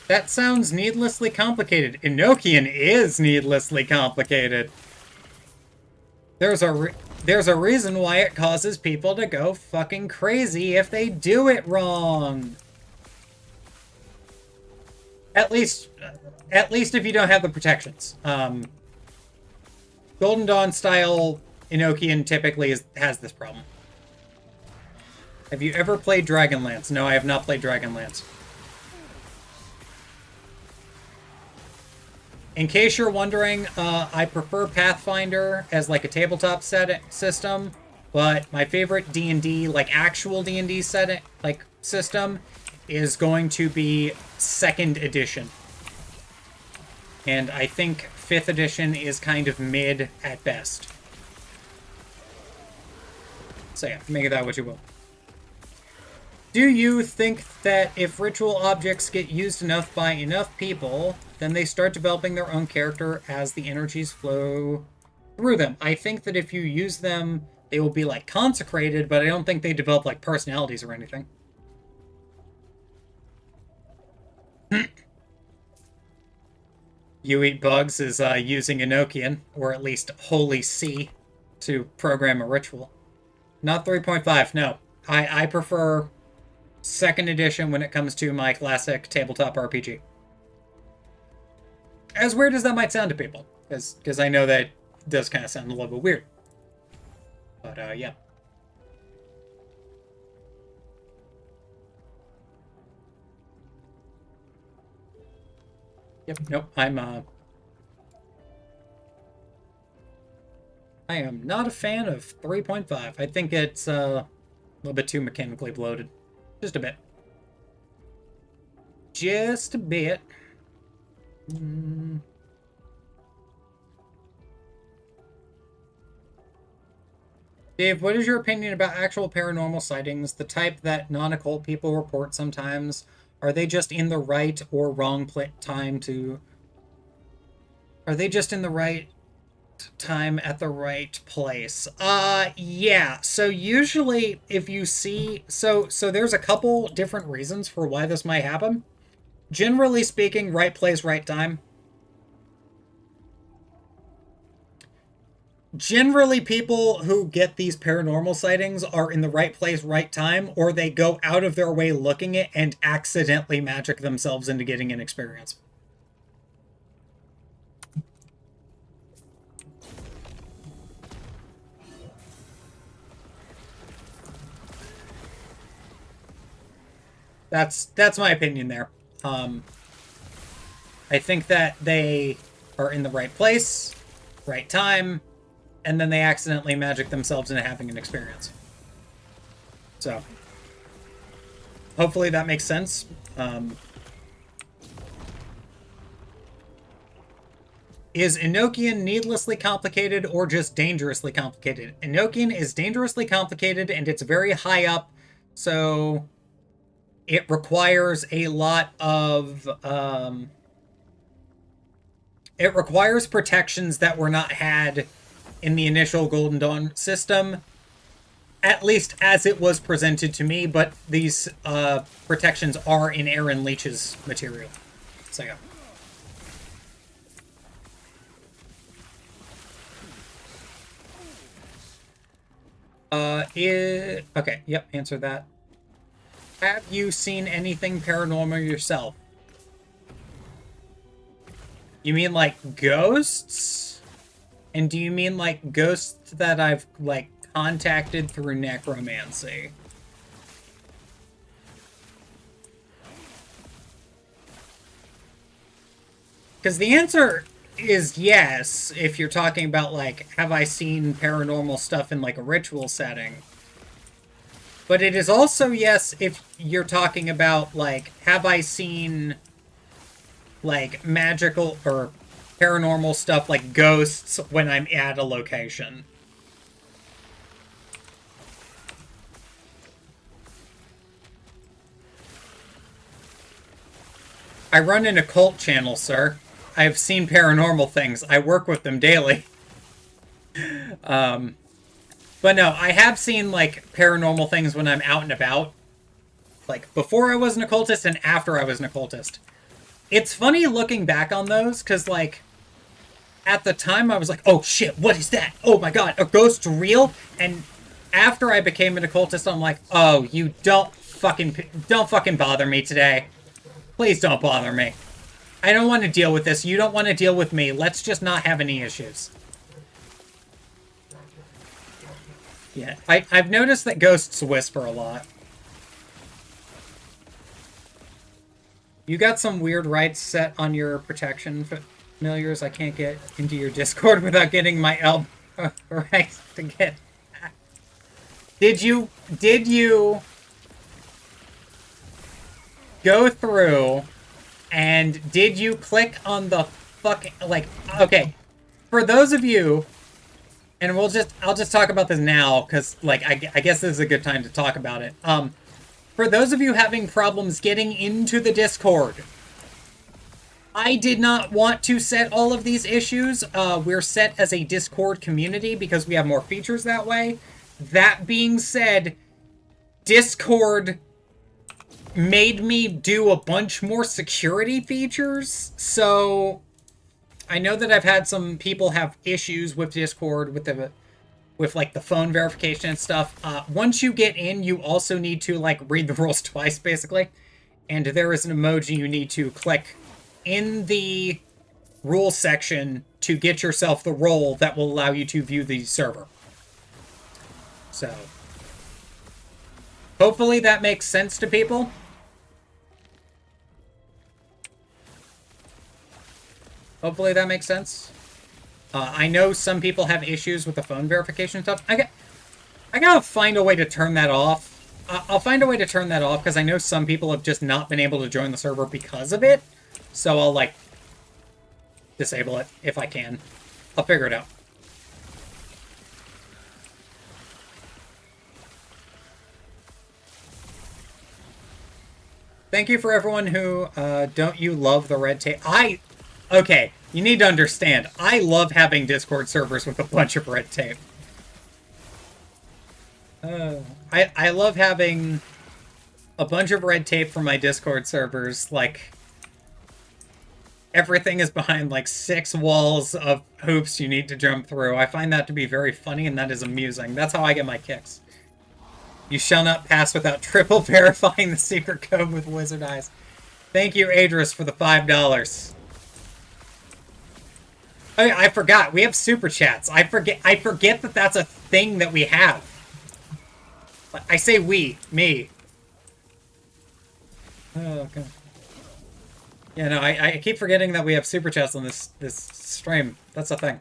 That sounds needlessly complicated. Enochian is needlessly complicated. There's a reason why it causes people to go fucking crazy if they do it wrong. At least if you don't have the protections. Golden Dawn style Enochian typically has this problem. Have you ever played Dragonlance? No, I have not played Dragonlance. In case you're wondering, I prefer Pathfinder as like a tabletop system, but my favorite D&D, like actual D&D system, is going to be 2nd edition. And I think 5th edition is kind of mid at best. So yeah, make of that what you will. Do you think that if ritual objects get used enough by enough people, then they start developing their own character as the energies flow through them? I think that if you use them, they will be like consecrated, but I don't think they develop like personalities or anything. You Eat Bugs is using Enochian, or at least Holy See, to program a ritual. Not 3.5, no. I prefer 2nd edition when it comes to my classic tabletop RPG. As weird as that might sound to people, because I know that does kind of sound a little bit weird. But, yeah. Yep, nope, I am not a fan of 3.5. I think it's a little bit too mechanically bloated. Just a bit. Just a bit. Dave, what is your opinion about actual paranormal sightings, the type that non-occult people report sometimes? Are they just in the right or wrong time to... Are they just in the right time at the right place? Yeah. So usually if you see... So there's a couple different reasons for why this might happen. Generally speaking, right place, right time. Generally, people who get these paranormal sightings are in the right place, right time, or they go out of their way looking it and accidentally magic themselves into getting an experience. That's my opinion there. I think that they are in the right place, right time, and then they accidentally magic themselves into having an experience. So, hopefully that makes sense. Is Enochian needlessly complicated or just dangerously complicated? Enochian is dangerously complicated and it's very high up, so it requires a lot of... it requires protections that were not had in the initial Golden Dawn system, at least as it was presented to me, but these protections are in Aaron Leach's material. So yeah. Okay, yep, answer that. Have you seen anything paranormal yourself? You mean like ghosts? And do you mean like ghosts that I've like contacted through necromancy? Because the answer is yes, if you're talking about like, have I seen paranormal stuff in like a ritual setting? But it is also yes if you're talking about like, have I seen like magical or paranormal stuff like ghosts when I'm at a location. I run an occult channel, sir. I have seen paranormal things. I work with them daily. But no, I have seen like paranormal things when I'm out and about. Like before I was an occultist and after I was an occultist. It's funny looking back on those, because, like, at the time I was like, oh shit, what is that? Oh my god, are ghosts real? And after I became an occultist, I'm like, oh, you don't fucking bother me today. Please don't bother me. I don't want to deal with this. You don't want to deal with me. Let's just not have any issues. Yeah, I've noticed that ghosts whisper a lot. You got some weird rights set on your protection, familiars. I can't get into your Discord without getting my elbow right to get... Did you go through and did you click on the fucking, like, okay, for those of you, and I'll just talk about this now, because, like, I guess this is a good time to talk about it. For for those of you having problems getting into the Discord, I did not want to set all of these issues. We're set as a Discord community because we have more features that way. That being said, Discord made me do a bunch more security features, so I know that I've had some people have issues with Discord with like the phone verification and stuff. Once you get in, you also need to like read the rules twice, basically. And there is an emoji you need to click in the rules section to get yourself the role that will allow you to view the server. So, hopefully that makes sense to people. Hopefully that makes sense. I know some people have issues with the phone verification stuff. I gotta find a way to turn that off. I'll find a way to turn that off because I know some people have just not been able to join the server because of it. So I'll, like, disable it if I can. I'll figure it out. Thank you for everyone who, don't you love the red tape? Okay, you need to understand, I love having Discord servers with a bunch of red tape. I love having a bunch of red tape for my Discord servers, like, everything is behind, like, 6 walls of hoops you need to jump through. I find that to be very funny, and that is amusing. That's how I get my kicks. You shall not pass without triple verifying the secret code with wizard eyes. Thank you, Adris, for the $5. Oh yeah, I forgot. We have super chats. I forget that that's a thing that we have. I say we, me. Oh, okay. Yeah, no, I keep forgetting that we have super chats on this stream. That's a thing.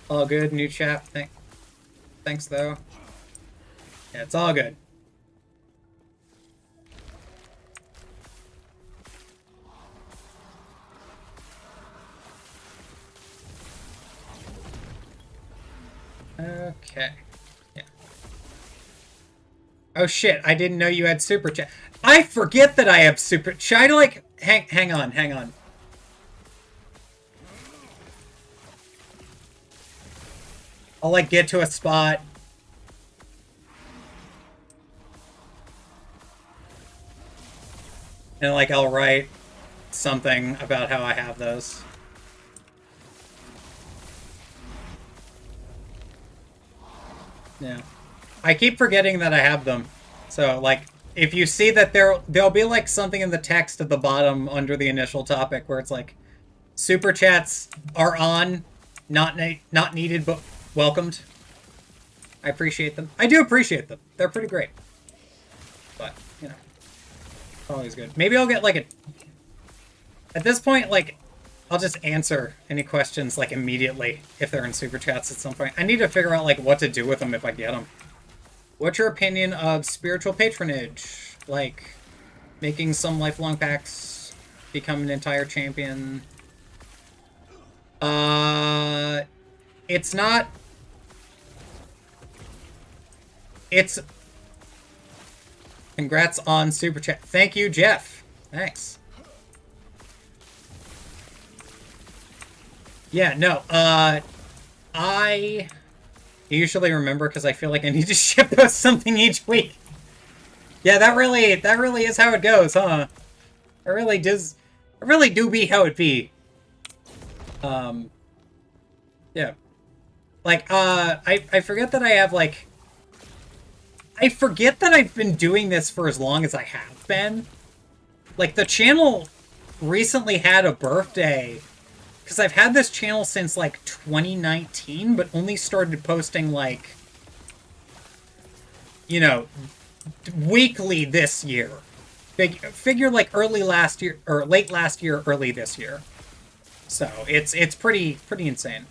All good, new chat. Thanks, though. Yeah, it's all good. Okay. Yeah. Oh shit, I didn't know you had super chat. I forget that I have super... Should I, like... Hang on. I'll, like, get to a spot. And, like, I'll write something about how I have those. Yeah. I keep forgetting that I have them. So, like, if you see that there'll be, like, something in the text at the bottom under the initial topic where it's like, super chats are on, not needed, but welcomed. I appreciate them. I do appreciate them. They're pretty great. But, you know, always good. Maybe I'll get, like, a... At this point, like, I'll just answer any questions, like, immediately if they're in super chats at some point. I need to figure out, like, what to do with them if I get them. What's your opinion of spiritual patronage? Like, making some lifelong pacts become an entire champion? It's not... It's... Congrats on super chat. Thank you, Jeff. Thanks. Yeah, no, I usually remember because I feel like I need to ship us something each week. Yeah, that really is how it goes, huh? It really do be how it be. Yeah. Like, I forget that I have, like... I forget that I've been doing this for as long as I have been. Like, the channel recently had a birthday... Because I've had this channel since, like, 2019, but only started posting, like, you know, weekly this year. Figure, like, early last year, or late last year, early this year. So, it's pretty insane.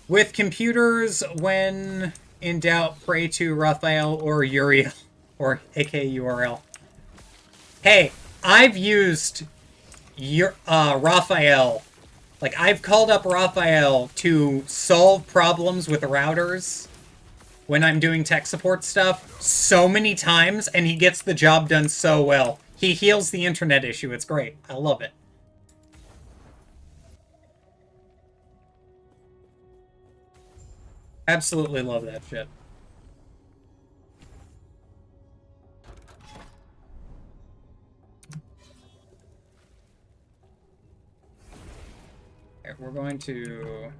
With computers, when in doubt, pray to Raphael or Uriel, or aka URL. Hey, I've used... Raphael. Like, I've called up Raphael to solve problems with routers when I'm doing tech support stuff so many times, and he gets the job done so well. He heals the internet issue. It's great. I love it. Absolutely love that shit. Okay, we're going to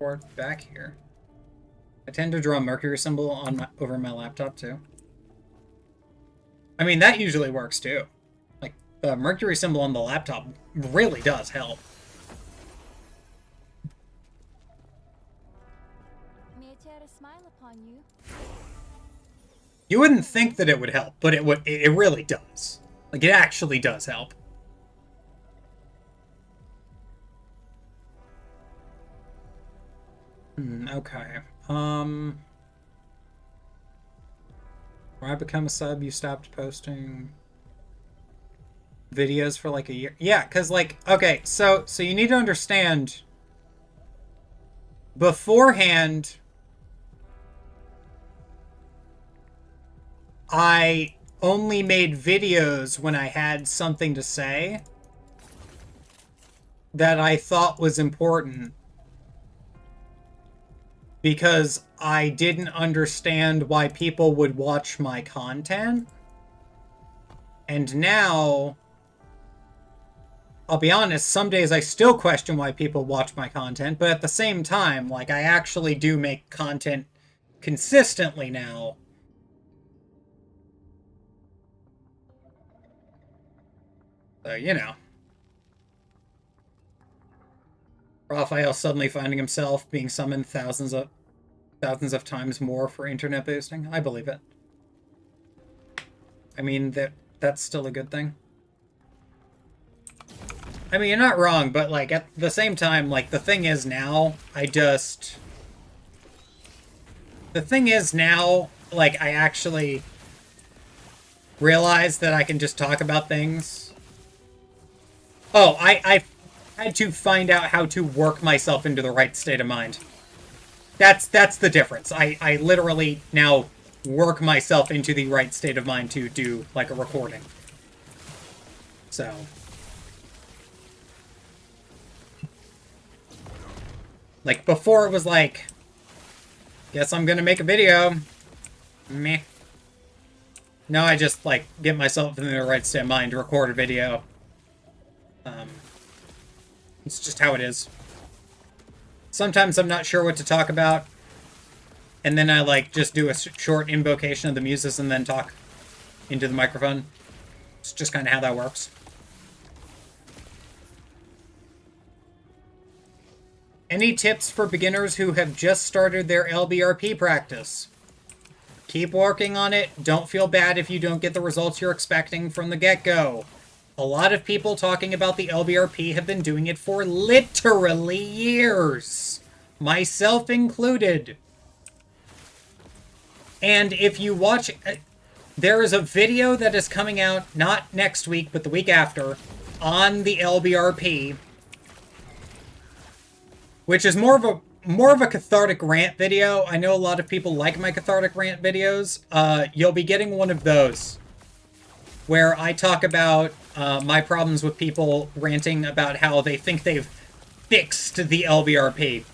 port back here. I tend to draw a Mercury symbol on over my laptop too. I mean, that usually works too. Like, the Mercury symbol on the laptop really does help. May I tear a smile upon you? You wouldn't think that it would help, but it would. It really does. Like, it actually does help. Okay. When I become a sub, you stopped posting videos for like a year. Yeah, because like, okay, so you need to understand beforehand, I only made videos when I had something to say that I thought was important, because I didn't understand why people would watch my content. And now, I'll be honest, some days I still question why people watch my content, but at the same time, like, I actually do make content consistently now. So, you know. Raphael suddenly finding himself being summoned thousands of times more for internet boosting. I believe it. I mean, that's still a good thing. I mean, you're not wrong, but like at the same time, like the thing is now, like I actually realize that I can just talk about things. Oh, I had to find out how to work myself into the right state of mind. That's the difference. I literally now work myself into the right state of mind to do like a recording. So, like before it was like, guess I'm gonna make a video. Meh. Now I just like get myself in the right state of mind to record a video. It's just how it is. Sometimes I'm not sure what to talk about, and then I like just do a short invocation of the muses and then talk into the microphone. It's just kind of how that works. Any tips for beginners who have just started their LBRP practice? Keep working on it. Don't feel bad if you don't get the results you're expecting from the get-go. A lot of people talking about the LBRP have been doing it for literally years. Myself included. And if you watch... There is a video that is coming out, not next week, but the week after, on the LBRP, which is more of a cathartic rant video. I know a lot of people like my cathartic rant videos. You'll be getting one of those, where I talk about my problems with people ranting about how they think they've fixed the LBRP.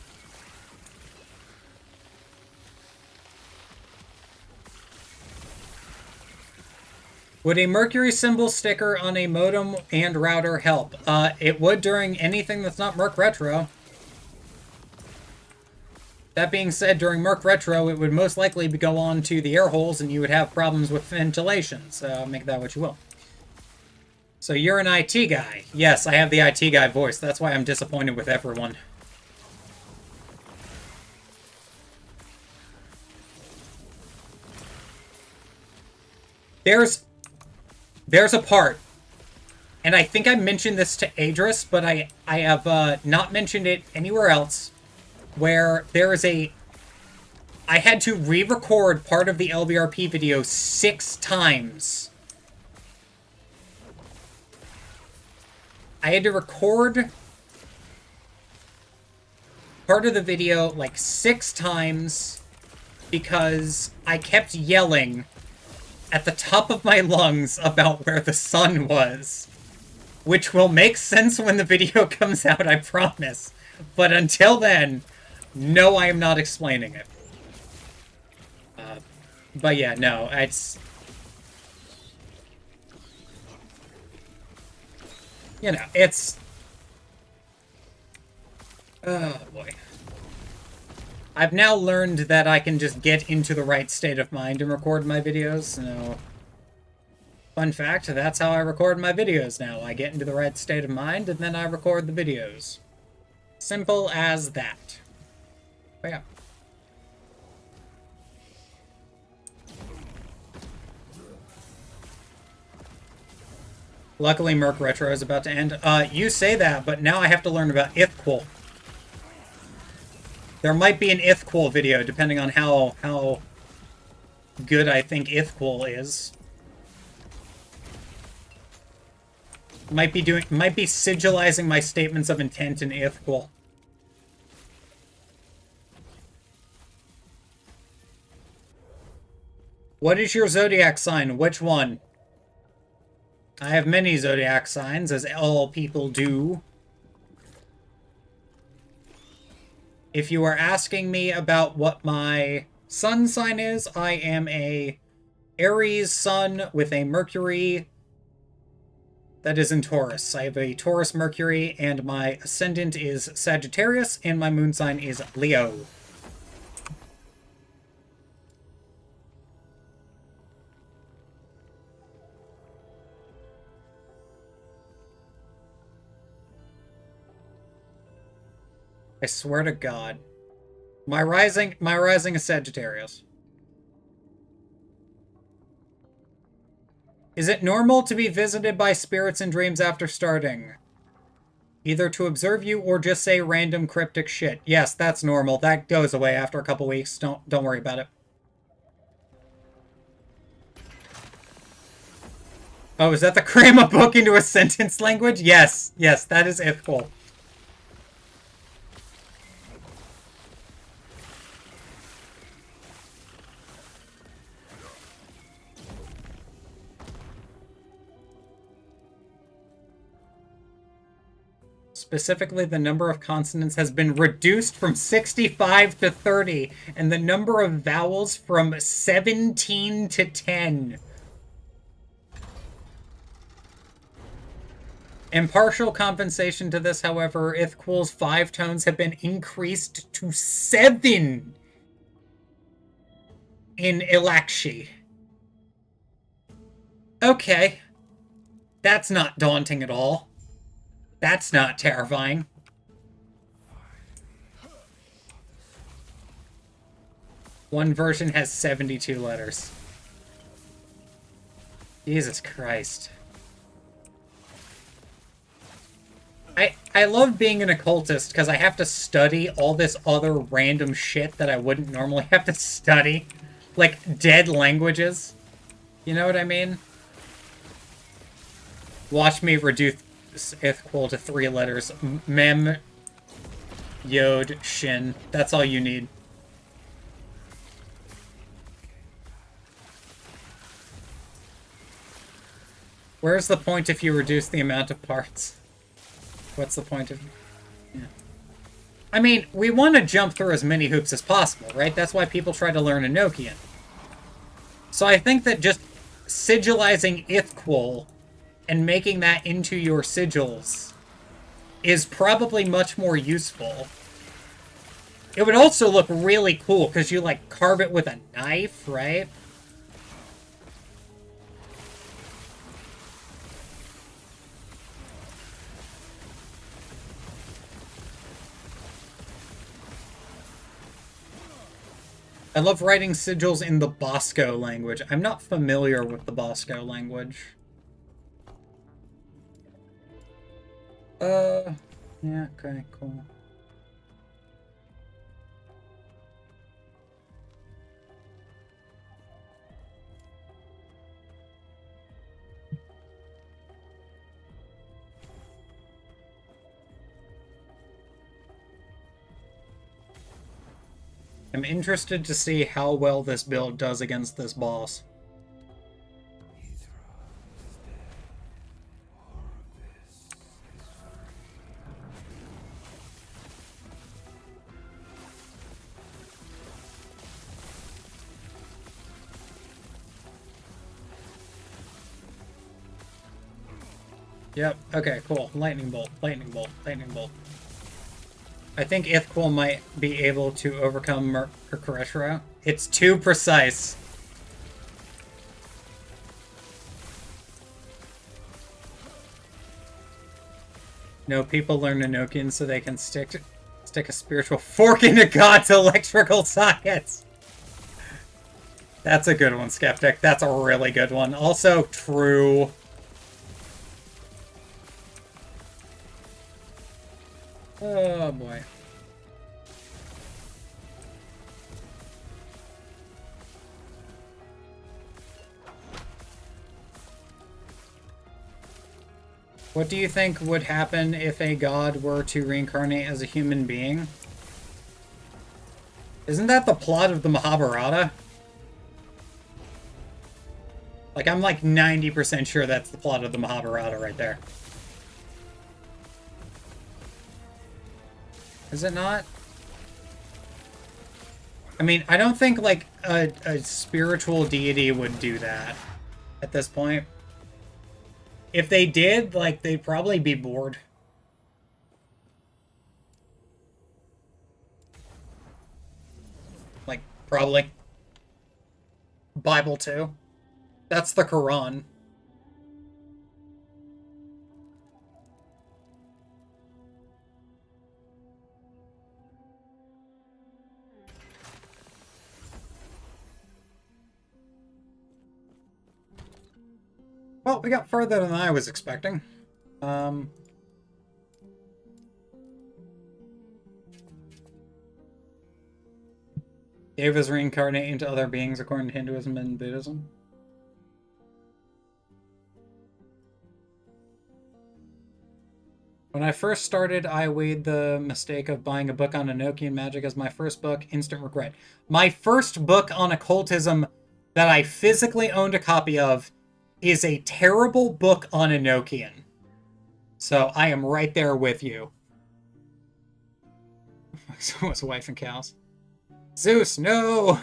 Would a Mercury symbol sticker on a modem and router help? It would during anything that's not Merc Retro. That being said, during Merc Retro, it would most likely go on to the air holes and you would have problems with ventilation. So make that what you will. So you're an IT guy. Yes, I have the IT guy voice. That's why I'm disappointed with everyone. There's a part, and I think I mentioned this to Adris, but I have not mentioned it anywhere else, where there is I had to re-record part of the LBRP video 6 times. I had to record part of the video like 6 times because I kept yelling at the top of my lungs about where the sun was. Which will make sense when the video comes out, I promise. But until then, no, I am not explaining it. But yeah, no, it's... You know, it's... Oh, boy. I've now learned that I can just get into the right state of mind and record my videos, so... Fun fact, that's how I record my videos now. I get into the right state of mind, and then I record the videos. Simple as that. But yeah. Luckily, Merc Retro is about to end. You say that, but now I have to learn about Ithquil. There might be an Ithquil video, depending on how good I think Ithquil is. Might be sigilizing my statements of intent in Ithquil. What is your zodiac sign? Which one? I have many zodiac signs, as all people do. If you are asking me about what my sun sign is, I am a Aries sun with a Mercury that is in Taurus. I have a Taurus Mercury, and my ascendant is Sagittarius, and my moon sign is Leo. I swear to God. My rising is Sagittarius. Is it normal to be visited by spirits in dreams after starting? Either to observe you or just say random cryptic shit. Yes, that's normal. That goes away after a couple weeks. Don't worry about it. Oh, is that the cram a book into a sentence language? Yes, that is Ithquil. Specifically, the number of consonants has been reduced from 65 to 30, and the number of vowels from 17 to 10. In partial compensation to this, however, Ithquil's 5 tones have been increased to 7 in Ilakshi. Okay. That's not daunting at all. That's not terrifying. One version has 72 letters. Jesus Christ. I love being an occultist because I have to study all this other random shit that I wouldn't normally have to study. Like dead languages. You know what I mean? Watch me reduce Ithquil to 3 letters. Mem, Yod, Shin. That's all you need. Where's the point if you reduce the amount of parts? What's the point of... Yeah. I mean, we want to jump through as many hoops as possible, right? That's why people try to learn Enochian. So I think that just sigilizing Ithquil and making that into your sigils is probably much more useful. It would also look really cool because you, like, carve it with a knife, right? I love writing sigils in the Bosco language. I'm not familiar with the Bosco language. Yeah, okay, cool. I'm interested to see how well this build does against this boss. Yep, okay, cool. Lightning bolt, lightning bolt, lightning bolt. I think Ithquil might be able to overcome Merkureshra. It's too precise. No, people learn Enochian so they can stick a spiritual fork into God's electrical sockets. That's a good one, Skeptic. That's a really good one. Also, true. Oh boy. What do you think would happen if a god were to reincarnate as a human being? Isn't that the plot of the Mahabharata? Like, I'm like 90% sure that's the plot of the Mahabharata right there. Is it not? I mean, I don't think, like, a spiritual deity would do that at this point. If they did, like, they'd probably be bored. Like, probably. Bible, too. That's the Quran. Well, we got further than I was expecting. Devas reincarnate into other beings according to Hinduism and Buddhism. When I first started, I weighed the mistake of buying a book on Enochian magic as my first book. Instant regret. My first book on occultism that I physically owned a copy of is a terrible book on Enochian. So I am right there with you. So was Wife and Cows. Zeus, no!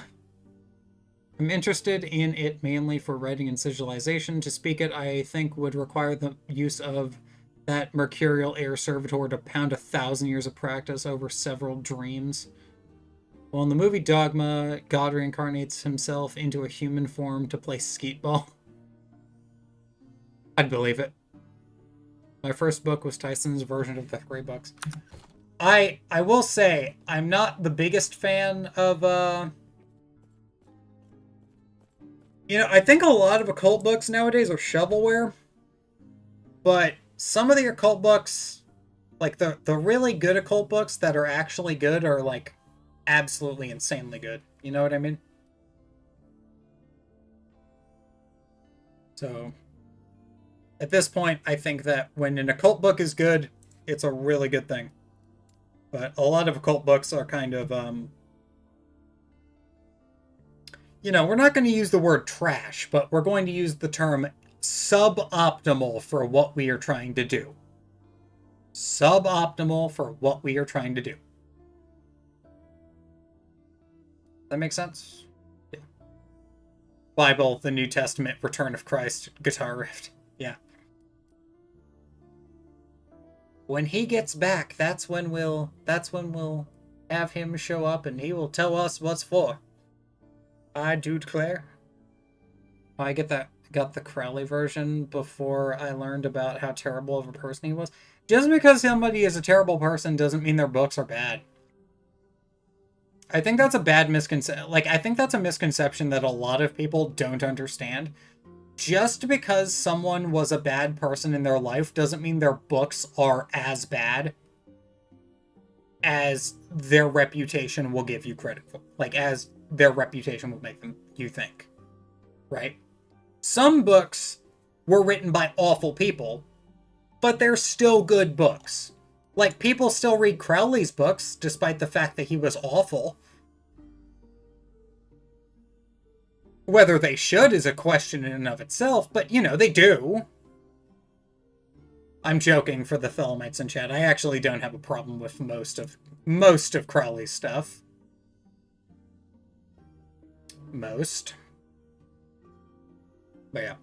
I'm interested in it mainly for writing and sigilization. To speak it, I think would require the use of that mercurial air servitor to pound 1,000 years of practice over several dreams. Well, in the movie Dogma, God reincarnates himself into a human form to play skeetball. I'd believe it. My first book was Tyson's version of the 3 books. I will say, I'm not the biggest fan of, you know, I think a lot of occult books nowadays are shovelware. But some of the occult books, like the really good occult books that are actually good are, like, absolutely insanely good. You know what I mean? So at this point, I think that when an occult book is good, it's a really good thing. But a lot of occult books are kind of, you know, we're not going to use the word trash, but we're going to use the term suboptimal for what we are trying to do. Suboptimal for what we are trying to do. That makes sense? Yeah. Bible, the New Testament, Return of Christ, guitar riff. Yeah. When he gets back, that's when we'll have him show up and he will tell us what's for. I do declare. Oh, I got the Crowley version before I learned about how terrible of a person he was. Just because somebody is a terrible person doesn't mean their books are bad. I think that's a bad misconception. Like, I think that's a misconception that a lot of people don't understand. Just because someone was a bad person in their life doesn't mean their books are as bad as their reputation will give you credit for. Like, as their reputation will make them you think. Right? Some books were written by awful people, but they're still good books. Like, people still read Crowley's books, despite the fact that he was awful. Whether they should is a question in and of itself, but, you know, they do. I'm joking for the Thelemites in chat. I actually don't have a problem with most of Crowley's stuff. Most. But yeah.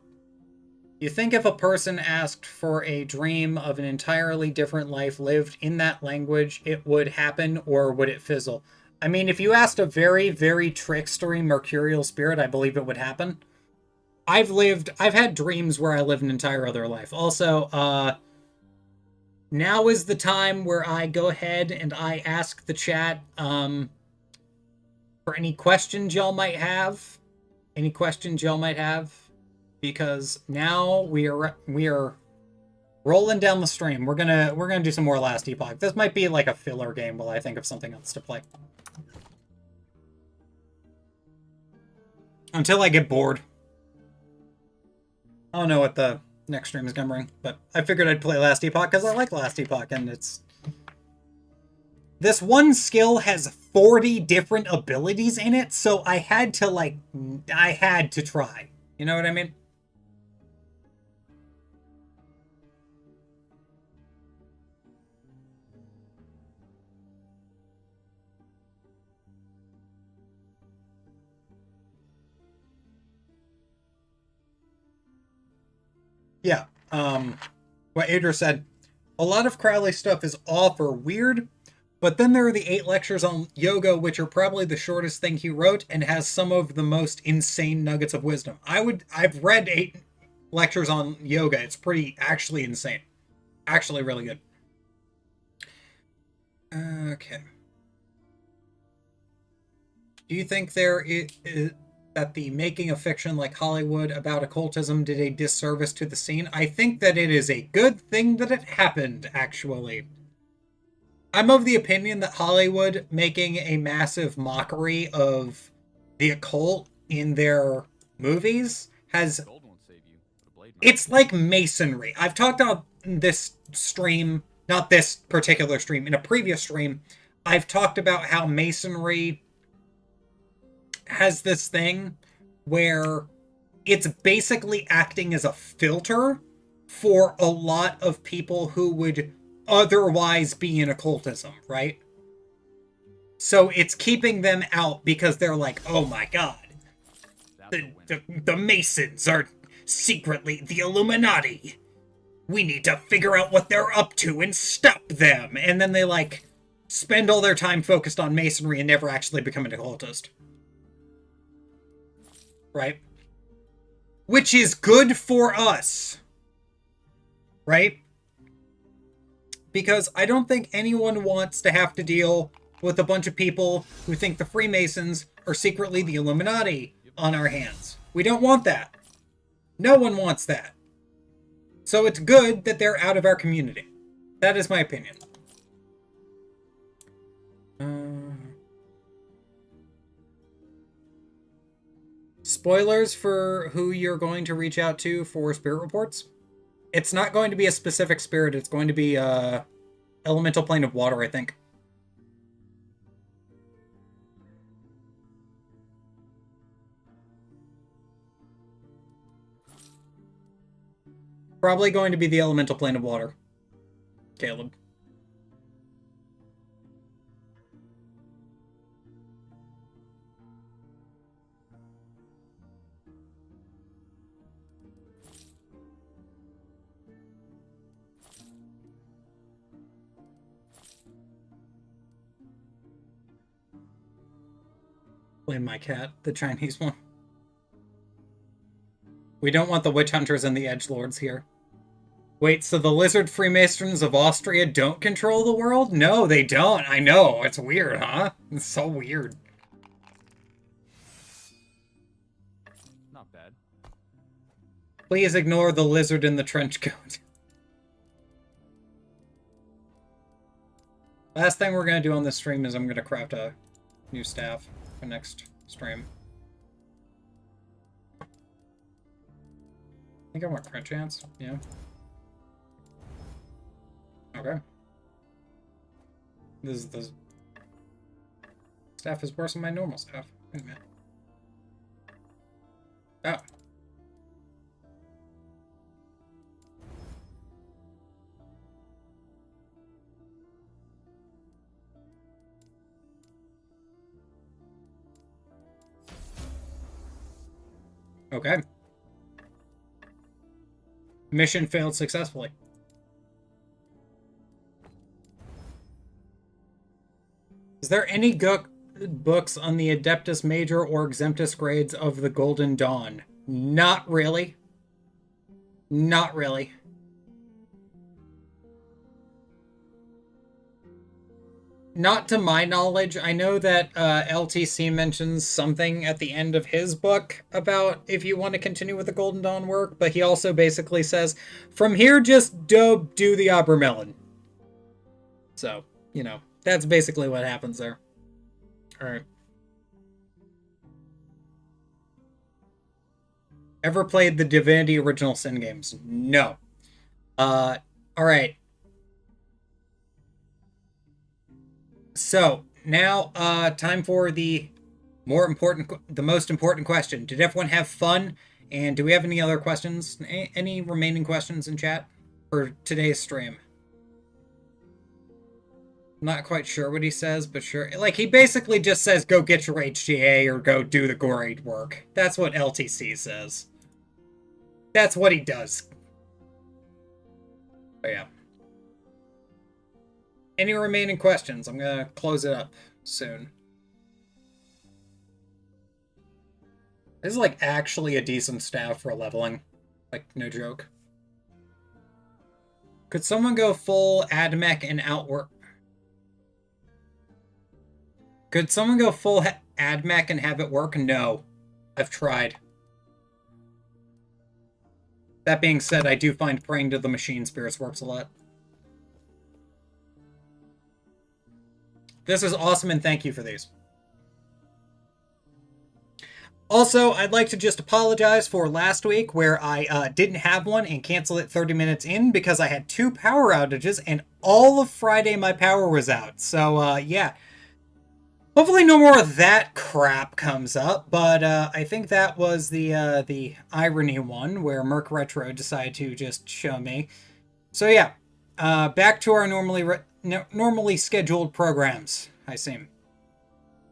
You think if a person asked for a dream of an entirely different life lived in that language, it would happen, or would it fizzle? I mean, if you asked a very, very trickstery mercurial spirit, I believe it would happen. I've had dreams where I live an entire other life. Also, now is the time where I go ahead and I ask the chat, for any questions y'all might have. Because now we are rolling down the stream. We're gonna do some more Last Epoch. This might be like a filler game while I think of something else to play. Until I get bored. I don't know what the next stream is gonna bring, but I figured I'd play Last Epoch because I like Last Epoch, and it's... This one skill has 40 different abilities in it, so I had to try. You know what I mean? Yeah, what Adra said, a lot of Crowley stuff is off or weird, but then there are the 8 lectures on yoga, which are probably the shortest thing he wrote and has some of the most insane nuggets of wisdom. I've read 8 lectures on yoga. It's actually insane. Actually really good. Okay. Do you think that the making of fiction like Hollywood about occultism did a disservice to the scene? I think that it is a good thing that it happened, actually. I'm of the opinion that Hollywood making a massive mockery of the occult in their movies has... It's like Masonry. I've talked about this stream, not this particular stream, in a previous stream, I've talked about how Masonry has this thing where it's basically acting as a filter for a lot of people who would otherwise be in occultism, right? So it's keeping them out because they're like, oh my god, the Masons are secretly the Illuminati. We need to figure out what they're up to and stop them. And then they like spend all their time focused on Masonry and never actually become an occultist. Right? Which is good for us. Right? Because I don't think anyone wants to have to deal with a bunch of people who think the Freemasons are secretly the Illuminati on our hands. We don't want that. No one wants that. So it's good that they're out of our community. That is my opinion. Spoilers for who you're going to reach out to for spirit reports? It's not going to be a specific spirit. It's going to be elemental plane of water, I think. Probably going to be the elemental plane of water. Caleb. Blame my cat, the Chinese one. We don't want the witch hunters and the edgelords here. Wait, so the lizard Freemasons of Austria don't control the world? No, they don't. I know. It's weird, huh? It's so weird. Not bad. Please ignore the lizard in the trench coat. Last thing we're going to do on this stream is I'm going to craft a new staff for next stream. I think I want crit chance. Yeah. Okay. This is the staff is worse than my normal staff. Wait a minute. Okay. Mission failed successfully. Is there any books on the Adeptus Major or Exemptus grades of the Golden Dawn? Not really. Not really. Not to my knowledge. I know that LTC mentions something at the end of his book about if you want to continue with the Golden Dawn work, but he also basically says, from here, just do the Obermelon. So, you know, that's basically what happens there. Alright. Ever played the Divinity Original Sin games? No. Alright. So, now, time for the most important question. Did everyone have fun? And do we have any other questions? Any remaining questions in chat for today's stream? Not quite sure what he says, but sure. Like, he basically just says, go get your HGA or go do the grade work. That's what LTC says. That's what he does. But yeah. Any remaining questions? I'm gonna close it up soon. This is like actually a decent staff for leveling. Like, no joke. Could someone go full AdMech and outwork? Could someone go full AdMech and have it work? No. I've tried. That being said, I do find praying to the machine spirits works a lot. This is awesome, and thank you for these. Also, I'd like to just apologize for last week where I didn't have one and canceled it 30 minutes in because I had 2 power outages and all of Friday my power was out. So, yeah. Hopefully no more of that crap comes up, but I think that was the irony one where Merc Retro decided to just show me. So yeah, back to our normally scheduled programs, I seem.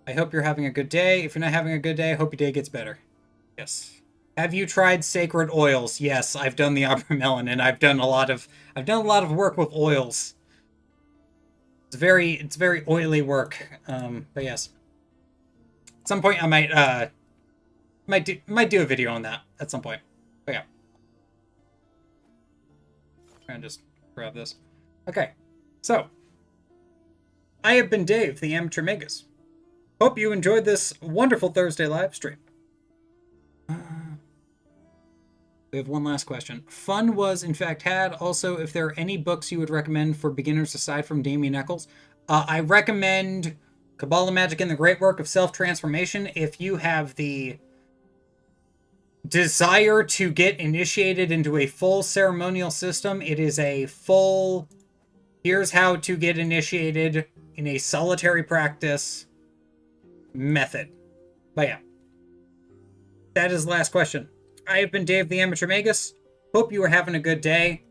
I hope you're having a good day. If you're not having a good day, I hope your day gets better. Yes. Have you tried sacred oils? Yes, I've done the Obermelon, and I've done a lot of work with oils. It's very oily work. But yes. At some point I might do a video on that at some point. But yeah. Try and just grab this. Okay. So I have been Dave, the Amateur Magus. Hope you enjoyed this wonderful Thursday live stream. We have one last question. Fun was, in fact, had. Also, if there are any books you would recommend for beginners aside from Damien Eccles, I recommend Kabbalah Magic and the Great Work of Self-Transformation. If you have the desire to get initiated into a full ceremonial system, it is a full, here's how to get initiated in a solitary practice method. But yeah. That is the last question. I have been Dave the Amateur Magus. Hope you are having a good day.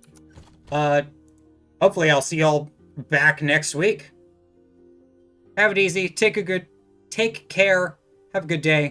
Hopefully I'll see y'all back next week. Have it easy. Take care. Have a good day.